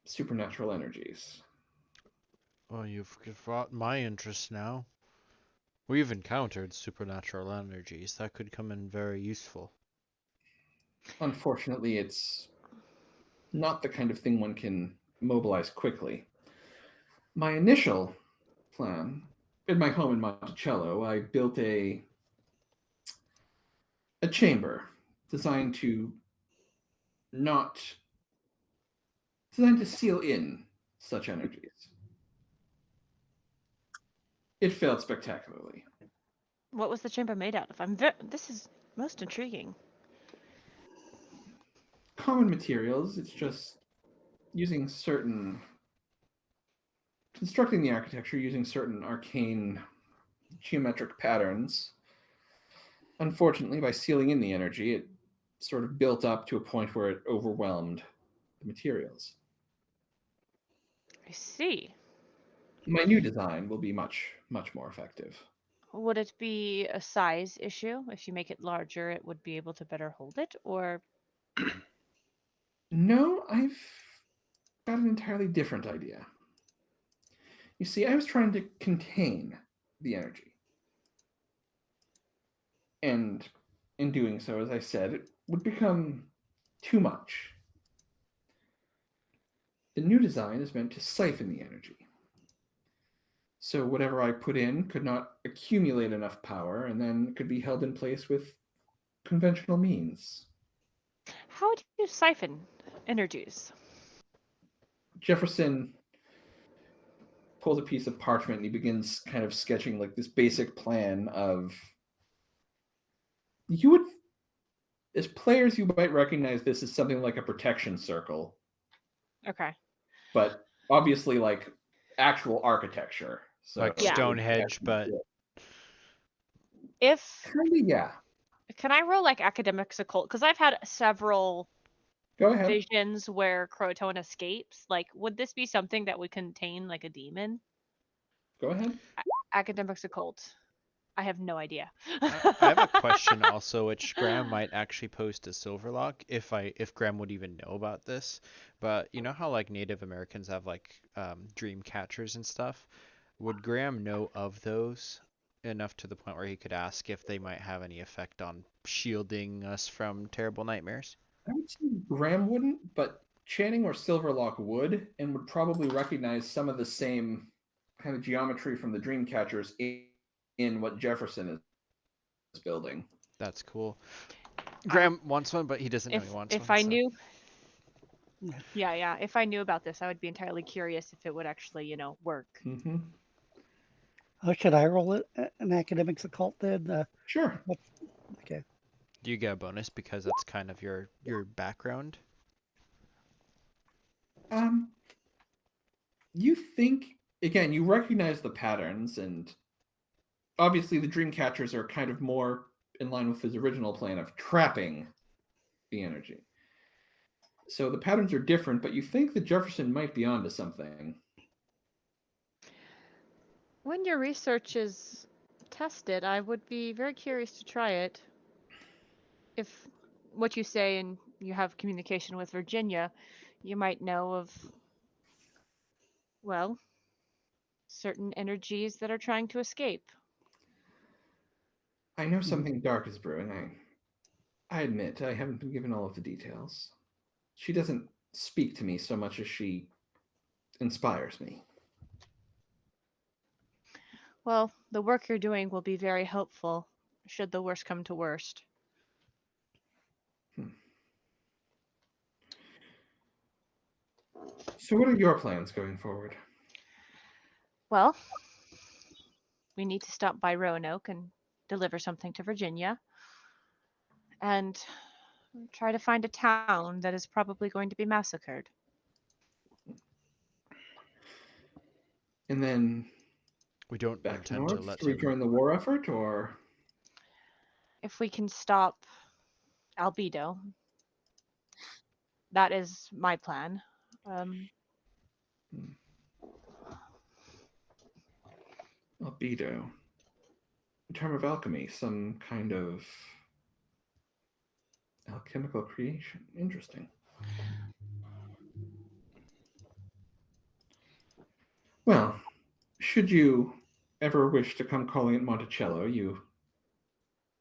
supernatural energies. Well, you've brought my interest now. We've encountered supernatural energies that could come in very useful. Unfortunately, it's not the kind of thing one can mobilize quickly. My initial plan, in my home in Monticello, I built a chamber designed to not designed to seal in such energies. It failed spectacularly. What was the chamber made out of? This is most intriguing. Common materials, it's just using certain constructing the architecture using certain arcane geometric patterns. Unfortunately, by sealing in the energy, it sort of built up to a point where it overwhelmed the materials. I see. My new design will be much, much more effective. Would it be a size issue? If you make it larger, it would be able to better hold it, or No, I've got an entirely different idea. You see, I was trying to contain the energy. And in doing so, as I said, it would become too much. The new design is meant to siphon the energy. So whatever I put in could not accumulate enough power and then could be held in place with conventional means. how do you siphon energies? Jefferson pulls a piece of parchment and he begins kind of sketching like this basic plan of you would as players you might recognize this as something like a protection circle, Okay. but obviously like actual architecture. So Like Yeah. Stonehenge, but If kinda, yeah. can I roll like academics occult? Because I've had several Go ahead. visions where Croatoan escapes. Like, would this be something that would contain like a demon? Go ahead. Academics occult. I have no idea. I have a question also, which Graham might actually pose to Silverlock if Graham would even know about this. But you know how like Native Americans have like dream catchers and stuff? Would Graham know of those enough to the point where he could ask if they might have any effect on shielding us from terrible nightmares? I would say Graham wouldn't, but Channing or Silverlock would, and would probably recognize some of the same kind of geometry from the Dreamcatchers in what Jefferson is building. That's cool. Graham wants one, but he doesn't know he wants If one. I so- knew, Yeah. yeah, if I knew about this, I would be entirely curious if it would actually, work. Mm-hmm. Should I roll it an academics occult then? Sure. Okay. Do you get a bonus because that's kind of your background? You think again? You recognize the patterns, and obviously the dream catchers are kind of more in line with his original plan of trapping the energy. So the patterns are different, but you think that Jefferson might be onto something. When your research is tested, I would be very curious to try it. If what you say and you have communication with Virginia, you might know of, well, certain energies that are trying to escape. I know something dark is brewing. I admit I haven't been given all of the details. She doesn't speak to me so much as she inspires me. Well, the work you're doing will be very helpful should the worst come to worst. So what are your plans going forward? Well, we need to stop by Roanoke and deliver something to Virginia. And try to find a town that is probably going to be massacred. And then We don't back intend to north let to him. rejoin the war effort, or If we can stop Albedo, that is my plan. albedo? A term of alchemy, some kind of alchemical creation. Interesting. Well, should you ever wish to come calling at Monticello, you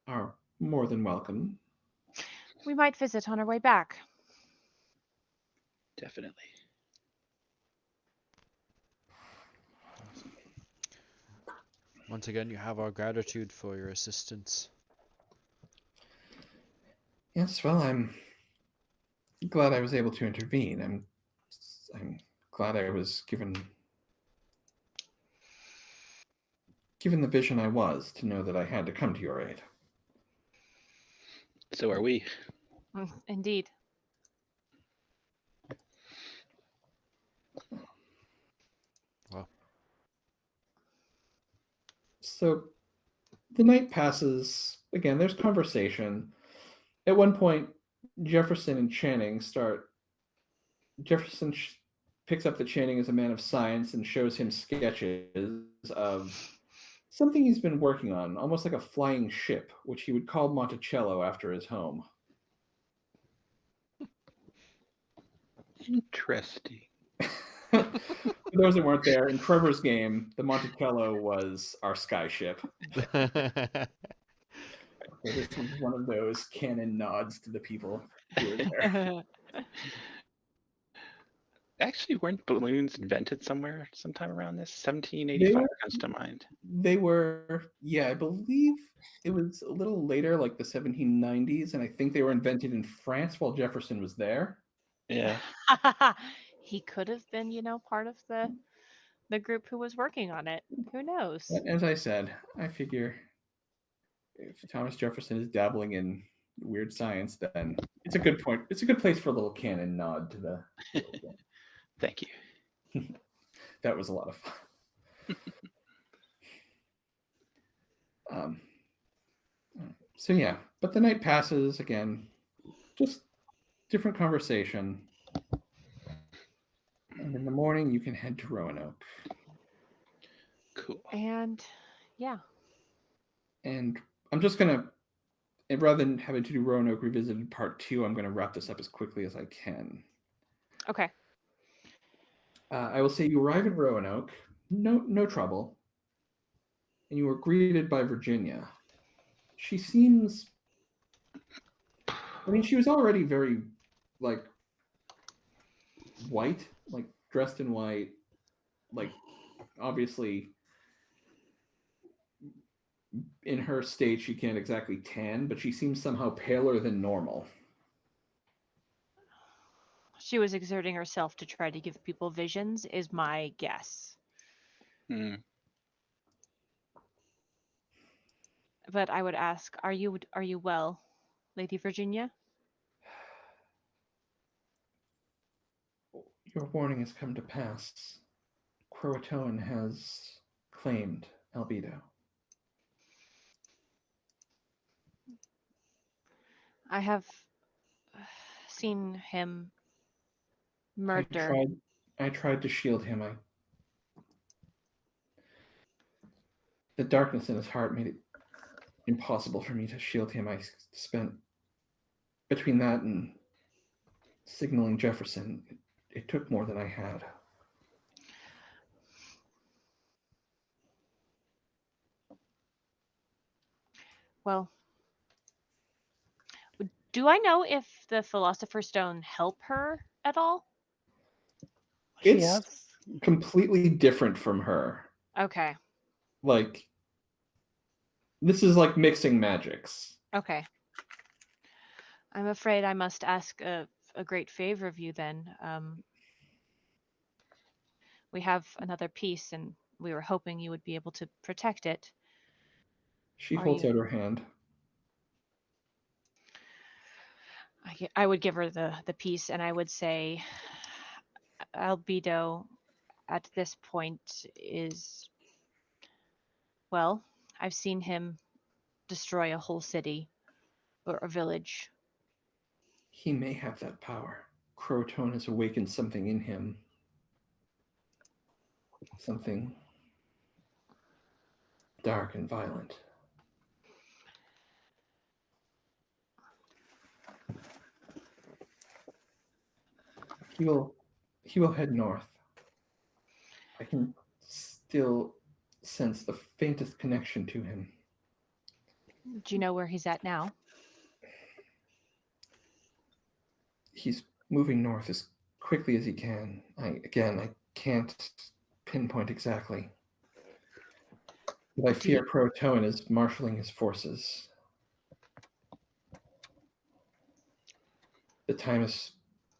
are more than welcome. We might visit on our way back. Definitely. Once again, you have our gratitude for your assistance. Yes, well, I'm glad I was able to intervene. I'm glad I was given the vision I was to know that I had to come to your aid. So are we. Indeed. Well, So the night passes. Again, there's conversation. At one point, Jefferson and Channing start. Jefferson picks up that Channing is a man of science and shows him sketches of something he's been working on, almost like a flying ship, which he would call Monticello after his home. Interesting. For those that weren't there, in Trevor's game, the Monticello was our sky ship. So this was one of those canon nods to the people who were there. Actually, weren't balloons invented somewhere sometime around this? They 1785 were, comes to mind. yeah, I believe it was a little later, like the 1790s, and I think they were invented in France while Jefferson was there. Yeah. He could have been, part of the group who was working on it. Who knows? But as I said, I figure if Thomas Jefferson is dabbling in weird science, then it's a good point. It's a good place for a little canon nod to the. Thank you. That was a lot of fun. So yeah, but the night passes again, just different conversation. And in the morning, you can head to Roanoke. Cool. And yeah. And I'm just gonna, and rather than having to do Roanoke Revisited Part 2, I'm gonna wrap this up as quickly as I can. Okay. I will say you arrive in Roanoke, no trouble, and you are greeted by Virginia. She seems, I mean, she was already very, like, white, like dressed in white, like obviously in her state, she can't exactly tan, but she seems somehow paler than normal. She was exerting herself to try to give people visions, is my guess. Hmm. But I would ask, are you well, Lady Virginia? Your warning has come to pass. Croatoan has claimed Albedo. I have seen him I murder. tried to shield him. The darkness in his heart made it impossible for me to shield him. I spent between that and signaling Jefferson. It took more than I had. Well, do I know if the Philosopher's Stone help her at all? She It's has. completely different from her. Okay. Like, this is like mixing magics. Okay. I'm afraid I must ask a great favor of you then. We have another piece, and we were hoping you would be able to protect it. She Are holds you- out her hand. I would give her the piece, and I would say, Albedo, at this point, is, well, I've seen him destroy a whole city or a village. He may have that power. Croatoan has awakened something in him. Something dark and violent. He will head north. I can still sense the faintest connection to him. Do you know where he's at now? He's moving north as quickly as he can. I can't pinpoint exactly. But I fear Croatoan is marshaling his forces. The time is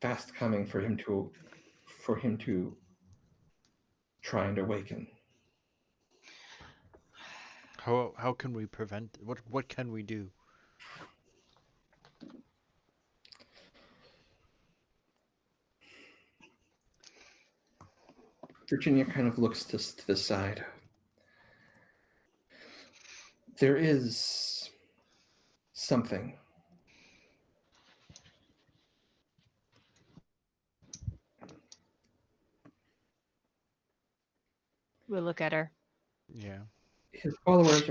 fast coming for him to try and awaken. How can we prevent? What can we do? Virginia kind of looks to the side. There is something. We'll look at her. Yeah. His followers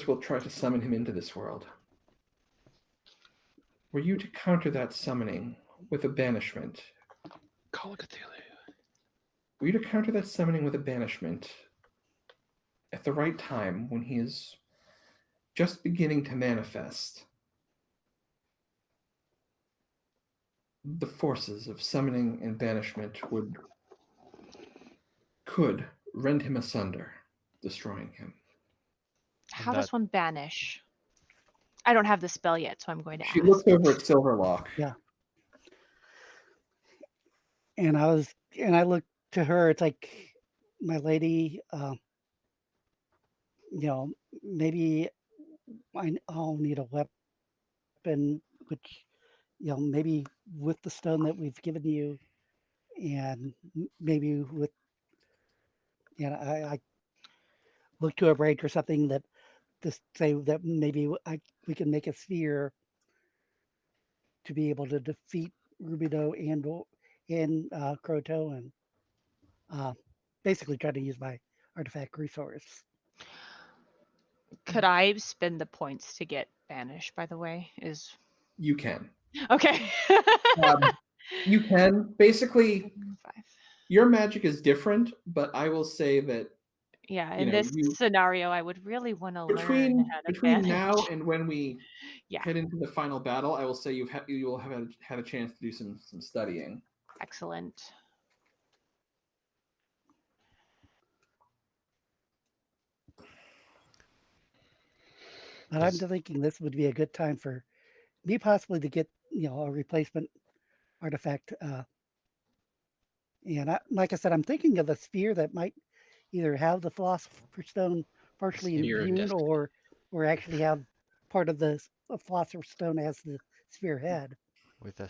will try to summon him into this world. Were you to counter that summoning with a banishment? Call Cthulhu. Were you to counter that summoning with a banishment at the right time when he is just beginning to manifest? The forces of summoning and banishment could rend him asunder, destroying him. How does one banish? I don't have the spell yet, so I'm going to She ask. looks over at Silverlock. Yeah. And I look to her. It's like, my lady, maybe I'll need a weapon, which, maybe with the stone that we've given you, and maybe with, I look to a break or something that to say that maybe we can make a sphere to be able to defeat Rubido and Croto, and basically try to use my artifact resource. Could I spend the points to get banished, by the way? You can. Okay. You can. Basically, 5. your magic is different, but I will say that Yeah, in this scenario, I would really want to learn how to between banish. now and when we Yeah. head into the final battle, I will say you will have had a chance to do some studying. Excellent. And I'm Does- thinking this would be a good time for me possibly to get a replacement artifact. And like I said, I'm thinking of a spear that might either have the philosopher's stone partially Spear imbued, disc. or actually have part of the philosopher's stone as the spear head. with Uh,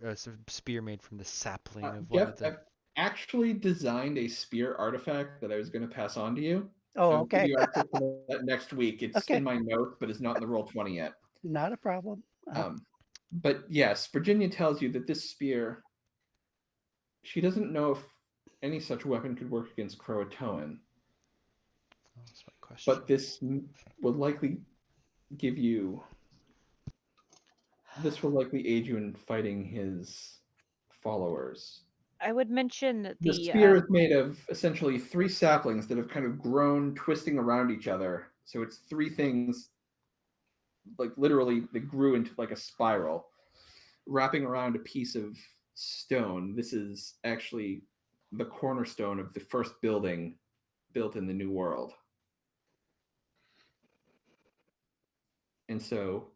a spear made from the sapling of one Jeff, of the. I've actually designed a spear artifact that I was going to pass on to you. oh, I'll give okay, you access to that next week. It's okay, in my notes, but it's not in the roll 20 yet. not a problem. But yes, Virginia tells you that this spear, she doesn't know if any such weapon could work against Croatoan, Oh, that's my question. but this will likely give you. This will likely aid you in fighting his followers. I would mention The the spear is made of essentially 3 saplings that have kind of grown, twisting around each other. So it's 3 things, like literally, they grew into like a spiral, wrapping around a piece of stone. This is actually the cornerstone of the first building built in the New World. And so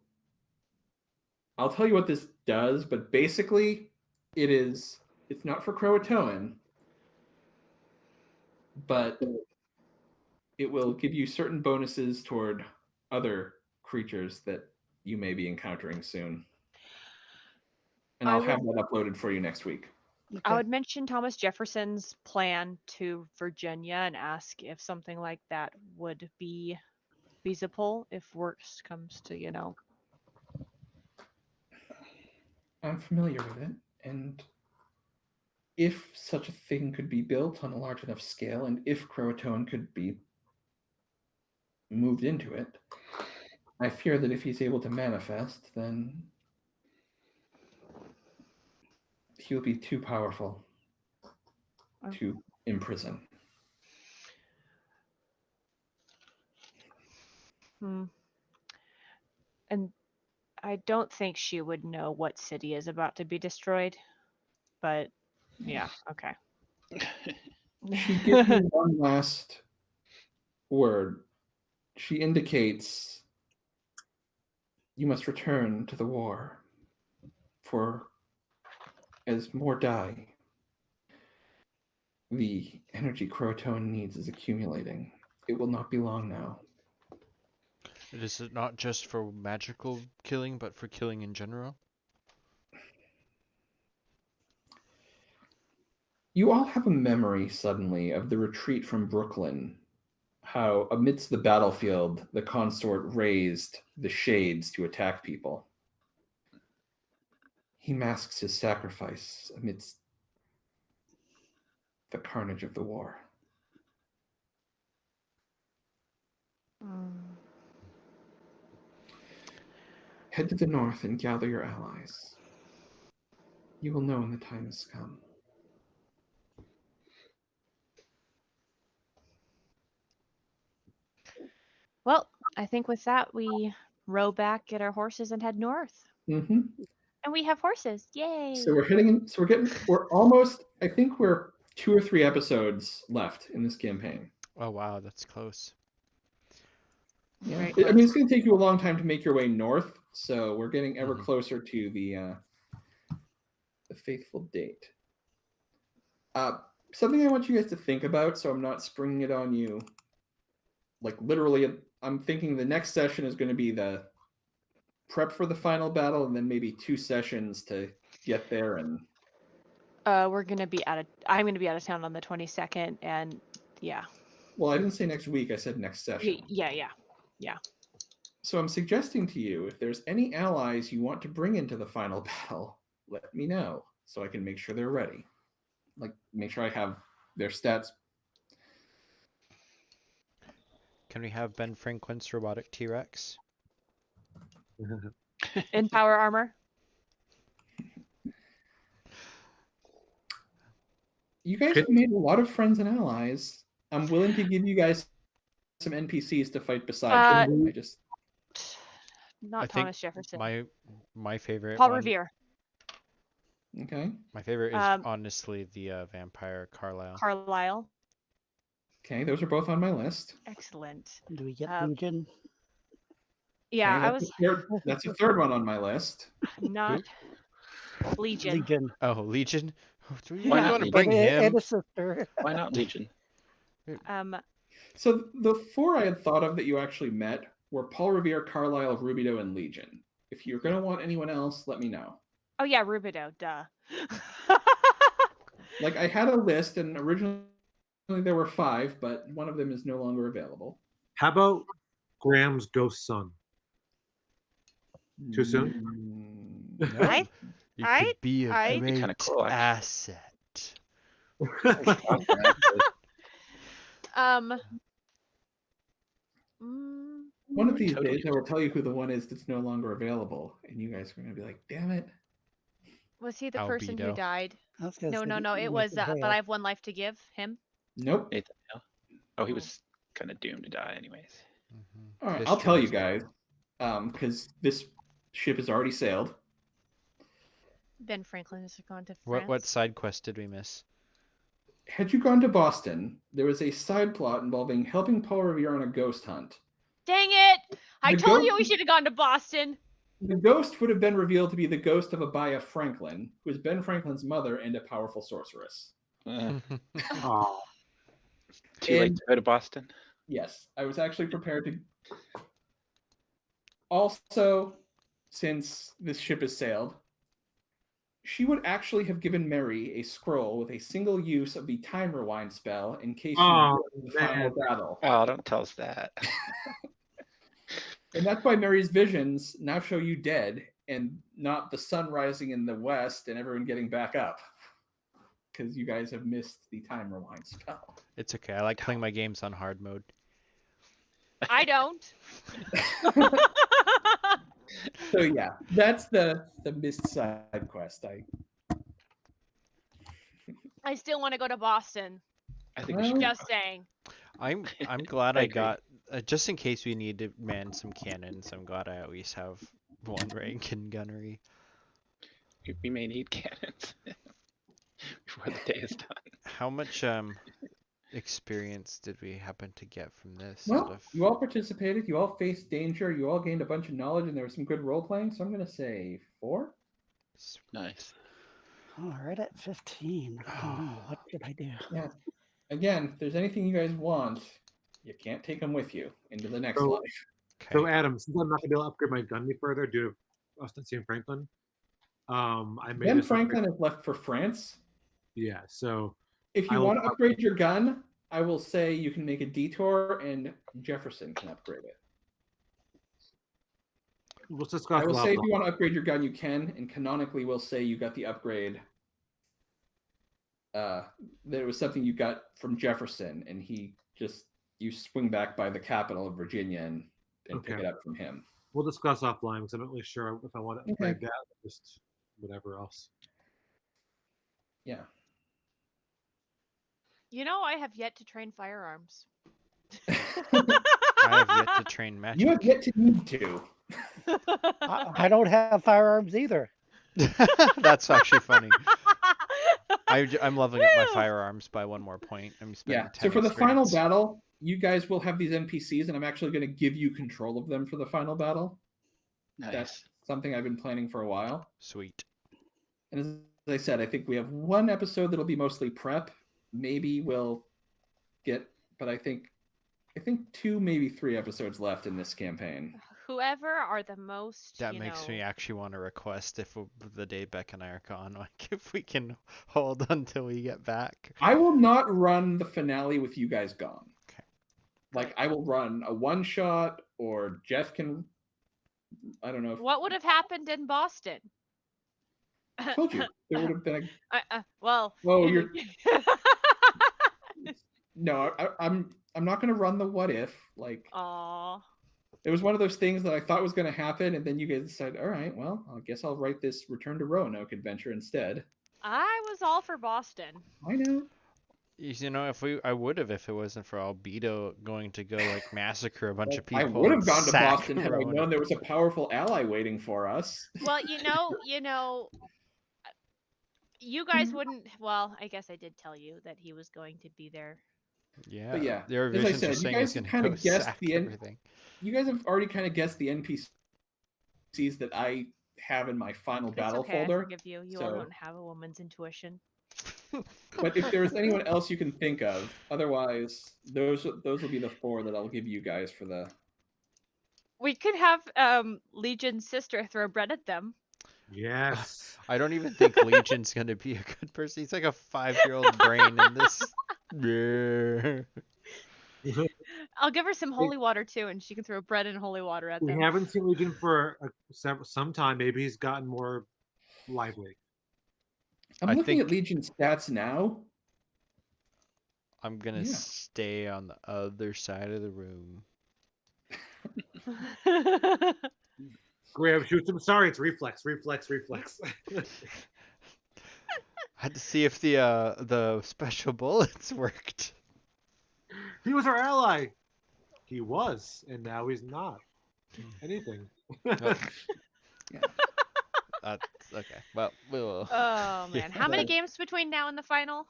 I'll tell you what this does, but basically it's not for Croatoan, but it will give you certain bonuses toward other creatures that you may be encountering soon. And I'll have that uploaded for you next week. I Okay. would mention Thomas Jefferson's plan to Virginia and ask if something like that would be feasible if worse comes to. I'm familiar with it, and if such a thing could be built on a large enough scale, and if Croatoan could be moved into it, I fear that if he's able to manifest, then he'll be too powerful to imprison. And I don't think she would know what city is about to be destroyed, but yeah, okay. She gives you one last word. She indicates you must return to the war, for as more die, the energy Croatoan needs is accumulating. It will not be long now. It is not just for magical killing, but for killing in general. You all have a memory suddenly of the retreat from Brooklyn, how amidst the battlefield the consort raised the shades to attack people. He masks his sacrifice amidst the carnage of the war. Head to the north and gather your allies. You will know when the time has come. Well, I think with that we row back, get our horses, and head north. Mm-hmm. And we have horses. Yay! So we're heading in. So we're almost. I think we're 2 or 3 episodes left in this campaign. Oh wow, that's close. Yeah, Very I mean, it's close. going to take you a long time to make your way north. So we're getting ever Mhm. closer to the faithful date. Something I want you guys to think about, so I'm not springing it on you. Like literally, I'm thinking the next session is going to be the prep for the final battle, and then maybe 2 sessions to get there. And I'm gonna be out of town on the 22nd, and yeah. well, I didn't say next week. I said next session. Yeah. So I'm suggesting to you, if there's any allies you want to bring into the final battle, let me know so I can make sure they're ready. Like, make sure I have their stats. Can we have Ben Franklin's robotic T-Rex? In power armor. You guys have made a lot of friends and allies. I'm willing to give you guys some NPCs to fight beside them. I just Not I think Thomas Jefferson. my favorite Paul one. Revere. okay. My favorite is honestly the vampire Carlisle. Carlisle. Okay, those are both on my list. Excellent. Do we get Um, Legion? Yeah, Okay, I that's was that's the third one on my list. not Legion. Legion. Oh, Legion. We Why might not want to Legion? bring And him. a sister. Why not Legion? So the four I had thought of that you actually met were Paul Revere, Carlisle, Rubido, and Legion. If you're going to want anyone else, let me know. Oh yeah, Rubido, duh. Like, I had a list, and originally there were 5, but one of them is no longer available. How about Graham's ghost son? Too soon? Mm, No, I- you I- could be a I- That'd be kinda great cool, actually. asset. um. mm, One of these Totally. days, I will tell you who the one is that's no longer available, and you guys are going to be like, "Damn it!" was he the person who Albedo. died? I was gonna No, say no, no. It was. Nathan But Hale. I have one life to give him. Nope. Nathan Hale. Oh, he Oh. was kind of doomed to die, anyways. Mm-hmm. All right, I'll tell you guys, because this ship has already sailed. Ben Franklin has gone to France. What side quest did we miss? Had you gone to Boston, there was a side plot involving helping Paul Revere on a ghost hunt. Dang it! I The told you we ghost- should have gone to Boston. The ghost would have been revealed to be the ghost of Abaya Franklin, who is Ben Franklin's mother and a powerful sorceress. Oh, Too late And- to go to Boston. Yes, I was actually prepared to. Also, since this ship has sailed, she would actually have given Mary a scroll with a single use of the time rewind spell in case you Oh, win the final man. battle. Oh, don't tell us that. And that's why Mary's visions now show you dead and not the sun rising in the west and everyone getting back up. Because you guys have missed the time rewind spell. It's okay. I like playing my games on hard mode. I don't. So yeah, that's the missed side quest. I still want to go to Boston. I think we should. Well- Just saying. I'm glad I I agree. got just in case we need to man some cannons. I'm glad I at least have one rank in gunnery. We may need cannons before the day is done. How much experience did we happen to get from this? Well, you all participated. You all faced danger. You all gained a bunch of knowledge, and there was some good role playing. So I'm going to say 4. Nice. All right, at 15. I don't know. What did I do? Yeah. Again, if there's anything you guys want, you can't take them with you into the next So- life. so Okay. Adam, since I'm not gonna be able to upgrade my gun any further due to Austin and Franklin, I made Ben this upgrade- Franklin is left for France. Yeah, so If I you will want to upgrade your gun, I will say you can make a detour, and Jefferson can upgrade it. let's discuss I will blah, say if blah. you want to upgrade your gun, you can, and canonically, we'll say you got the upgrade. There was something you got from Jefferson, and you swing back by the capital of Virginia and pick Okay. it up from him. We'll discuss offline because I'm not really sure if I want to upgrade that or just whatever else. Yeah. You know, I have yet to train firearms. I have yet to train magic. You have yet to need to. I don't have firearms either. That's actually funny. I'm leveling up my firearms by 1 more point. I'm spending Yeah. 10 So for the final experience. battle, you guys will have these NPCs, and I'm actually going to give you control of them for the final battle. Nice. That's something I've been planning for a while. Sweet. And as I said, I think we have one episode that'll be mostly prep. Maybe we'll get, but I think 2, maybe 3 episodes left in this campaign. Whoever are the most. That you makes know, me actually want to request if the day Beck and I are gone, like if we can hold until we get back. I will not run the finale with you guys gone. Okay. Like, I will run a one shot, or Jeff can. I don't know. If, What would have happened in Boston? I told you there would have been. Well. Oh, in- you're. No, I'm not going to run the what if. Like, Aw. it was one of those things that I thought was going to happen, and then you guys decided, all right, well, I guess I'll write this Return to Roanoke adventure instead. I was all for Boston. I know. You know, I would have if it wasn't for Albedo going to go like massacre a bunch of people. I would have and gone to sack Boston had I Roanoke. known there was a powerful ally waiting for us. Well, you guys wouldn't. Well, I guess I did tell you that he was going to be there. Yeah. But yeah, their as I visions said, are you saying guys he's gonna kinda go guessed sack the end- everything. you guys have already kind of guessed the NPCs that I have in my final It's battle okay, I folder. forgive you. You so- alone have a woman's intuition. But if there's anyone else you can think of, otherwise, those will be the 4 that I'll give you guys for the. We could have Legion's sister throw bread at them. Yes. I don't even think Legion's gonna be a good person. He's like a 5-year-old brain in this. I'll give her some holy water too, and she can throw bread and holy water at We them. haven't seen Legion for some time. Maybe he's gotten more lively. I'm I looking at think- Legion stats now. I'm gonna Yeah. stay on the other side of the room. Graham shoots him. Sorry, it's reflex. I had to see if the special bullets worked. He was our ally. He was, and now he's not. Anything. Yeah. That's okay. Well, we'll. Oh man, how many Yeah. games between now and the final?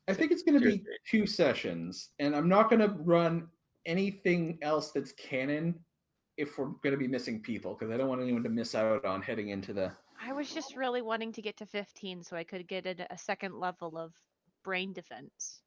I think it's going to be 2 sessions, and I'm not going to run anything else that's canon if we're going to be missing people, because I don't want anyone to miss out on heading into the. I was just really wanting to get to 15 so I could get a second level of brain defense.